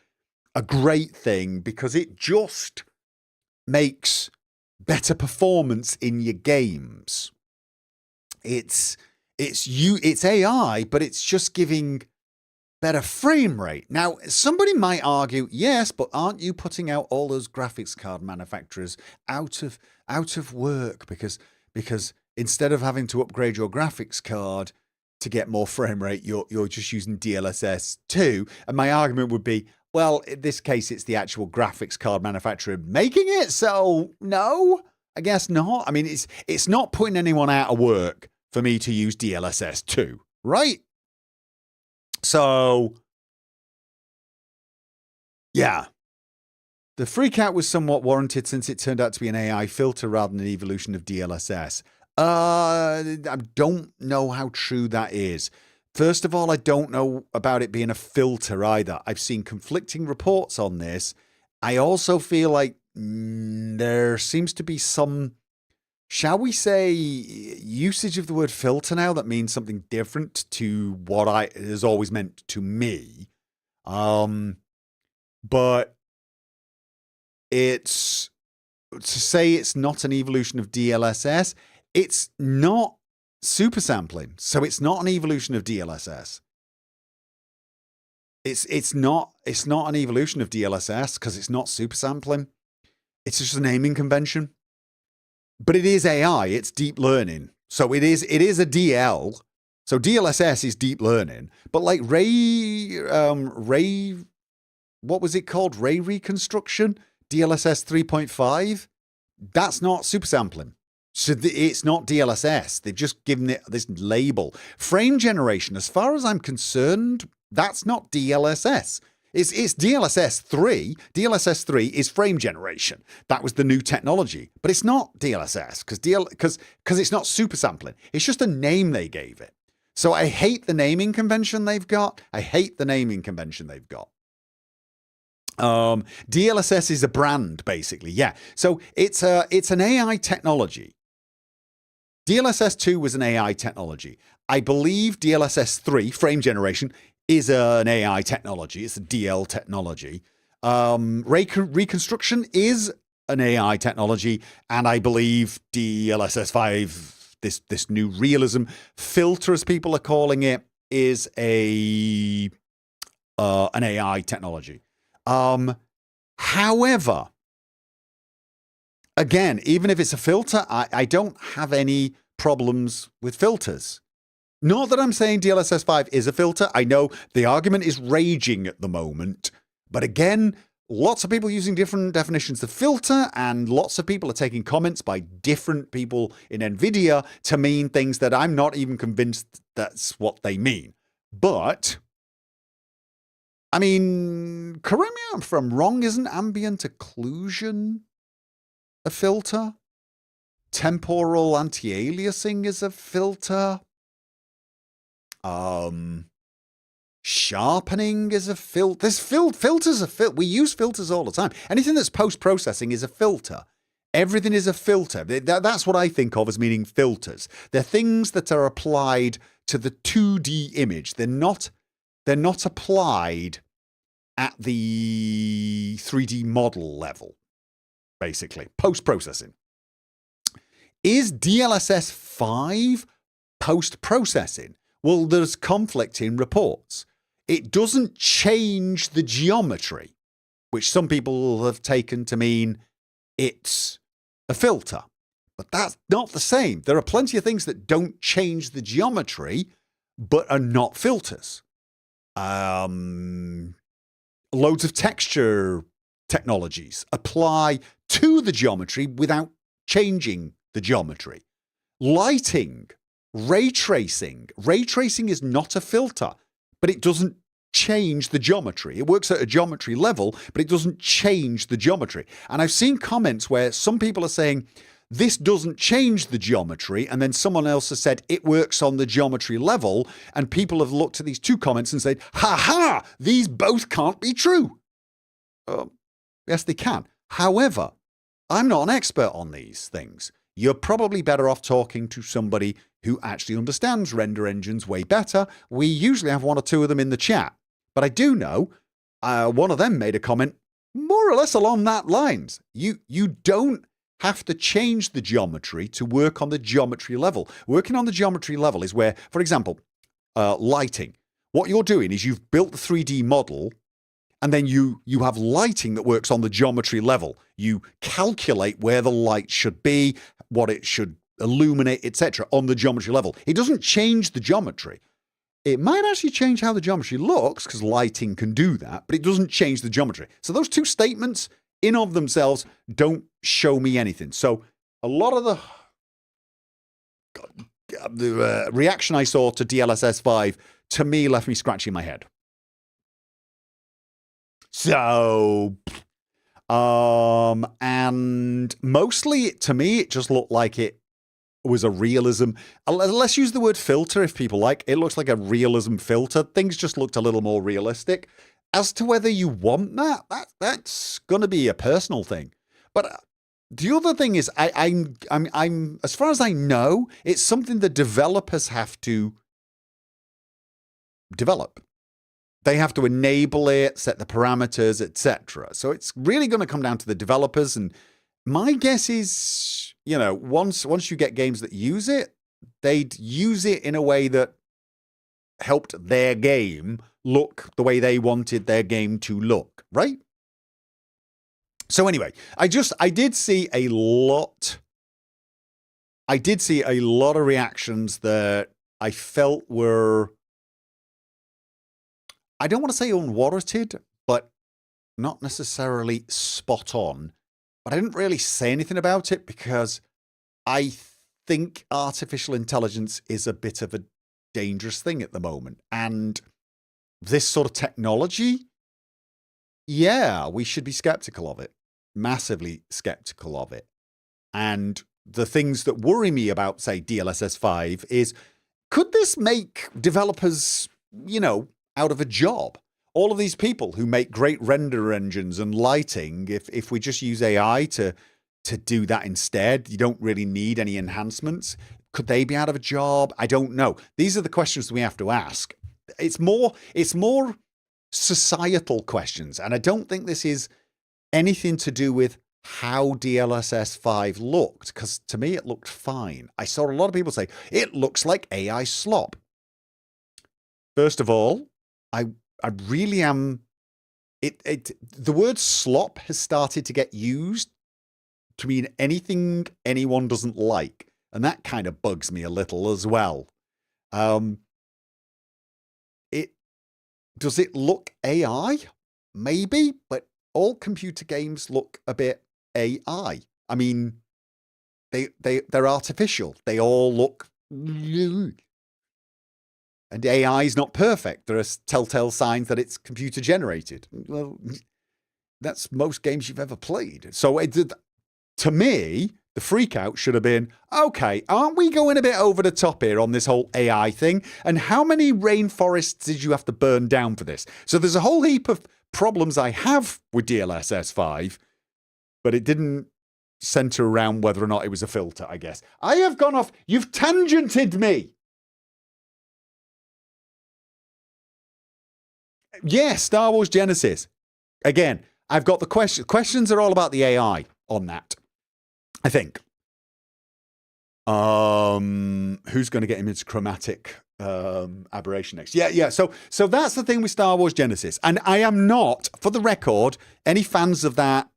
a great thing because it just makes better performance in your games. It's AI, but it's just giving better frame rate. Now, somebody might argue, yes, but aren't you putting out all those graphics card manufacturers out of work because instead of having to upgrade your graphics card to get more frame rate, you're just using DLSS 2? And my argument would be, well, in this case, it's the actual graphics card manufacturer making it, so no, I guess not. I mean, it's not putting anyone out of work for me to use DLSS 2, right? So, yeah. The freak out was somewhat warranted since it turned out to be an AI filter rather than an evolution of DLSS. I don't know how true that is. First of all, I don't know about it being a filter either. I've seen conflicting reports on this. I also feel like there seems to be some, shall we say, usage of the word filter now that means something different to what it has always meant to me. But it's to say it's not an evolution of DLSS. It's not super sampling, so it's not an evolution of DLSS. It's not an evolution of DLSS because it's not super sampling. It's just a naming convention. But it is AI. It's deep learning. So it is a DL. So DLSS is deep learning. But like Ray, what was it called? Ray reconstruction? DLSS 3.5? That's not super sampling. So it's not DLSS. They've just given it this label. Frame generation, as far as I'm concerned, that's not DLSS. It's DLSS 3. DLSS 3 is frame generation. That was the new technology. But it's not DLSS because it's not super sampling. It's just a name they gave it. So I hate the naming convention they've got. DLSS is a brand, basically. Yeah. So it's an AI technology. DLSS 2 was an AI technology. I believe DLSS 3, frame generation, is an AI technology. It's a DL technology. Reconstruction is an AI technology. And I believe DLSS 5, this new realism filter, as people are calling it, is an AI technology. However, again, even if it's a filter, I don't have any problems with filters. Not that I'm saying DLSS 5 is a filter. I know the argument is raging at the moment. But again, lots of people using different definitions of filter, and lots of people are taking comments by different people in NVIDIA to mean things that I'm not even convinced that's what they mean. But I mean, correct me if I'm wrong, isn't ambient occlusion a filter? Temporal anti-aliasing is a filter. Sharpening is a filter. Filters are filter. We use filters all the time. Anything that's post-processing is a filter. Everything is a filter. That's what I think of as meaning filters. They're things that are applied to the 2D image. They're not applied at the 3D model level, basically. Post-processing. Is DLSS 5 post-processing? Well, there's conflict in reports. It doesn't change the geometry, which some people have taken to mean it's a filter. But that's not the same. There are plenty of things that don't change the geometry, but are not filters. Loads of texture technologies apply to the geometry without changing the geometry. Lighting, ray tracing. Ray tracing is not a filter, but it doesn't change the geometry. It works at a geometry level, but it doesn't change the geometry. And I've seen comments where some people are saying this doesn't change the geometry, and then someone else has said it works on the geometry level, and people have looked at these two comments and said, ha ha, these both can't be true. Yes, they can. However, I'm not an expert on these things. You're probably better off talking to somebody who actually understands render engines way better. We usually have one or two of them in the chat. But I do know one of them made a comment more or less along that lines. You don't have to change the geometry to work on the geometry level. Working on the geometry level is where, for example, lighting. What you're doing is you've built the 3D model, and then you have lighting that works on the geometry level. You calculate where the light should be, what it should illuminate, etc. on the geometry level. It doesn't change the geometry. It might actually change how the geometry looks, because lighting can do that, but it doesn't change the geometry. So those two statements in of themselves don't show me anything. So a lot of the reaction I saw to DLSS 5, to me, left me scratching my head. So, and mostly to me, it just looked like it was a realism. Let's use the word filter if people like. It looks like a realism filter. Things just looked a little more realistic. As to whether you want that's going to be a personal thing. But the other thing is, I'm as far as I know, it's something the developers have to develop. They have to enable it, set the parameters, etc. So it's really going to come down to the developers. And my guess is, once you get games that use it, they'd use it in a way that helped their game look the way they wanted their game to look, right? So anyway, I did see a lot of reactions that I felt were, I don't want to say unwarranted, but not necessarily spot on. But I didn't really say anything about it because I think artificial intelligence is a bit of a dangerous thing at the moment. And this sort of technology, yeah, we should be skeptical of it. Massively skeptical of it. And the things that worry me about, say, DLSS 5 is, could this make developers, out of a job? All of these people who make great render engines and lighting, if we just use AI to do that instead, you don't really need any enhancements. Could they be out of a job? I don't know. These are the questions we have to ask. It's more societal questions. And I don't think this is anything to do with how DLSS 5 looked, because to me it looked fine. I saw a lot of people say, it looks like AI slop. First of all, I really am. The word slop has started to get used to mean anything anyone doesn't like, and that kind of bugs me a little as well. Does it look AI? Maybe, but all computer games look a bit AI. I mean, they're artificial. They all look. And AI is not perfect. There are telltale signs that it's computer generated. Well, that's most games you've ever played. So to me, the freak out should have been, okay, aren't we going a bit over the top here on this whole AI thing? And how many rainforests did you have to burn down for this? So there's a whole heap of problems I have with DLSS 5, but it didn't center around whether or not it was a filter, I guess. I have gone off. You've tangented me. Yeah, Star Wars Genesis. Again, I've got the questions. Questions are all about the AI on that, I think. Who's going to get him into chromatic aberration next? Yeah. So that's the thing with Star Wars Genesis. And I am not, for the record, any fans of that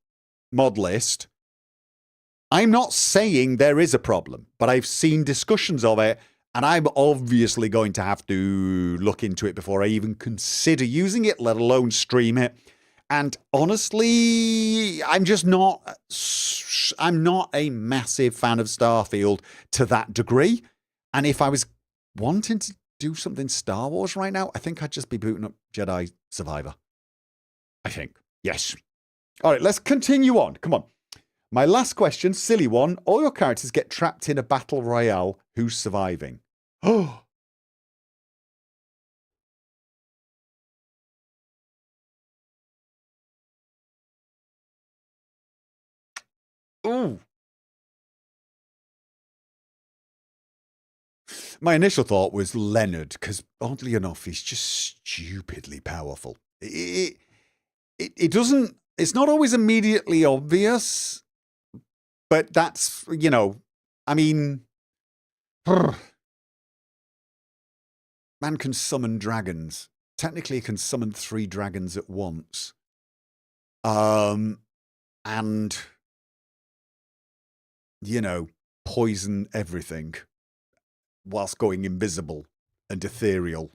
mod list, I'm not saying there is a problem, but I've seen discussions of it. And I'm obviously going to have to look into it before I even consider using it, let alone stream it. And honestly, I'm not a massive fan of Starfield to that degree. And if I was wanting to do something Star Wars right now, I think I'd just be booting up Jedi Survivor. I think. Yes. All right, let's continue on. Come on. My last question, silly one. All your characters get trapped in a battle royale. Who's surviving? Oh. Ooh. My initial thought was Leonard, because oddly enough, he's just stupidly powerful. It doesn't, it's not always immediately obvious, but that's, you know, I mean, man can summon dragons. Technically, he can summon 3 dragons at once. And, you know, poison everything whilst going invisible and ethereal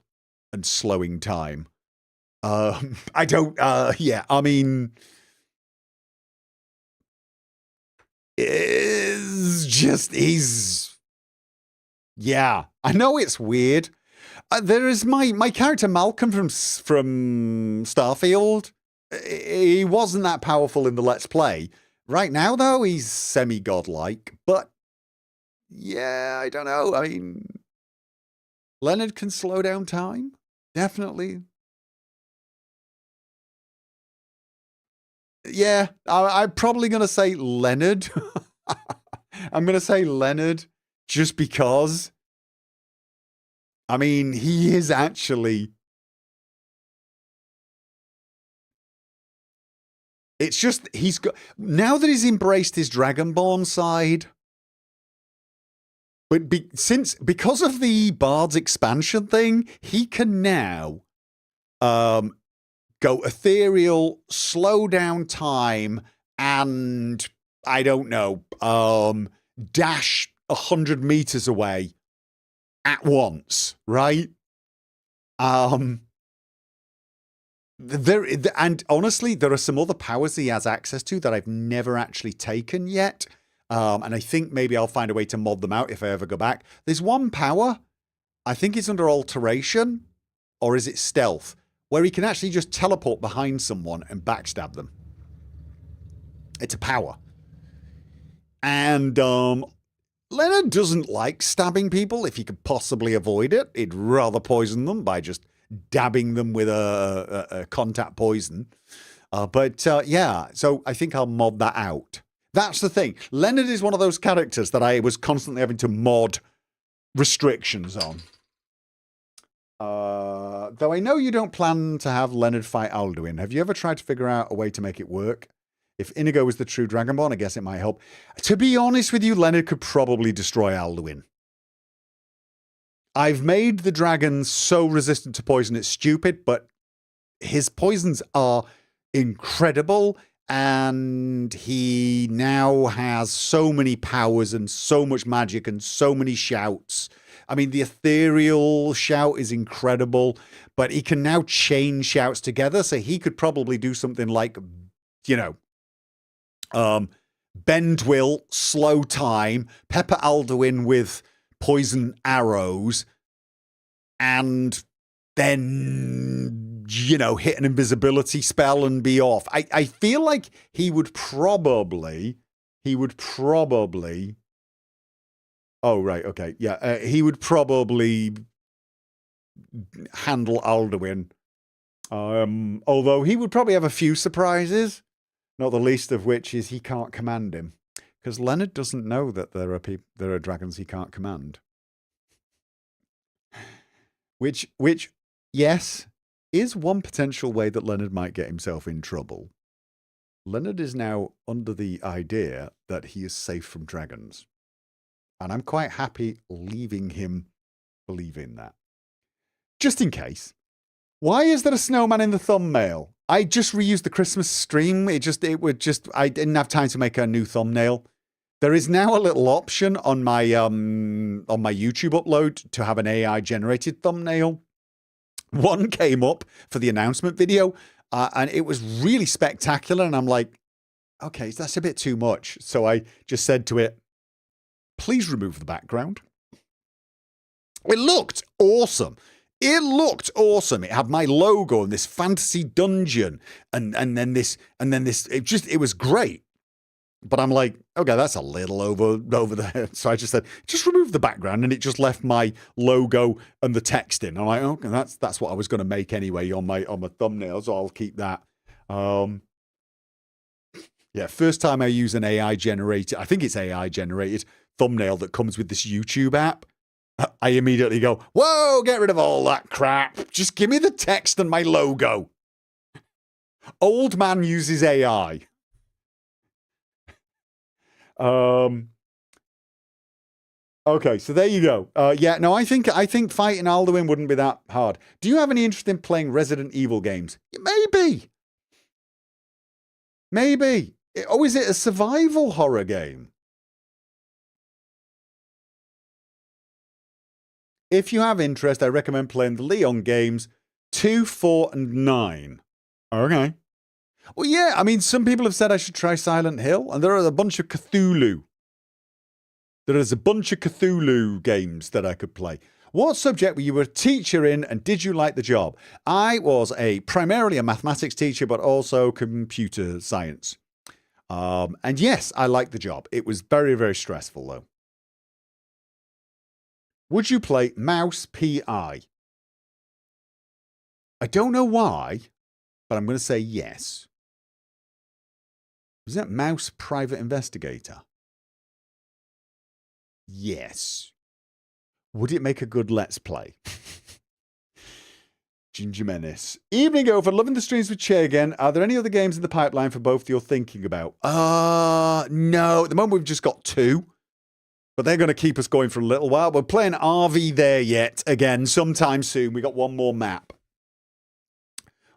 and slowing time. I don't, yeah, I mean, it's just, yeah, I know it's weird. There is my character Malcolm from Starfield. He wasn't that powerful in the Let's Play. Right now, though, he's semi-godlike, but yeah, I don't know. I mean, Leonard can slow down time. Definitely. Yeah, I'm probably going to say Leonard. I'm going to say Leonard just because. I mean, he is actually. It's just, he's got. Now that he's embraced his Dragonborn side. But because of the Bard's expansion thing, he can now go ethereal, slow down time, and I don't know, dash 100 meters away at once, right? And honestly, there are some other powers he has access to that I've never actually taken yet. And I think maybe I'll find a way to mod them out if I ever go back. There's one power, I think it's under alteration, or is it stealth, where he can actually just teleport behind someone and backstab them. It's a power. And Leonard doesn't like stabbing people if he could possibly avoid it. He'd rather poison them by just dabbing them with a contact poison. But yeah, so I think I'll mod that out. That's the thing. Leonard is one of those characters that I was constantly having to mod restrictions on. Though I know you don't plan to have Leonard fight Alduin. Have you ever tried to figure out a way to make it work? If Inigo was the true Dragonborn, I guess it might help. To be honest with you, Leonard could probably destroy Alduin. I've made the dragons so resistant to poison it's stupid, but his poisons are incredible. And he now has so many powers and so much magic and so many shouts. I mean, the ethereal shout is incredible, but he can now chain shouts together. So he could probably do something like, you know, bend will, slow time, pepper Alduin with poison arrows, and then, you know, hit an invisibility spell and be off. I feel like he would probably, oh, right, okay, yeah, he would probably handle Alduin. Although he would probably have a few surprises, not the least of which is he can't command him. Because Leonard doesn't know that there are dragons he can't command. Which, yes, is one potential way that Leonard might get himself in trouble. Leonard is now under the idea that he is safe from dragons. And I'm quite happy leaving him believing that. Just in case. Why is there a snowman in the thumbnail? I just reused the Christmas stream. I didn't have time to make a new thumbnail. There is now a little option on my YouTube upload to have an AI generated thumbnail. One came up for the announcement video, and it was really spectacular. And I'm like, okay, that's a bit too much. So I just said to it, please remove the background. It looked awesome. It had my logo and this fantasy dungeon, and then this. It was great. But I'm like, okay, that's a little over there. So I just said, just remove the background, and it just left my logo and the text in. I'm like, okay, that's what I was going to make anyway on my thumbnail, so I'll keep that. Yeah, first time I use an AI generated, I think it's AI generated thumbnail that comes with this YouTube app. I immediately go, whoa, get rid of all that crap. Just give me the text and my logo. Old man uses AI. Okay, so there you go. Yeah, no, I think fighting Alduin wouldn't be that hard. Do you have any interest in playing Resident Evil games? Maybe. Maybe. Oh, is it a survival horror game? If you have interest, I recommend playing the Leon games 2, 4, and 9. Okay. Well, yeah, I mean, some people have said I should try Silent Hill, and there are a bunch of Cthulhu. There is a bunch of Cthulhu games that I could play. What subject were you a teacher in, and did you like the job? I was primarily a mathematics teacher, but also computer science. And yes, I liked the job. It was very, very stressful, though. Would you play Mouse PI? I don't know why, but I'm going to say yes. Was that Mouse Private Investigator? Yes. Would it make a good Let's Play? Ginger Menace. Evening Gopher, loving the streams with Che again. Are there any other games in the pipeline for both you're thinking about? No. At the moment, we've just got 2. But they're going to keep us going for a little while. We're playing RV there yet again sometime soon. We got one more map.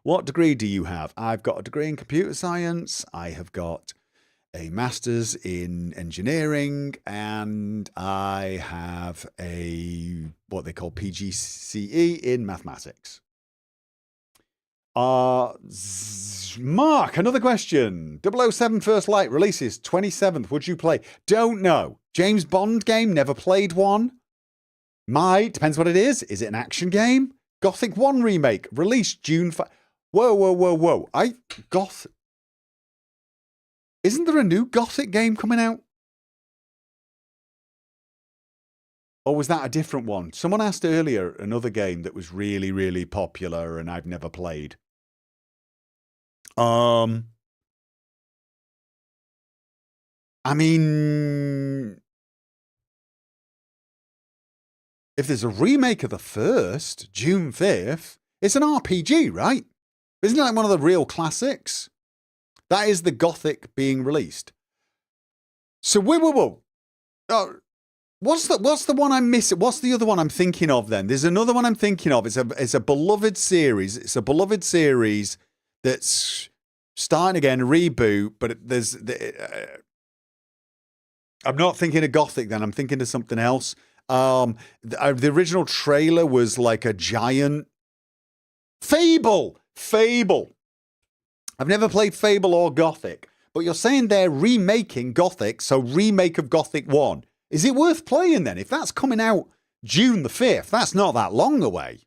What degree do you have? I've got a degree in computer science. I have got a master's in engineering, and I have a what they call PGCE in mathematics. Mark, another question. 007 First Light releases 27th. Would you play? Don't know. James Bond game, never played one. Might, depends what it is. Is it an action game? Gothic 1 remake, released June 5. Whoa. Isn't there a new Gothic game coming out? Or was that a different one? Someone asked earlier another game that was really, really popular and I've never played. I mean, if there's a remake of the first, June 5th, it's an RPG, right? Isn't it like one of the real classics? That is the Gothic being released. So, whoa. What's the one I'm missing? What's the other one I'm thinking of then? There's another one I'm thinking of. It's a beloved series. It's a beloved series that's starting again, a reboot, but I'm not thinking of Gothic then. I'm thinking of something else. The original trailer was like a giant Fable. I've never played Fable or Gothic, but you're saying they're remaking Gothic, so remake of Gothic 1. Is it worth playing then? If that's coming out June the 5th, that's not that long away.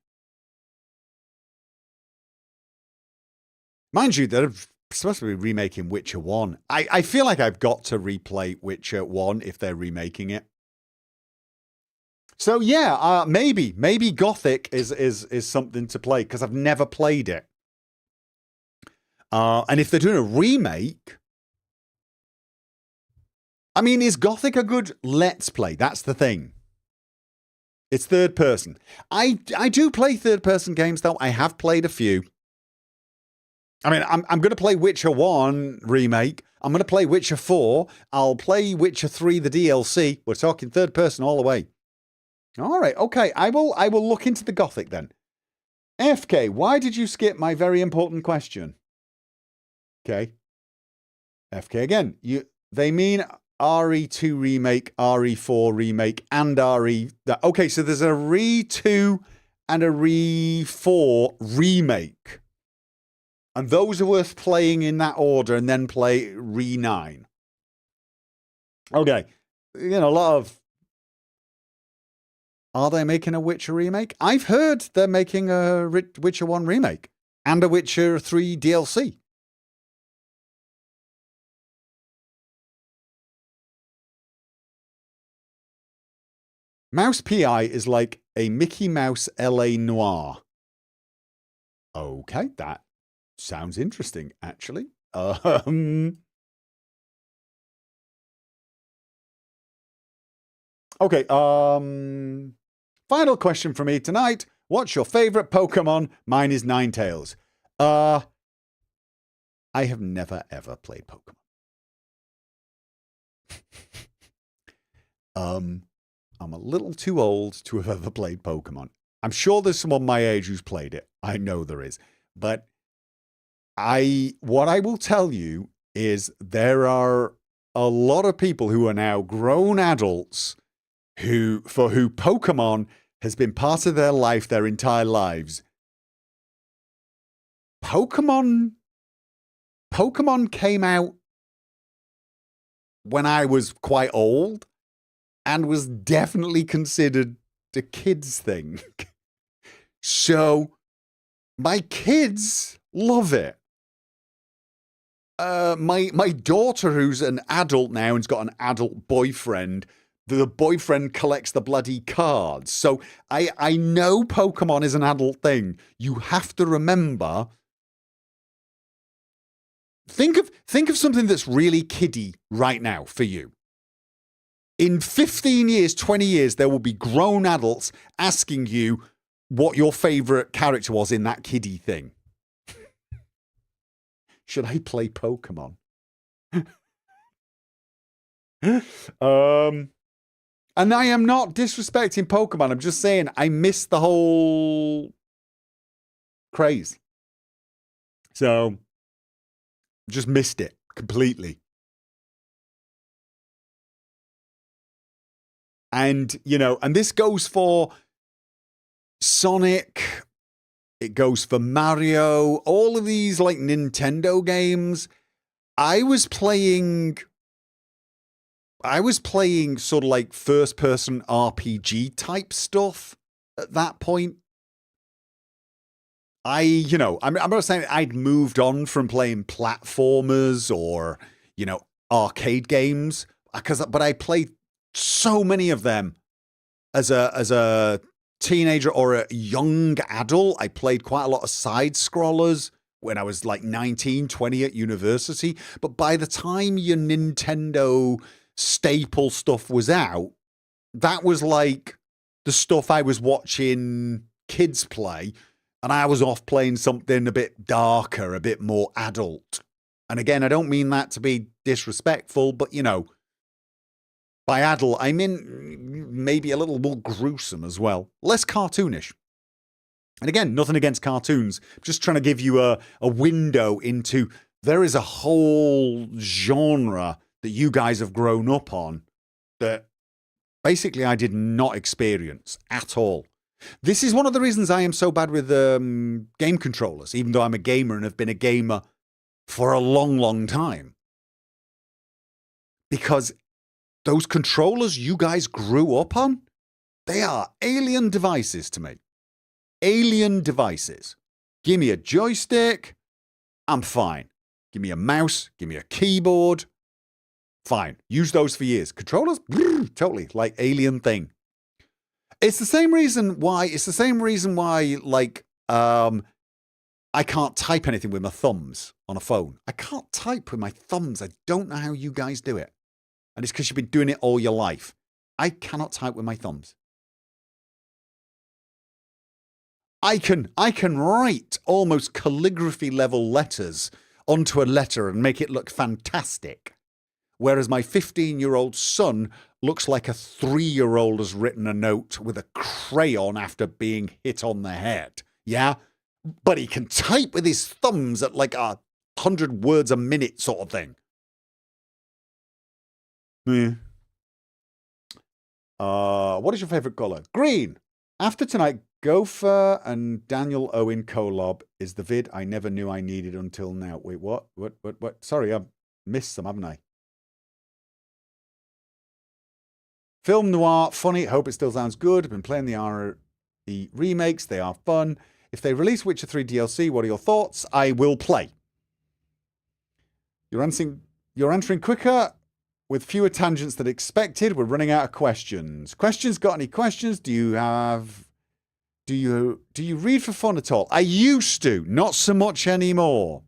Mind you, they're supposed to be remaking Witcher 1. I feel like I've got to replay Witcher 1 if they're remaking it. So yeah, maybe Gothic is something to play because I've never played it. And if they're doing a remake, I mean, is Gothic a good Let's Play? That's the thing. It's third person. I do play third person games though. I have played a few. I mean, I'm going to play Witcher 1 remake. I'm going to play Witcher 4. I'll play Witcher 3, the DLC. We're talking third person all the way. All right, okay. I will look into the Gothic then. FK, why did you skip my very important question? Okay. FK again. They mean RE2 remake, RE4 remake, and RE... Okay, so there's a RE2 and a RE4 remake. And those are worth playing in that order and then play RE9. Okay. You know, a lot of... Are they making a Witcher remake? I've heard they're making a Witcher 1 remake and a Witcher 3 DLC. Mouse PI is like a Mickey Mouse LA Noir. Okay, that sounds interesting, actually. Okay, final question for me tonight. What's your favorite Pokemon? Mine is Ninetales. I have never ever played Pokemon. I'm a little too old to have ever played Pokemon. I'm sure there's someone my age who's played it. I know there is. But what I will tell you is there are a lot of people who are now grown adults for who Pokemon has been part of their life their entire lives. Pokemon came out when I was quite old and was definitely considered a kid's thing. So my kids love it. My daughter, who's an adult now and's got an adult boyfriend, the boyfriend collects the bloody cards. So I know Pokemon is an adult thing. You have to remember. Think of something that's really kiddie right now for you. In 15 years, 20 years, there will be grown adults asking you what your favorite character was in that kiddie thing. Should I play Pokemon? And I am not disrespecting Pokemon. I'm just saying I miss the whole craze. So, just missed it completely. And, and this goes for Sonic. It goes for Mario. All of these, like, Nintendo games. I was playing sort of like first-person RPG type stuff at that point. I'm not saying I'd moved on from playing platformers or, arcade games, but I played so many of them as a teenager or a young adult. I played quite a lot of side scrollers when I was like 19, 20 at university. But by the time your Nintendo staple stuff was out, that was like the stuff I was watching kids play, and I was off playing something a bit darker, a bit more adult. And again, I don't mean that to be disrespectful, but by adult, I mean maybe a little more gruesome as well. Less cartoonish. And again, nothing against cartoons. I'm just trying to give you a window into there is a whole genre that you guys have grown up on that basically I did not experience at all. This is one of the reasons I am so bad with game controllers, even though I'm a gamer and have been a gamer for a long, long time. Because those controllers you guys grew up on, they are alien devices to me. Alien devices. Give me a joystick, I'm fine. Give me a mouse, give me a keyboard, fine. Use those for years. Controllers, totally like alien thing. It's the same reason why, like, I can't type anything with my thumbs on a phone. I can't type with my thumbs. I don't know how you guys do it. And it's because you've been doing it all your life. I cannot type with my thumbs. I can write almost calligraphy level letters onto a letter and make it look fantastic. Whereas my 15-year-old son looks like a 3-year-old has written a note with a crayon after being hit on the head. Yeah? But he can type with his thumbs at like 100 words a minute sort of thing. Yeah. What is your favorite color? Green. After tonight, Gopher and Daniel Owen collab is the vid I never knew I needed until now. Wait, what? What? Sorry, I've missed some, haven't I? Film noir, funny. Hope it still sounds good. I've been playing the RE remakes. They are fun. If they release Witcher 3 DLC, what are your thoughts? I will play. You're answering quicker with fewer tangents than expected. We're running out of questions. Questions? Got any questions? Do you read for fun at all? I used to, not so much anymore.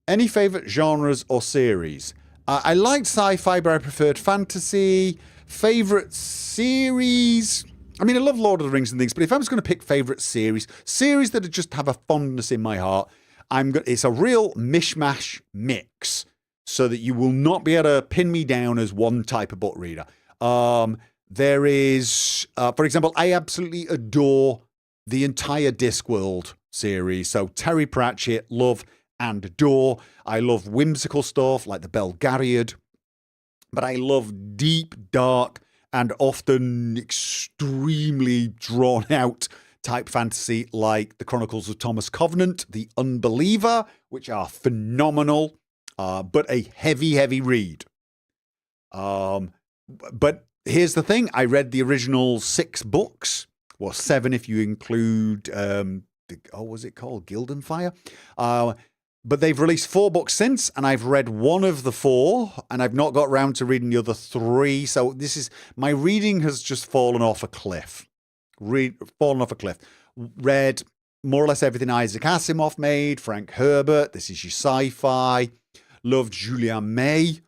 Any favorite genres or series? I liked sci-fi, but I preferred fantasy. Favorite series? I mean, I love Lord of the Rings and things, but if I was going to pick favorite series that just have a fondness in my heart, it's a real mishmash mix, so that you will not be able to pin me down as one type of book reader. There is, for example, I absolutely adore the entire Discworld series. So Terry Pratchett, love and adore. I love whimsical stuff like the Belgariad, but I love deep, dark, and often extremely drawn out type fantasy like the Chronicles of Thomas Covenant, The Unbeliever, which are phenomenal, but a heavy, heavy read. But here's the thing. I read the original 6 books, well, 7 if you include, what was it called? Gildenfire? But they've released 4 books since, and I've read 1 of the 4, and I've not got round to reading the other 3. So my reading has just fallen off a cliff. Read more or less everything Isaac Asimov made, Frank Herbert, this is your sci-fi. Loved Julian May,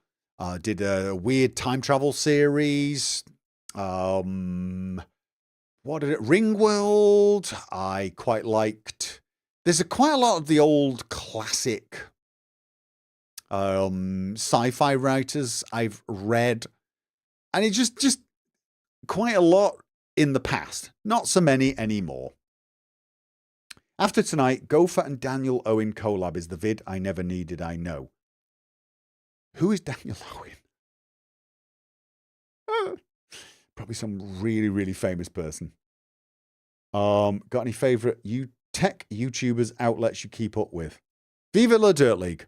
did a weird time travel series. Ringworld, I quite liked. There's quite a lot of the old classic sci-fi writers I've read, and it's just quite a lot in the past, not so many anymore. After tonight, Gopher and Daniel Owen collab is the vid I never needed, I know. Who is Daniel Owen? Probably some really, really famous person. Got any favourite tech YouTubers outlets you keep up with? Viva La Dirt League.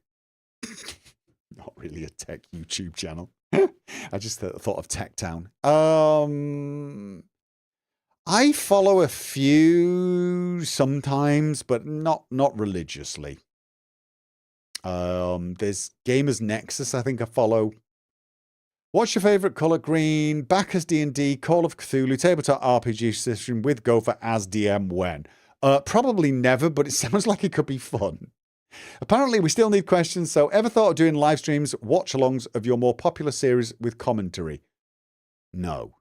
Not really a tech YouTube channel. I just thought of Tech Town. I follow a few sometimes, but not religiously. There's Gamers Nexus, I think I follow. What's your favorite color? Green. Bacchus D&D, Call of Cthulhu, tabletop RPG system with Gopher as DM when? Probably never, but it sounds like it could be fun. Apparently, we still need questions, so ever thought of doing live streams, watch-alongs of your more popular series with commentary? No.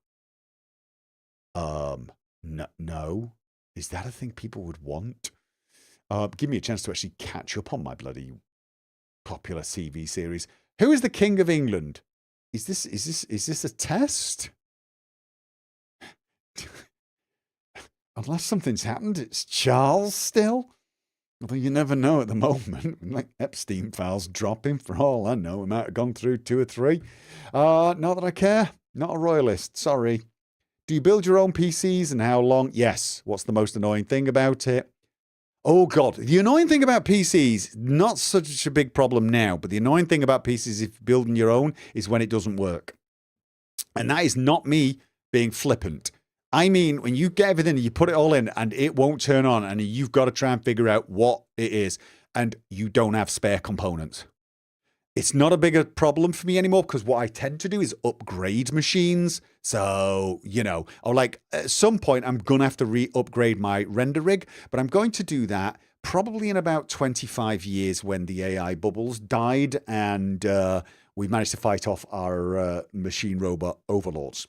No. Is that a thing people would want? Give me a chance to actually catch up on my bloody popular CV series. Who is the King of England? Is this a test? Unless something's happened, it's Charles still. Although you never know at the moment. Like Epstein files dropping, for all I know. It might have gone through 2 or 3. Not that I care. Not a royalist. Sorry. Do you build your own PCs and how long? Yes. What's the most annoying thing about it? Oh, God. The annoying thing about PCs, not such a big problem now, but the annoying thing about PCs, if building your own, is when it doesn't work. And that is not me being flippant. I mean, when you get everything, you put it all in and it won't turn on and you've got to try and figure out what it is and you don't have spare components. It's not a bigger problem for me anymore because what I tend to do is upgrade machines. So, or like at some point I'm going to have to re-upgrade my render rig, but I'm going to do that probably in about 25 years when the AI bubbles died and we managed to fight off our machine robot overlords.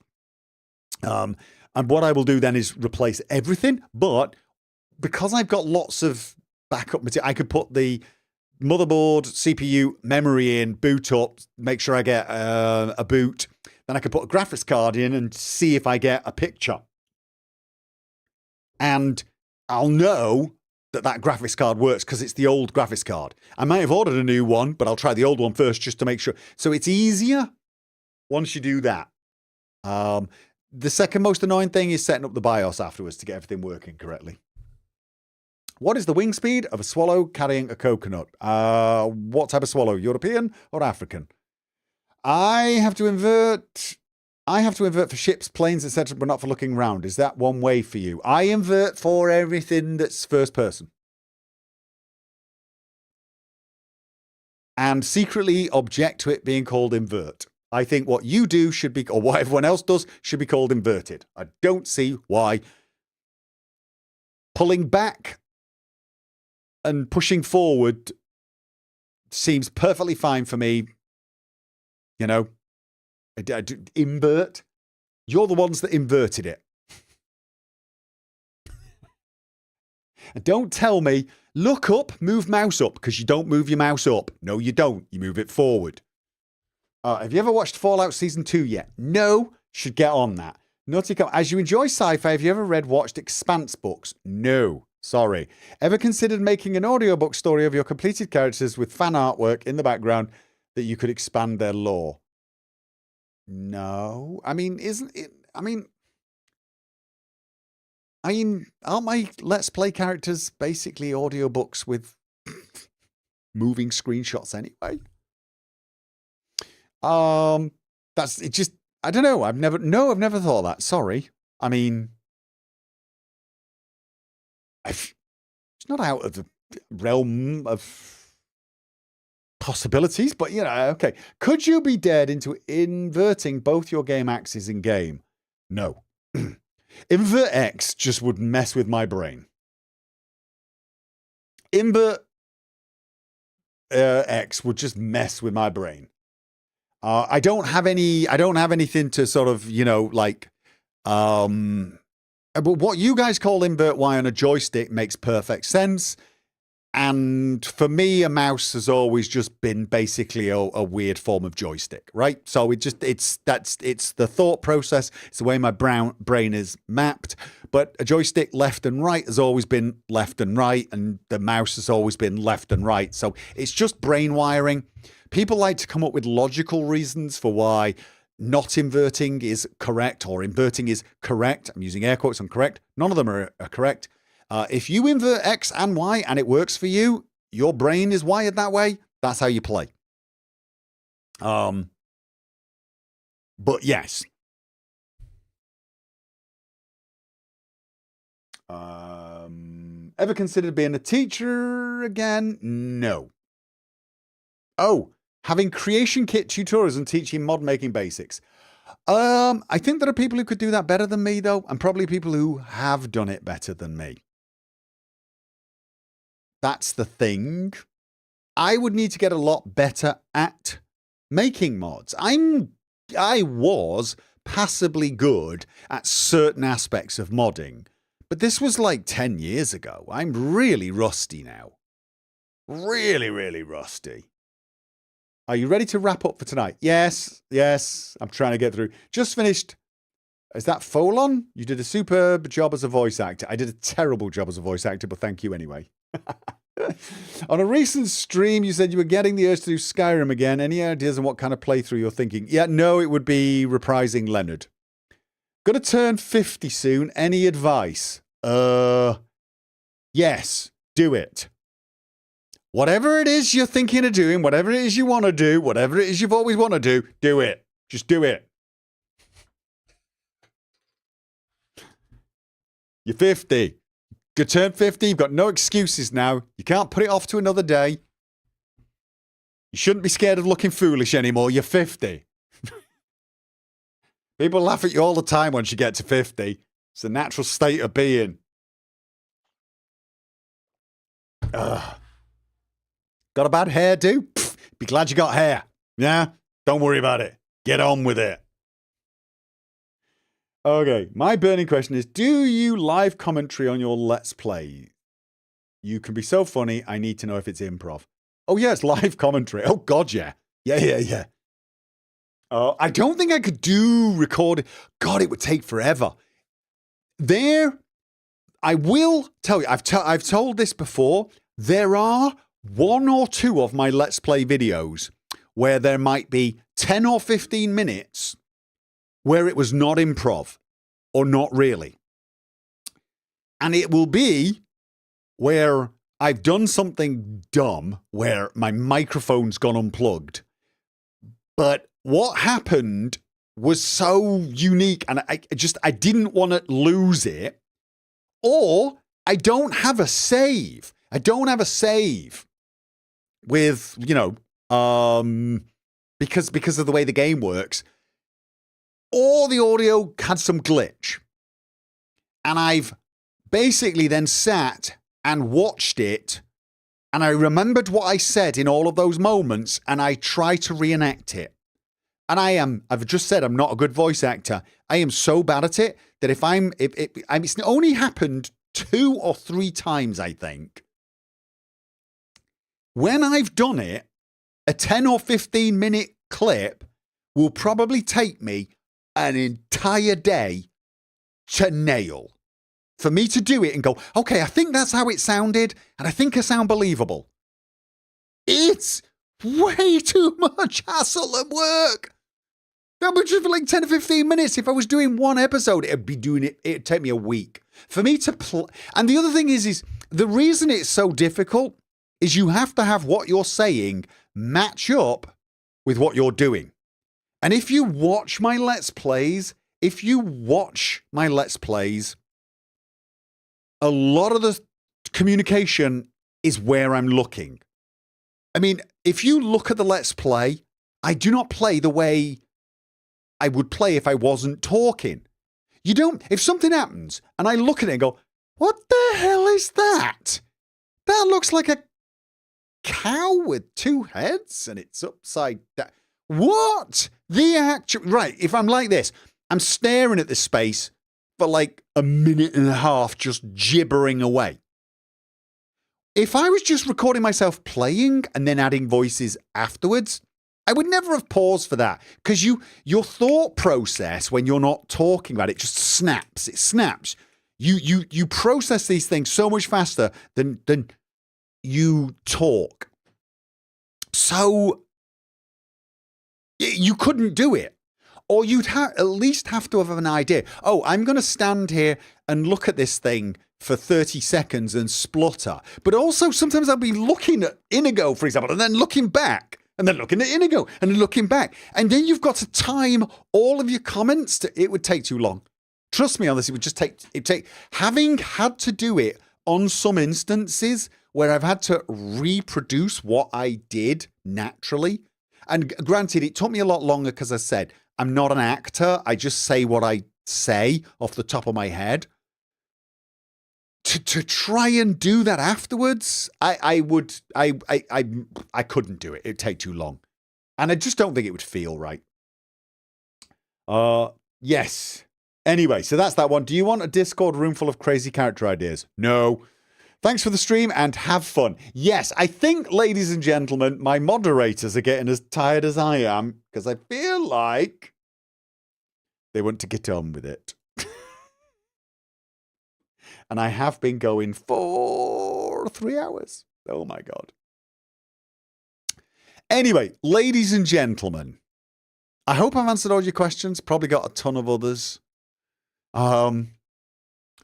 And what I will do then is replace everything. But because I've got lots of backup material, I could put the motherboard, CPU, memory in, boot up, make sure I get a boot. Then I could put a graphics card in and see if I get a picture. And I'll know that graphics card works because it's the old graphics card. I might have ordered a new one, but I'll try the old one first just to make sure. So it's easier once you do that. The second most annoying thing is setting up the BIOS afterwards to get everything working correctly. What is the wing speed of a swallow carrying a coconut? What type of swallow? European or African? I have to invert for ships, planes, etc., but not for looking round. Is that one way for you? I invert for everything that's first person. and secretly object to it being called invert. I think what you do should be, or what everyone else does, should be called inverted. I don't see why pulling back and pushing forward seems perfectly fine for me. You know, invert. You're the ones that inverted it. And don't tell me, look up, move mouse up, because you don't move your mouse up. No, you don't. You move it forward. Have you ever watched Fallout Season 2 yet? No. Should get on that. As you enjoy sci-fi, have you ever watched Expanse books? No. Sorry. Ever considered making an audiobook story of your completed characters with fan artwork in the background that you could expand their lore? No. I mean, isn't it... I mean, aren't my Let's Play characters basically audiobooks with moving screenshots anyway? That's it. Just I don't know. I've never thought of that. Sorry. I mean, it's not out of the realm of possibilities, but you know, okay. Could you be dared into inverting both your game axes in game? No. Invert X just would mess with my brain. Invert X would just mess with my brain. I don't have anything to sort of, you know, like, but what you guys call invert Y on a joystick makes perfect sense. And for me, a mouse has always just been basically a weird form of joystick, right? So it's the thought process. It's the way my brain is mapped. But a joystick left and right has always been left and right, and the mouse has always been left and right. So it's just brain wiring. People like to come up with logical reasons for why not inverting is correct or inverting is correct. I'm using air quotes on correct. None of them are correct. If you invert X and Y and it works for you, your brain is wired that way. That's how you play. But yes. Ever considered being a teacher again? No. Oh, having creation kit tutorials and teaching mod making basics. I think there are people who could do that better than me, though, and probably people who have done it better than me. That's the thing. I would need to get a lot better at making mods. I was passably good at certain aspects of modding, but this was like 10 years ago. I'm really rusty now. Really, really rusty. Are you ready to wrap up for tonight? Yes. I'm trying to get through. Just finished. Is that Folon? You did a superb job as a voice actor. I did a terrible job as a voice actor, but thank you anyway. On a recent stream, you said you were getting the urge to do Skyrim again. Any ideas on what kind of playthrough you're thinking? Yeah, no, it would be reprising Leonard. Gonna turn 50 soon. Any advice? Yes, do it. Whatever it is you're thinking of doing, whatever it is you want to do, whatever it is you've always wanted to do it. Just do it. You're 50. You turn 50, you've got no excuses now. You can't put it off to another day. You shouldn't be scared of looking foolish anymore. You're 50. People laugh at you all the time once you get to 50. It's a natural state of being. Got a bad hairdo? Pfft, be glad you got hair. Yeah? Don't worry about it. Get on with it. Okay, my burning question is, do you live commentary on your Let's Play? You can be so funny, I need to know if it's improv. Oh, yeah, it's live commentary. Oh, God, yeah. Yeah. I don't think I could do recording. God, it would take forever. I will tell you, I've told this before, there are one or two of my Let's Play videos where there might be 10 or 15 minutes where it was not improv, or not really. And it will be where I've done something dumb, where my microphone's gone unplugged. But what happened was so unique, and I didn't want to lose it. Or I don't have a save. I don't have a save with, because of the way the game works, or the audio had some glitch. And I've basically then sat and watched it, and I remembered what I said in all of those moments, and I try to reenact it. And I've just said I'm not a good voice actor. I am so bad at it that it's only happened 2 or 3 times, I think. When I've done it, a 10 or 15 minute clip will probably take me an entire day to nail. For me to do it and go, okay, I think that's how it sounded, and I think I sound believable. It's way too much hassle and work. That would just for like 10 or 15 minutes. If I was doing one episode, it'd take me a week. For me to and the other thing is the reason it's so difficult is you have to have what you're saying match up with what you're doing. And if you watch my Let's Plays, a lot of the communication is where I'm looking. I mean, if you look at the Let's Play, I do not play the way I would play if I wasn't talking. If something happens and I look at it and go, what the hell is that? That looks like a cow with 2 heads and it's upside down. What? Right, if I'm like this, I'm staring at this space for like a minute and a half, just gibbering away. If I was just recording myself playing and then adding voices afterwards, I would never have paused for that, because your thought process when you're not talking about it just snaps. It snaps. You process these things so much faster than you talk. So you couldn't do it. Or you'd at least have to have an idea. Oh, I'm going to stand here and look at this thing for 30 seconds and splutter. But also sometimes I'll be looking at Inigo, for example, and then looking back, and then looking at Inigo, and then looking back. And then you've got to time all of your comments. It would take too long. Trust me on this, having had to do it on some instances where I've had to reproduce what I did naturally. And granted, it took me a lot longer because I said, I'm not an actor. I just say what I say off the top of my head. To try and do that afterwards, I couldn't do it. It'd take too long. And I just don't think it would feel right. Yes. Anyway, so that's that one. Do you want a Discord room full of crazy character ideas? No. Thanks for the stream and have fun. Yes, I think, ladies and gentlemen, my moderators are getting as tired as I am because I feel like they want to get on with it. And I have been going for 3 hours. Oh my God. Anyway, ladies and gentlemen, I hope I've answered all your questions. Probably got a ton of others.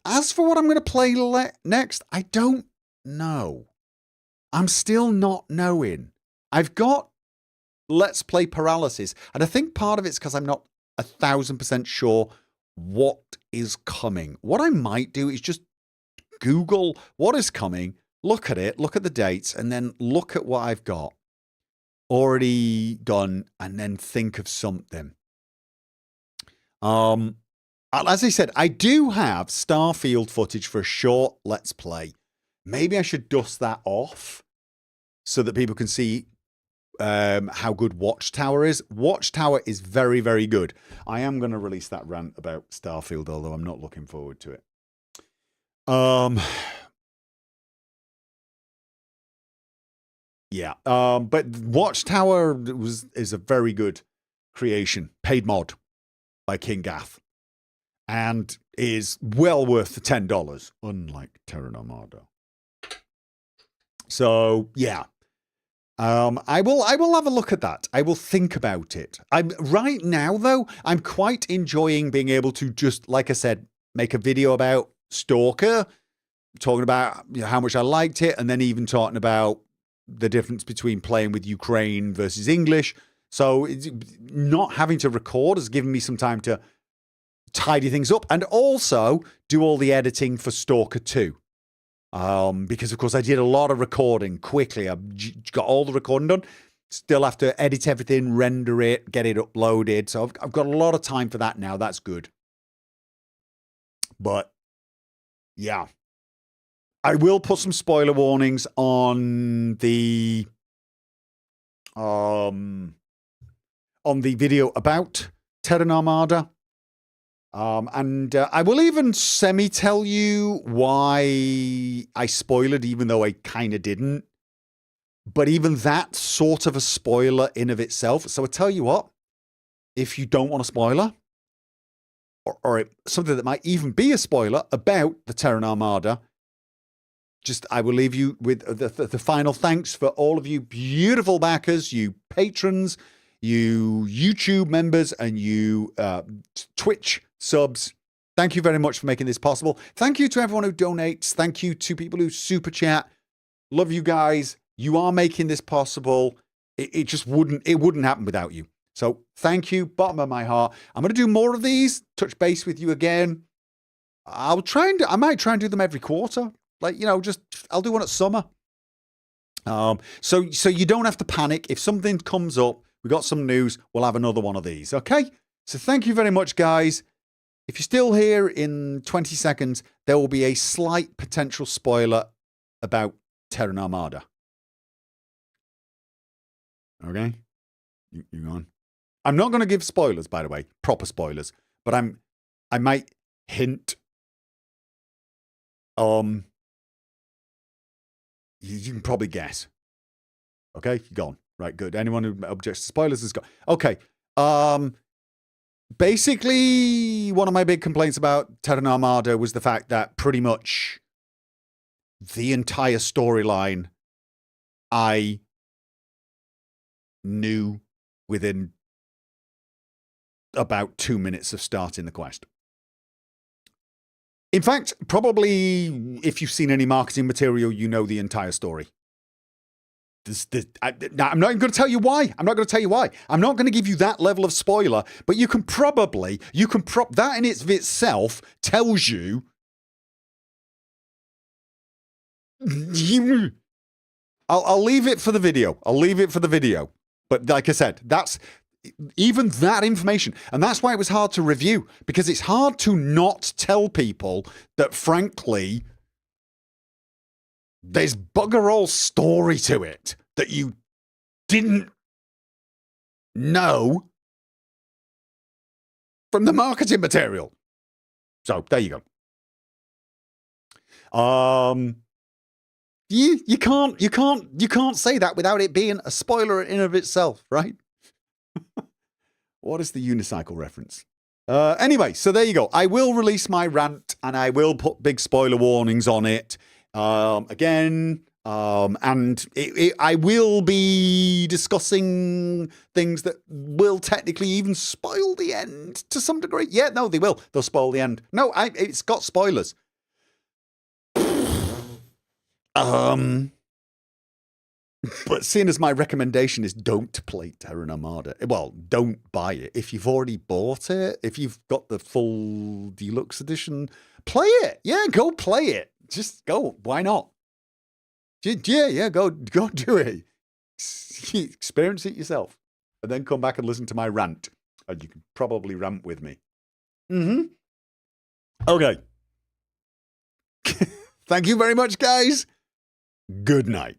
As for what I'm going to play next, I don't know. I'm still not knowing. I've got Let's Play paralysis, and I think part of it's because I'm not 1,000% sure what is coming. What I might do is just Google what is coming, look at it, look at the dates, and then look at what I've got already done, and then think of something. As I said, I do have Starfield footage for a short Let's Play. Maybe I should dust that off so that people can see how good Watchtower is. Watchtower is very, very good. I am going to release that rant about Starfield, although I'm not looking forward to it. Yeah. But Watchtower is a very good creation. Paid mod by King Gath. And is well worth the $10, unlike Terra Armada. So yeah, I will have a look at that. I will think about it. Right now though, I'm quite enjoying being able to just, like I said, make a video about Stalker, talking about how much I liked it, and then even talking about the difference between playing with Ukraine versus English. So not having to record has given me some time to tidy things up and also do all the editing for Stalker 2. Because, of course, I did a lot of recording quickly. I got all the recording done. Still have to edit everything, render it, get it uploaded. So I've got a lot of time for that now. That's good. But yeah, I will put some spoiler warnings on the video about Terran Armada. And I will even semi-tell you why I spoiled, even though I kind of didn't. But even that's sort of a spoiler in of itself. So I tell you what, if you don't want a spoiler, or something that might even be a spoiler about the Terran Armada, I will leave you with the final thanks for all of you beautiful backers, you patrons, you YouTube members, and you Twitch subs. Thank you very much for making this possible. Thank you to everyone who donates. Thank you to people who super chat. Love you guys. You are making this possible. It just wouldn't happen without you. So thank you, bottom of my heart. I'm going to do more of these, touch base with you again. I might try and do them every quarter. Like, I'll do one at summer. So you don't have to panic. If something comes up, we got some news, we'll have another one of these. Okay? So thank you very much, guys. If you're still here in 20 seconds, there will be a slight potential spoiler about Terran Armada. Okay? You go on. I'm not going to give spoilers, by the way, proper spoilers, but I might hint. You can probably guess. Okay, gone. Right, good. Anyone who objects to spoilers is gone. Okay. Basically, one of my big complaints about Terran Armada was the fact that pretty much the entire storyline I knew within about 2 minutes of starting the quest. In fact, probably if you've seen any marketing material, you know the entire story. I'm not even going to tell you why. I'm not going to tell you why. I'm not going to give you that level of spoiler, but that in itself tells you. I'll leave it for the video. But like I said, that's even that information. And that's why it was hard to review, because it's hard to not tell people that, frankly, there's bugger all story to it that you didn't know from the marketing material. So there you go. You can't say that without it being a spoiler in of itself, right? What is the unicycle reference? Anyway, so there you go. I will release my rant and I will put big spoiler warnings on it. And I will be discussing things that will technically even spoil the end to some degree. Yeah, no, they will. They'll spoil the end. No, it's got spoilers. But seeing as my recommendation is don't play Terran Armada, well, don't buy it. If you've already bought it, if you've got the full deluxe edition, play it. Yeah, go play it. Just go. Why not? Yeah, go do it. Experience it yourself. And then come back and listen to my rant. And you can probably rant with me. Okay. Thank you very much, guys. Good night.